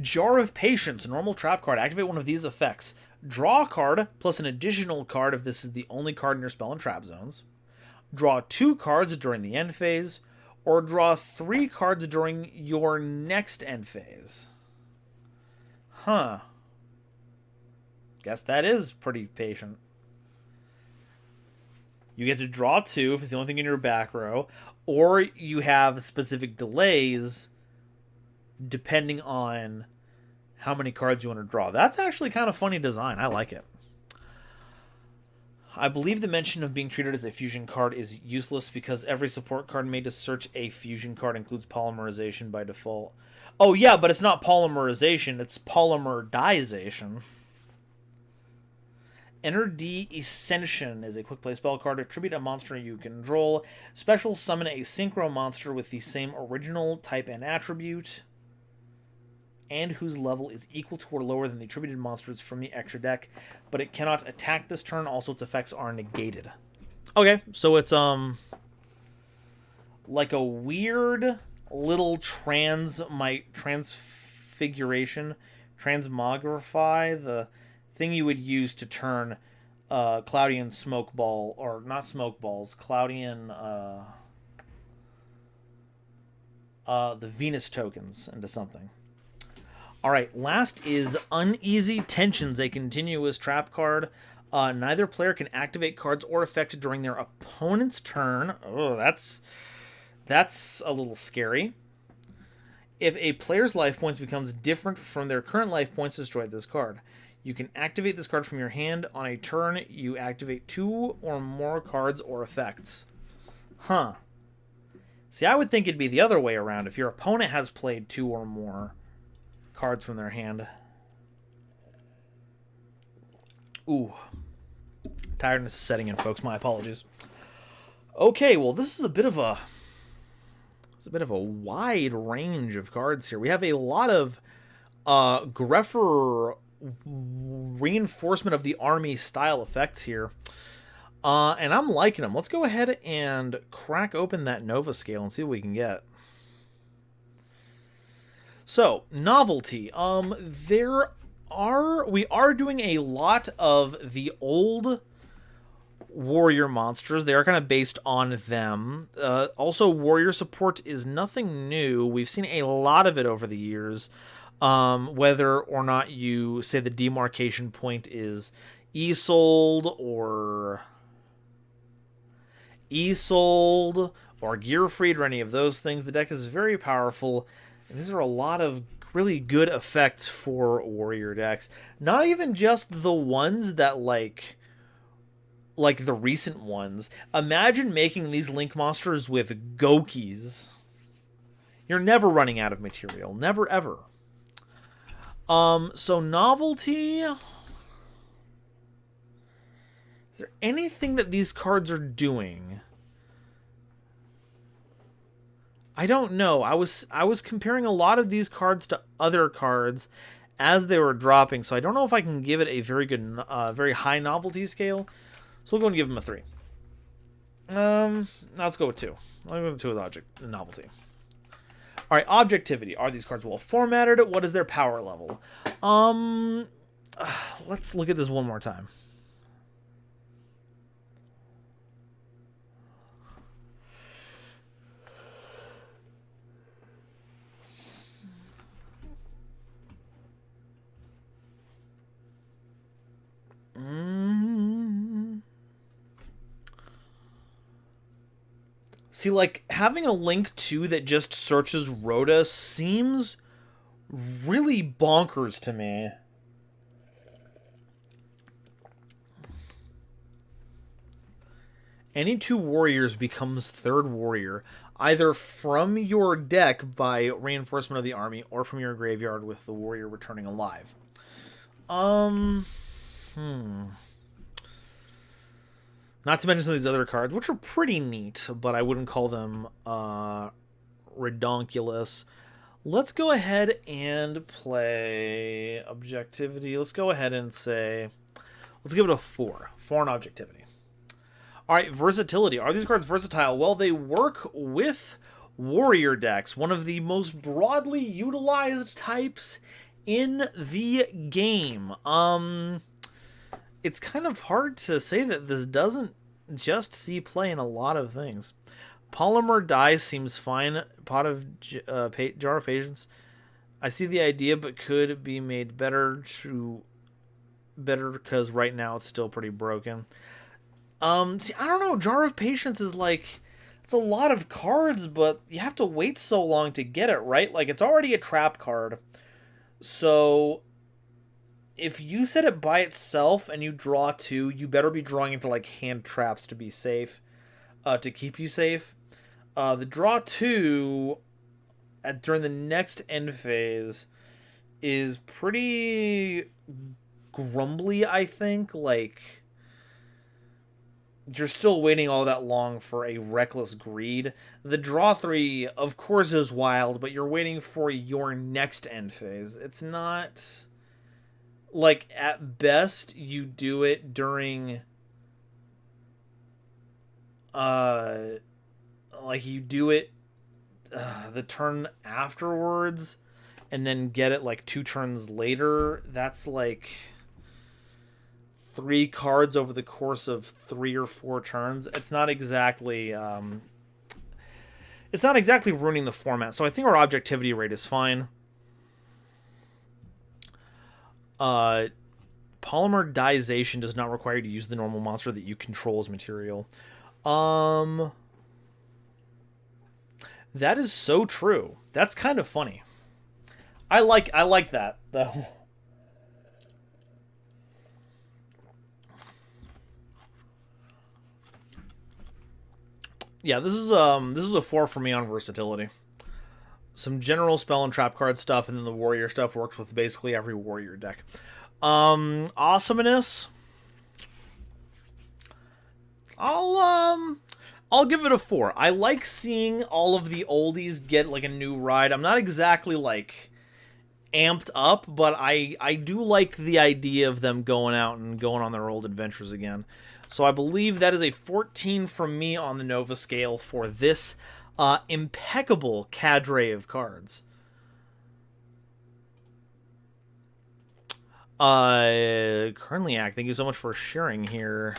Jar of Patience, normal trap card. Activate one of these effects. Draw a card, plus an additional card if this is the only card in your spell and trap zones. Draw 2 cards during the end phase, or draw 3 cards during your next end phase. Huh. Guess that is pretty patient. You get to draw 2 if it's the only thing in your back row, or you have specific delays depending on how many cards you want to draw. That's actually kind of funny design. I like it. I believe the mention of being treated as a fusion card is useless because every support card made to search a fusion card includes polymerization by default. Oh yeah, but it's not polymerization, it's polymerization. Enter D Ascension is a quick play spell card. Attribute a monster you control. Special summon a Synchro monster with the same original type and attribute, and whose level is equal to or lower than the attributed monsters from the extra deck, but it cannot attack this turn. Also, its effects are negated. Okay, so it's like a weird little transmogrify, the thing you would use to turn Cloudian Smokeball, or not Smokeballs, Cloudian the Venus tokens into something. Alright, last is Uneasy Tensions, a continuous trap card. Neither player can activate cards or effects during their opponent's turn. Oh, that's a little scary. If a player's life points becomes different from their current life points, destroy this card. You can activate this card from your hand. On a turn, you activate 2 or more cards or effects. Huh. See, I would think it'd be the other way around. If your opponent has played 2 or more cards from their hand. Ooh. Tiredness is setting in, folks. My apologies. Okay, well, this is a bit of a bit of a wide range of cards here. We have a lot of Greffer reinforcement of the army style effects here. And I'm liking them. Let's go ahead and crack open that Nova scale and see what we can get. So, novelty. We are doing a lot of the old warrior monsters. They are kind of based on them. Also, warrior support is nothing new. We've seen a lot of it over the years. Whether or not you say the demarcation point is Isolde or Gearfried or any of those things, the deck is very powerful. And these are a lot of really good effects for warrior decks. Not even just the ones that like the recent ones. Imagine making these Link monsters with Gokis. You're never running out of material. Never, ever. So novelty. Is there anything that these cards are doing? I don't know. I was comparing a lot of these cards to other cards as they were dropping, so I don't know if I can give it a very good, very high novelty scale. So we'll go and give them a 3. Let's go with 2. I'll go with 2 with object novelty. All right, objectivity. Are these cards well formatted? What is their power level? Let's look at this one more time. See, like, having a Link 2 that just searches Rhoda seems really bonkers to me. Any 2 warriors becomes 3rd warrior, either from your deck by reinforcement of the army, or from your graveyard with the warrior returning alive. Not to mention some of these other cards, which are pretty neat, but I wouldn't call them redonkulous. Let's go ahead and play objectivity. Let's go ahead and say, let's give it a 4. 4 in objectivity. All right, versatility. Are these cards versatile? Well, they work with warrior decks, one of the most broadly utilized types in the game. It's kind of hard to say that this doesn't just see play in a lot of things. Polymer dye seems fine. Jar of Patience. I see the idea, but could be made better because right now it's still pretty broken. See, I don't know. Jar of Patience is like, it's a lot of cards, but you have to wait so long to get it, right? Like, it's already a trap card. So if you set it by itself and you draw 2, you better be drawing into like hand traps to be safe, to keep you safe. The draw 2 during the next end phase is pretty grumbly, I think. Like, you're still waiting all that long for a Reckless Greed. The draw 3, of course, is wild, but you're waiting for your next end phase. It's not, like, at best, you do it during, like, you do it the turn afterwards, and then get it, like, 2 turns later. That's, like, 3 cards over the course of 3 or 4 turns. It's not exactly ruining the format. So I think our objectivity rate is fine. Polymer dyization does not require you to use the normal monster that you control as material. That is so true. That's kind of funny. I like that though. Yeah, this is a 4 for me on versatility. Some general spell and trap card stuff, and then the warrior stuff works with basically every warrior deck. Awesomeness. I'll I'll give it a 4. I like seeing all of the oldies get like a new ride. I'm not exactly like amped up, but I do like the idea of them going out and going on their old adventures again. So I believe that is a 14 from me on the Nova scale for this impeccable cadre of cards. Kernliak, thank you so much for sharing here.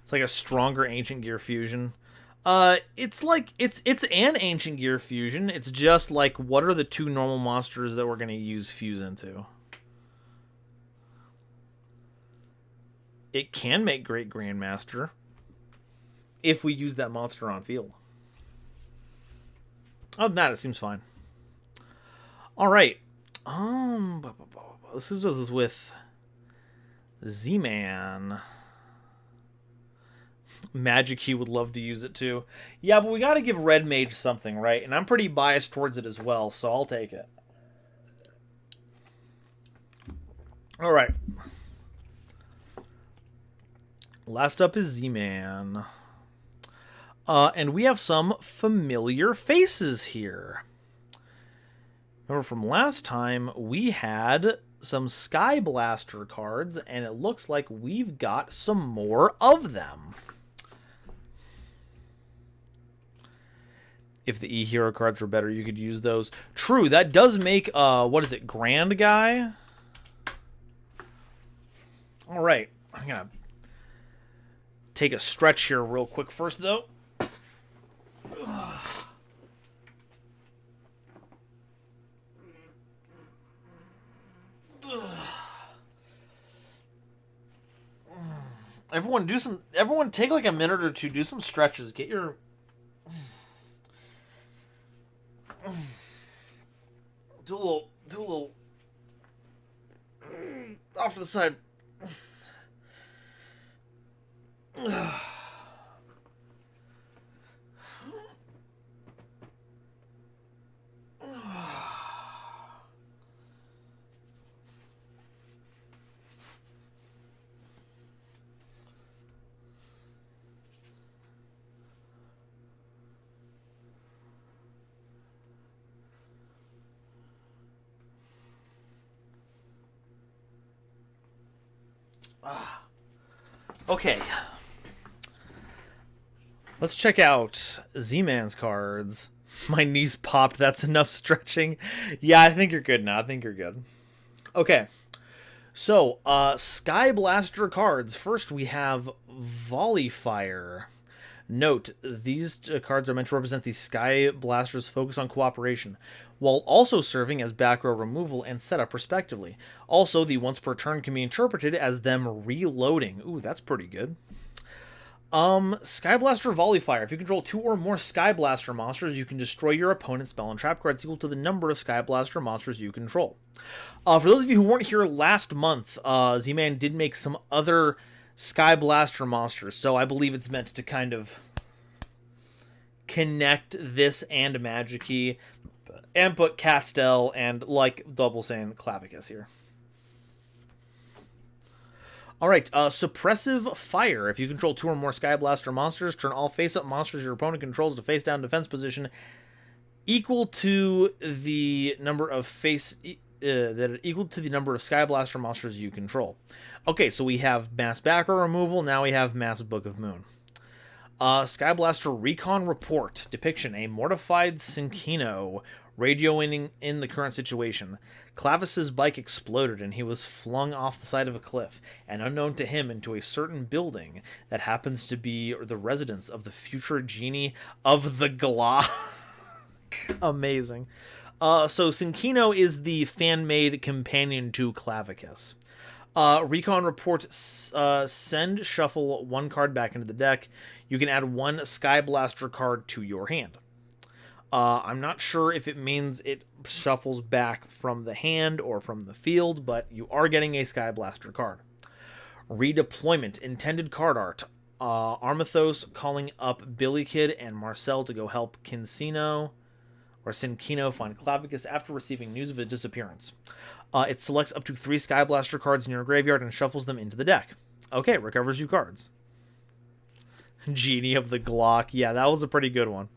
It's like a stronger Ancient Gear fusion. It's like it's an Ancient Gear fusion. It's just like, what are the 2 normal monsters that we're gonna use fuse into? It can make Great Grandmaster if we use that monster on field. Other than that, it seems fine. All right. This is with Z-Man. Magic Key would love to use it too. Yeah, but we got to give Red Mage something, right? And I'm pretty biased towards it as well, so I'll take it. All right. Last up is Z-Man. And we have some familiar faces here. Remember from last time, we had some Sky Blaster cards, and it looks like we've got some more of them. If the E-Hero cards were better, you could use those. True, that does make, what is it, Grand Guy? All right, I'm going to take a stretch here real quick first, though. Everyone take like a minute or two, do some stretches, get your do a little off to the side. Okay. Let's check out Z-Man's cards. My knees popped. That's enough stretching. Yeah, I think you're good now. I think you're good. Okay. So, Sky Blaster cards. First, we have Volley Fire. Note, these cards are meant to represent the Sky Blaster's focus on cooperation, while also serving as back row removal and setup respectively. Also, the once per turn can be interpreted as them reloading. Ooh, that's pretty good. Sky Blaster Volley Fire. If you control 2 or more Sky Blaster monsters, you can destroy your opponent's spell and trap cards equal to the number of Sky Blaster monsters you control. For those of you who weren't here last month, Z-Man did make some other Sky Blaster monsters, so I believe it's meant to kind of connect this and Magic Key and put Castell and, like Double saying, Clavicus here. Alright, Suppressive Fire. If you control 2 or more Sky Blaster monsters, turn all face-up monsters your opponent controls to face-down defense position equal to the number of equal to the number of Sky Blaster monsters you control. Okay, so we have Mass Backer removal, now we have Mass Book of Moon. Sky Blaster Recon Report. Depiction: a mortified Synchro radioing in the current situation. Clavis's bike exploded and he was flung off the side of a cliff, and unknown to him into a certain building that happens to be the residence of the future genie of the Glock. Amazing. So Synchro is the fan-made companion to Clavicus. Recon Report, send, shuffle 1 card back into the deck. You can add 1 Sky Blaster card to your hand. I'm not sure if it means it shuffles back from the hand or from the field, but you are getting a Sky Blaster card. Redeployment, intended card art. Armathos calling up Billy Kid and Marcel to go help Synchro find Clavicus after receiving news of his disappearance. It selects up to 3 Sky Blaster cards in your graveyard and shuffles them into the deck. Okay, recovers you cards. Genie of the Glock. Yeah, that was a pretty good one.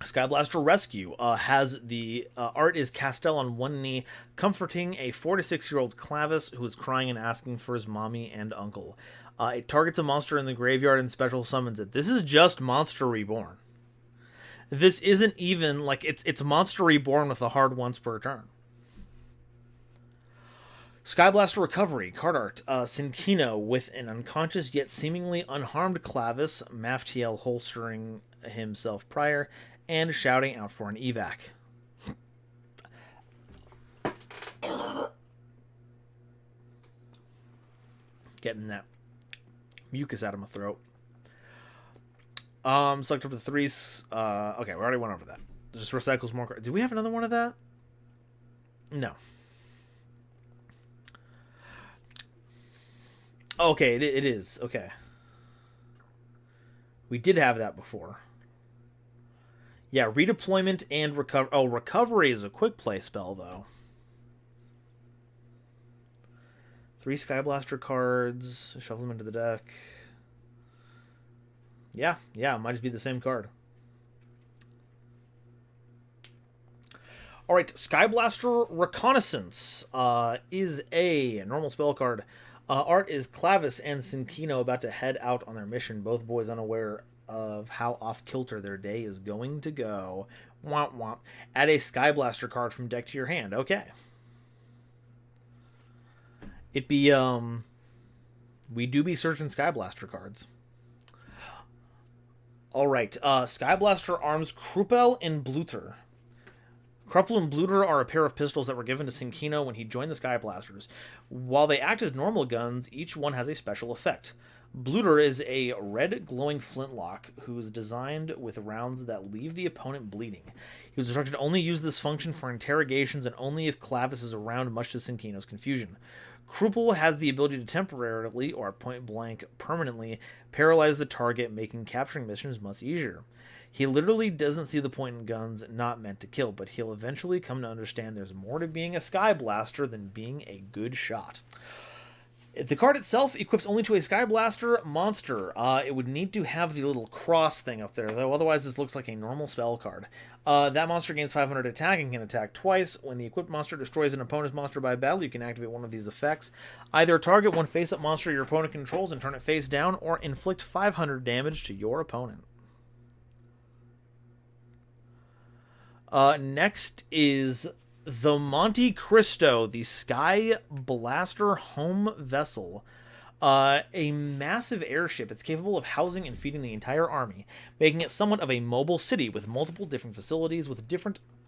Skyblaster Rescue has the art is Castell on one knee, comforting a 4 to 6 year old Clavis who is crying and asking for his mommy and uncle. It targets a monster in the graveyard and special summons it. This is just Monster Reborn. This isn't even like it's Monster Reborn with a hard once per turn. Skyblaster Recovery, card art, Synchro with an unconscious yet seemingly unharmed Clavis, Maftiel holstering himself prior, and shouting out for an evac. Getting that mucus out of my throat. Select up to 3. Okay, we already went over that. Just recycles more cards. Do we have another one of that? No. Okay, it is. Okay. We did have that before. Yeah, redeployment and recover. Oh, recovery is a quick play spell, though. 3 Skyblaster cards. Shuffle them into the deck. Yeah, it might just be the same card. Alright, Skyblaster Reconnaissance is a normal spell card. Art is Clavis and Synchro about to head out on their mission, both boys unaware of how off-kilter their day is going to go. Womp womp. Add a Skyblaster card from deck to your hand. Okay. It be, we do be searching Skyblaster cards. Alright, Skyblaster arms Kruppel and Bluter. Kruppel and Bluter are a pair of pistols that were given to Synchro when he joined the Skyblasters. While they act as normal guns, each one has a special effect. Bluter is a red glowing flintlock who is designed with rounds that leave the opponent bleeding. He was instructed to only use this function for interrogations and only if Clavis is around, much to Synchro's confusion. Kruppel has the ability to temporarily, or point blank permanently, paralyze the target, making capturing missions much easier. He literally doesn't see the point in guns not meant to kill, but he'll eventually come to understand there's more to being a Skyblaster than being a good shot. The card itself equips only to a Skyblaster monster. It would need to have the little cross thing up there, though otherwise this looks like a normal spell card. That monster gains 500 attack and can attack twice. When the equipped monster destroys an opponent's monster by battle, you can activate one of these effects. Either target one face-up monster your opponent controls and turn it face down, or inflict 500 damage to your opponent. Next is the Monte Cristo, the Sky Blaster home vessel. A massive airship. It's capable of housing and feeding the entire army, making it somewhat of a mobile city with multiple different facilities with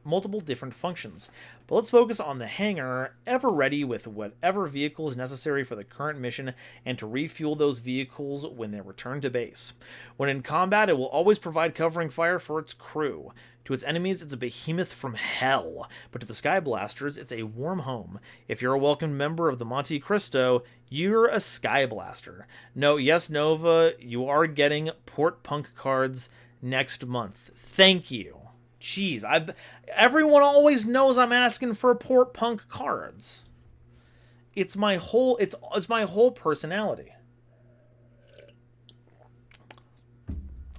multiple different functions. But let's focus on the hangar, ever ready with whatever vehicle is necessary for the current mission and to refuel those vehicles when they return to base. When in combat, it will always provide covering fire for its crew. To its enemies, it's a behemoth from hell, but to the Skyblasters, it's a warm home. If you're a welcome member of the Monte Cristo, you're a Skyblaster. No, yes, Nova, you are getting Port Punk cards next month. Thank you. Jeez, everyone always knows I'm asking for Port Punk cards. It's my whole personality.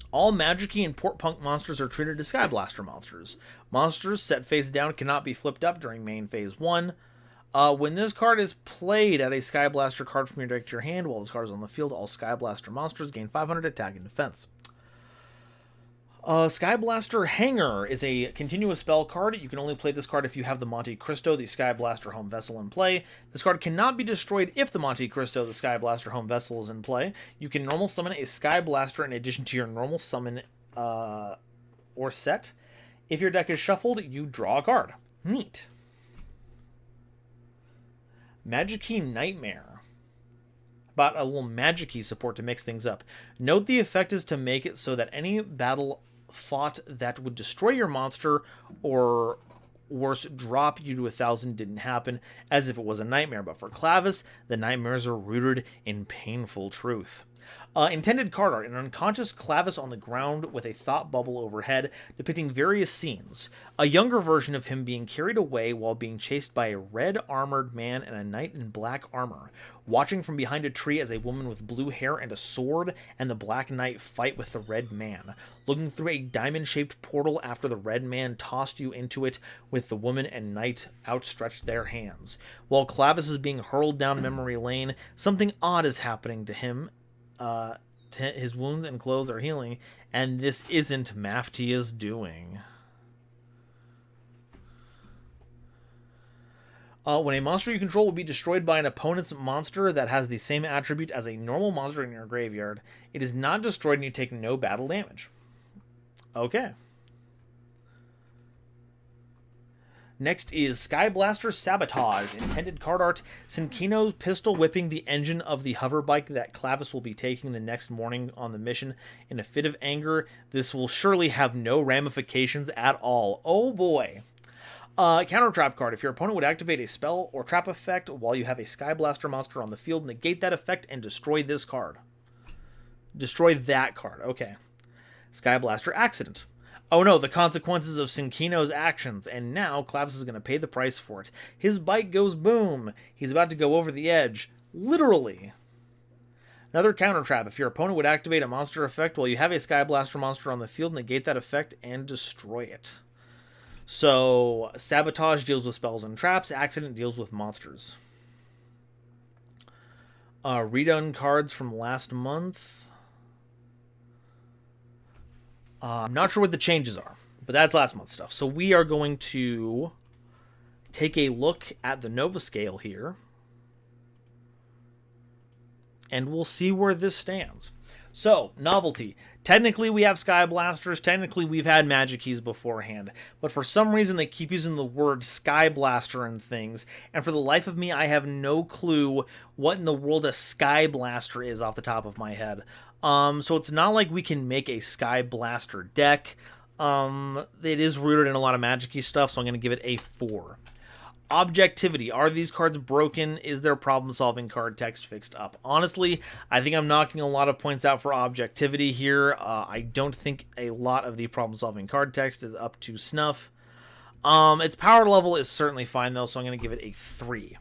All Magic-y and Port Punk monsters are treated as Skyblaster monsters. Monsters set face down cannot be flipped up during main phase 1. When this card is played, add a Skyblaster card from your deck to your hand. While this card is on the field, all Skyblaster monsters gain 500 attack and defense. Skyblaster Hangar is a continuous spell card. You can only play this card if you have the Monte Cristo, the Skyblaster home vessel, in play. This card cannot be destroyed if the Monte Cristo, the Skyblaster home vessel, is in play. You can normal summon a Skyblaster in addition to your normal summon or set. If your deck is shuffled, you draw a card. Neat. Magic-y Nightmare. About a little Magic-y support to mix things up. Note the effect is to make it so that any battle fought that would destroy your monster or worse, drop you to 1,000 didn't happen, as if it was a nightmare. But for Clavis, the nightmares are rooted in painful truth. Intended card art, an unconscious Clavis on the ground with a thought bubble overhead, depicting various scenes. A younger version of him being carried away while being chased by a red armored man and a knight in black armor. Watching from behind a tree as a woman with blue hair and a sword and the black knight fight with the red man. Looking through a diamond-shaped portal after the red man tossed you into it with the woman and knight outstretched their hands. While Clavis is being hurled down memory lane, something odd is happening to him. His wounds and clothes are healing, and this isn't Maftia's doing. When a monster you control will be destroyed by an opponent's monster that has the same attribute as a normal monster in your graveyard, it is not destroyed and you take no battle damage. Okay. Next is Sky Blaster Sabotage. Intended card art. Synchro pistol whipping the engine of the hover bike that Clavis will be taking the next morning on the mission in a fit of anger. This will surely have no ramifications at all. Oh boy. Counter trap card. If your opponent would activate a spell or trap effect while you have a Sky Blaster monster on the field, negate that effect and destroy this card. Destroy that card. Okay. Sky Blaster Accident. Oh no, the consequences of Synchro's actions, and now Clavis is going to pay the price for it. His bike goes boom. He's about to go over the edge. Literally. Another counter trap. If your opponent would activate a monster effect while you have a Sky Blaster monster on the field, negate that effect and destroy it. So, Sabotage deals with spells and traps. Accident deals with monsters. Redone cards from last month. I'm not sure what the changes are, but that's last month's stuff. So we are going to take a look at the Nova Scale here, and we'll see where this stands. So, novelty. Technically, we have Sky Blasters. Technically, we've had Magic Keys beforehand. But for some reason, they keep using the word Sky Blaster and things. And for the life of me, I have no clue what in the world a Sky Blaster is off the top of my head. So it's not like we can make a Sky Blaster deck. It is rooted in a lot of Magic Key stuff, so I'm going to give it a 4. Objectivity. Are these cards broken? Is their problem-solving card text fixed up? Honestly, I think I'm knocking a lot of points out for objectivity here. I don't think a lot of the problem-solving card text is up to snuff. Its power level is certainly fine, though, so I'm going to give it a 3.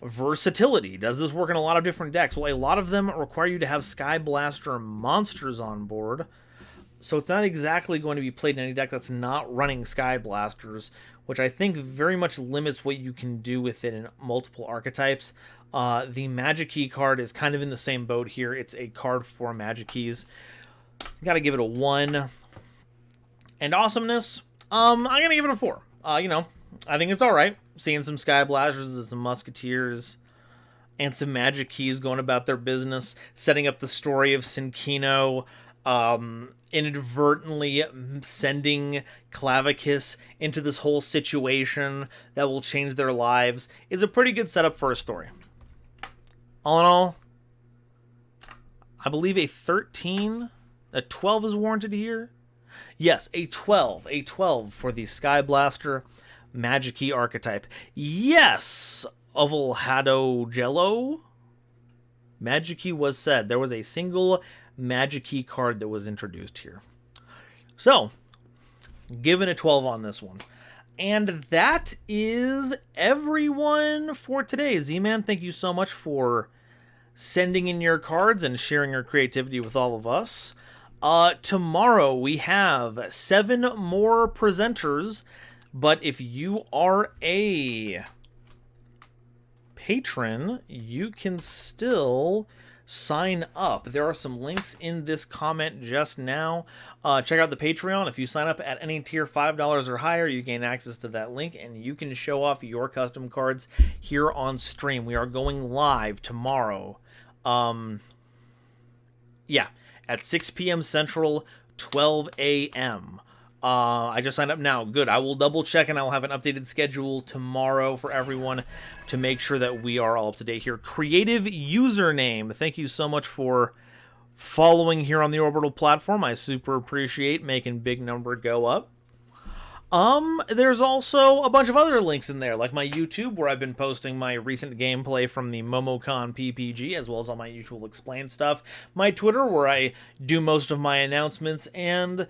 Versatility. Does this work in a lot of different decks? Well, a lot of them require you to have Sky Blaster monsters on board, so it's not exactly going to be played in any deck that's not running Sky Blasters, which I think very much limits what you can do with it in multiple archetypes. The Magic Key card is kind of in the same boat here. It's a card for Magic Keys. Gotta give it a 1. And awesomeness, I'm gonna give it a 4. I think it's alright. Seeing some Sky Blasters and some Musketeers and some Magic Keys going about their business, setting up the story of Synchro, inadvertently sending Clavicus into this whole situation that will change their lives is a pretty good setup for a story. All in all, I believe a 12 is warranted here. Yes, a 12. A 12 for the Sky Blaster Magic Key archetype. Yes, Avulhado Jello. Magic Key was said. There was a single Magic Key card that was introduced here. So, given a 12 on this one. And that is everyone for today. Z-Man, thank you so much for sending in your cards and sharing your creativity with all of us. Tomorrow we have 7 more presenters, but if you are a patron, you can still sign up. There are some links in this comment just now. Check out the Patreon. If you sign up at any tier $5 or higher, you gain access to that link and you can show off your custom cards here on stream. We are going live tomorrow. At 6 p.m. Central, 12 a.m. I just signed up now. Good. I will double check and I will have an updated schedule tomorrow for everyone to make sure that we are all up to date here. Creative username. Thank you so much for following here on the Orbital platform. I super appreciate making big number go up. There's also a bunch of other links in there, like my YouTube, where I've been posting my recent gameplay from the MomoCon PPG, as well as all my usual explain stuff. My Twitter, where I do most of my announcements, and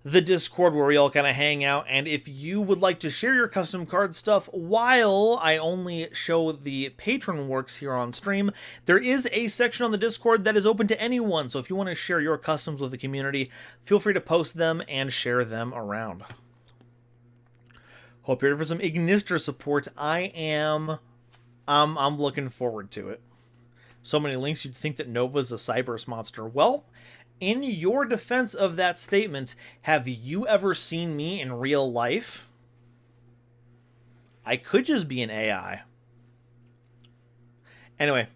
the Discord, where we all kind of hang out. And if you would like to share your custom card stuff while I only show the patron works here on stream, there is a section on the Discord that is open to anyone. So if you want to share your customs with the community, feel free to post them and share them around. Hope you're ready for some Ignister support. I'm looking forward to it. So many links, you'd think that Nova's a Cyberse monster. Well, in your defense of that statement, have you ever seen me in real life? I could just be an AI. Anyway,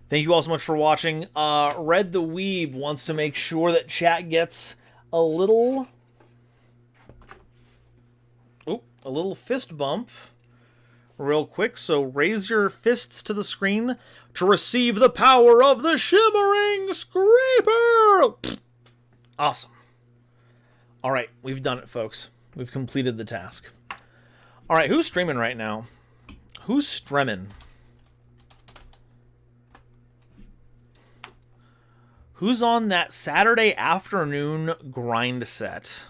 thank you all so much for watching. Red the Weeb wants to make sure that chat gets a little fist bump real quick. So raise your fists to the screen to receive the power of the Shimmering Scraper! Awesome. Alright, we've done it, folks. We've completed the task. Alright, who's streaming right now? Who's streaming? Who's on that Saturday afternoon grind set?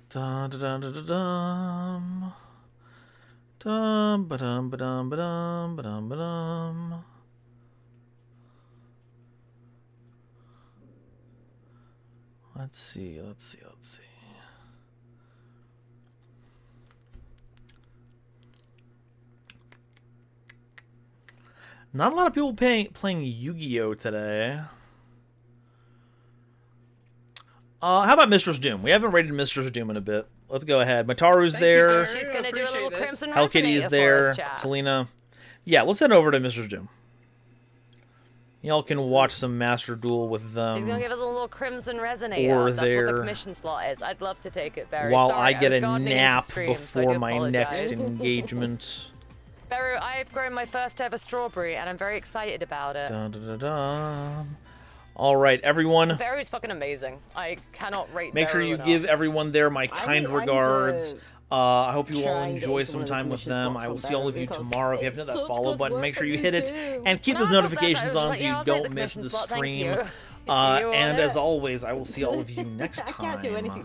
Dun dun dun dun dun. Dum ba dum ba dum ba dum ba dum ba dum. Let's see. Not a lot of people playing Yu-Gi-Oh today. How about Mistress Doom? We haven't rated Mistress Doom in a bit. Let's go ahead. Mataru's there. She's gonna do a little Crimson Hell Kitty is there. Selena. Yeah, let's head over to Mistress Doom. Y'all can watch some Master Duel with them. She's gonna give us a little Crimson Resonator. Or That's what the commission slot is. I'd love to take it, Barry. While Sorry, I get a gardening into nap stream, so before I do my apologize. next engagement. Barry, I've grown my first ever strawberry, and I'm very excited about it. Dun, dun, dun, dun. All right, everyone. Barry's fucking amazing. I cannot rate Make sure Barry you enough. give everyone there my kind regards. I hope you all try and enjoy get some one of the time with commission them. slots I will from see all of Barry you because tomorrow. If you haven't hit it's that such follow good button, work make sure that you you hit it. do. And keep No, those I felt bad. I notifications was on like, so yeah, you I'll take don't the miss commission the slot, thank stream. you. You And want as it? always, I will see all of you next I can't do time. anything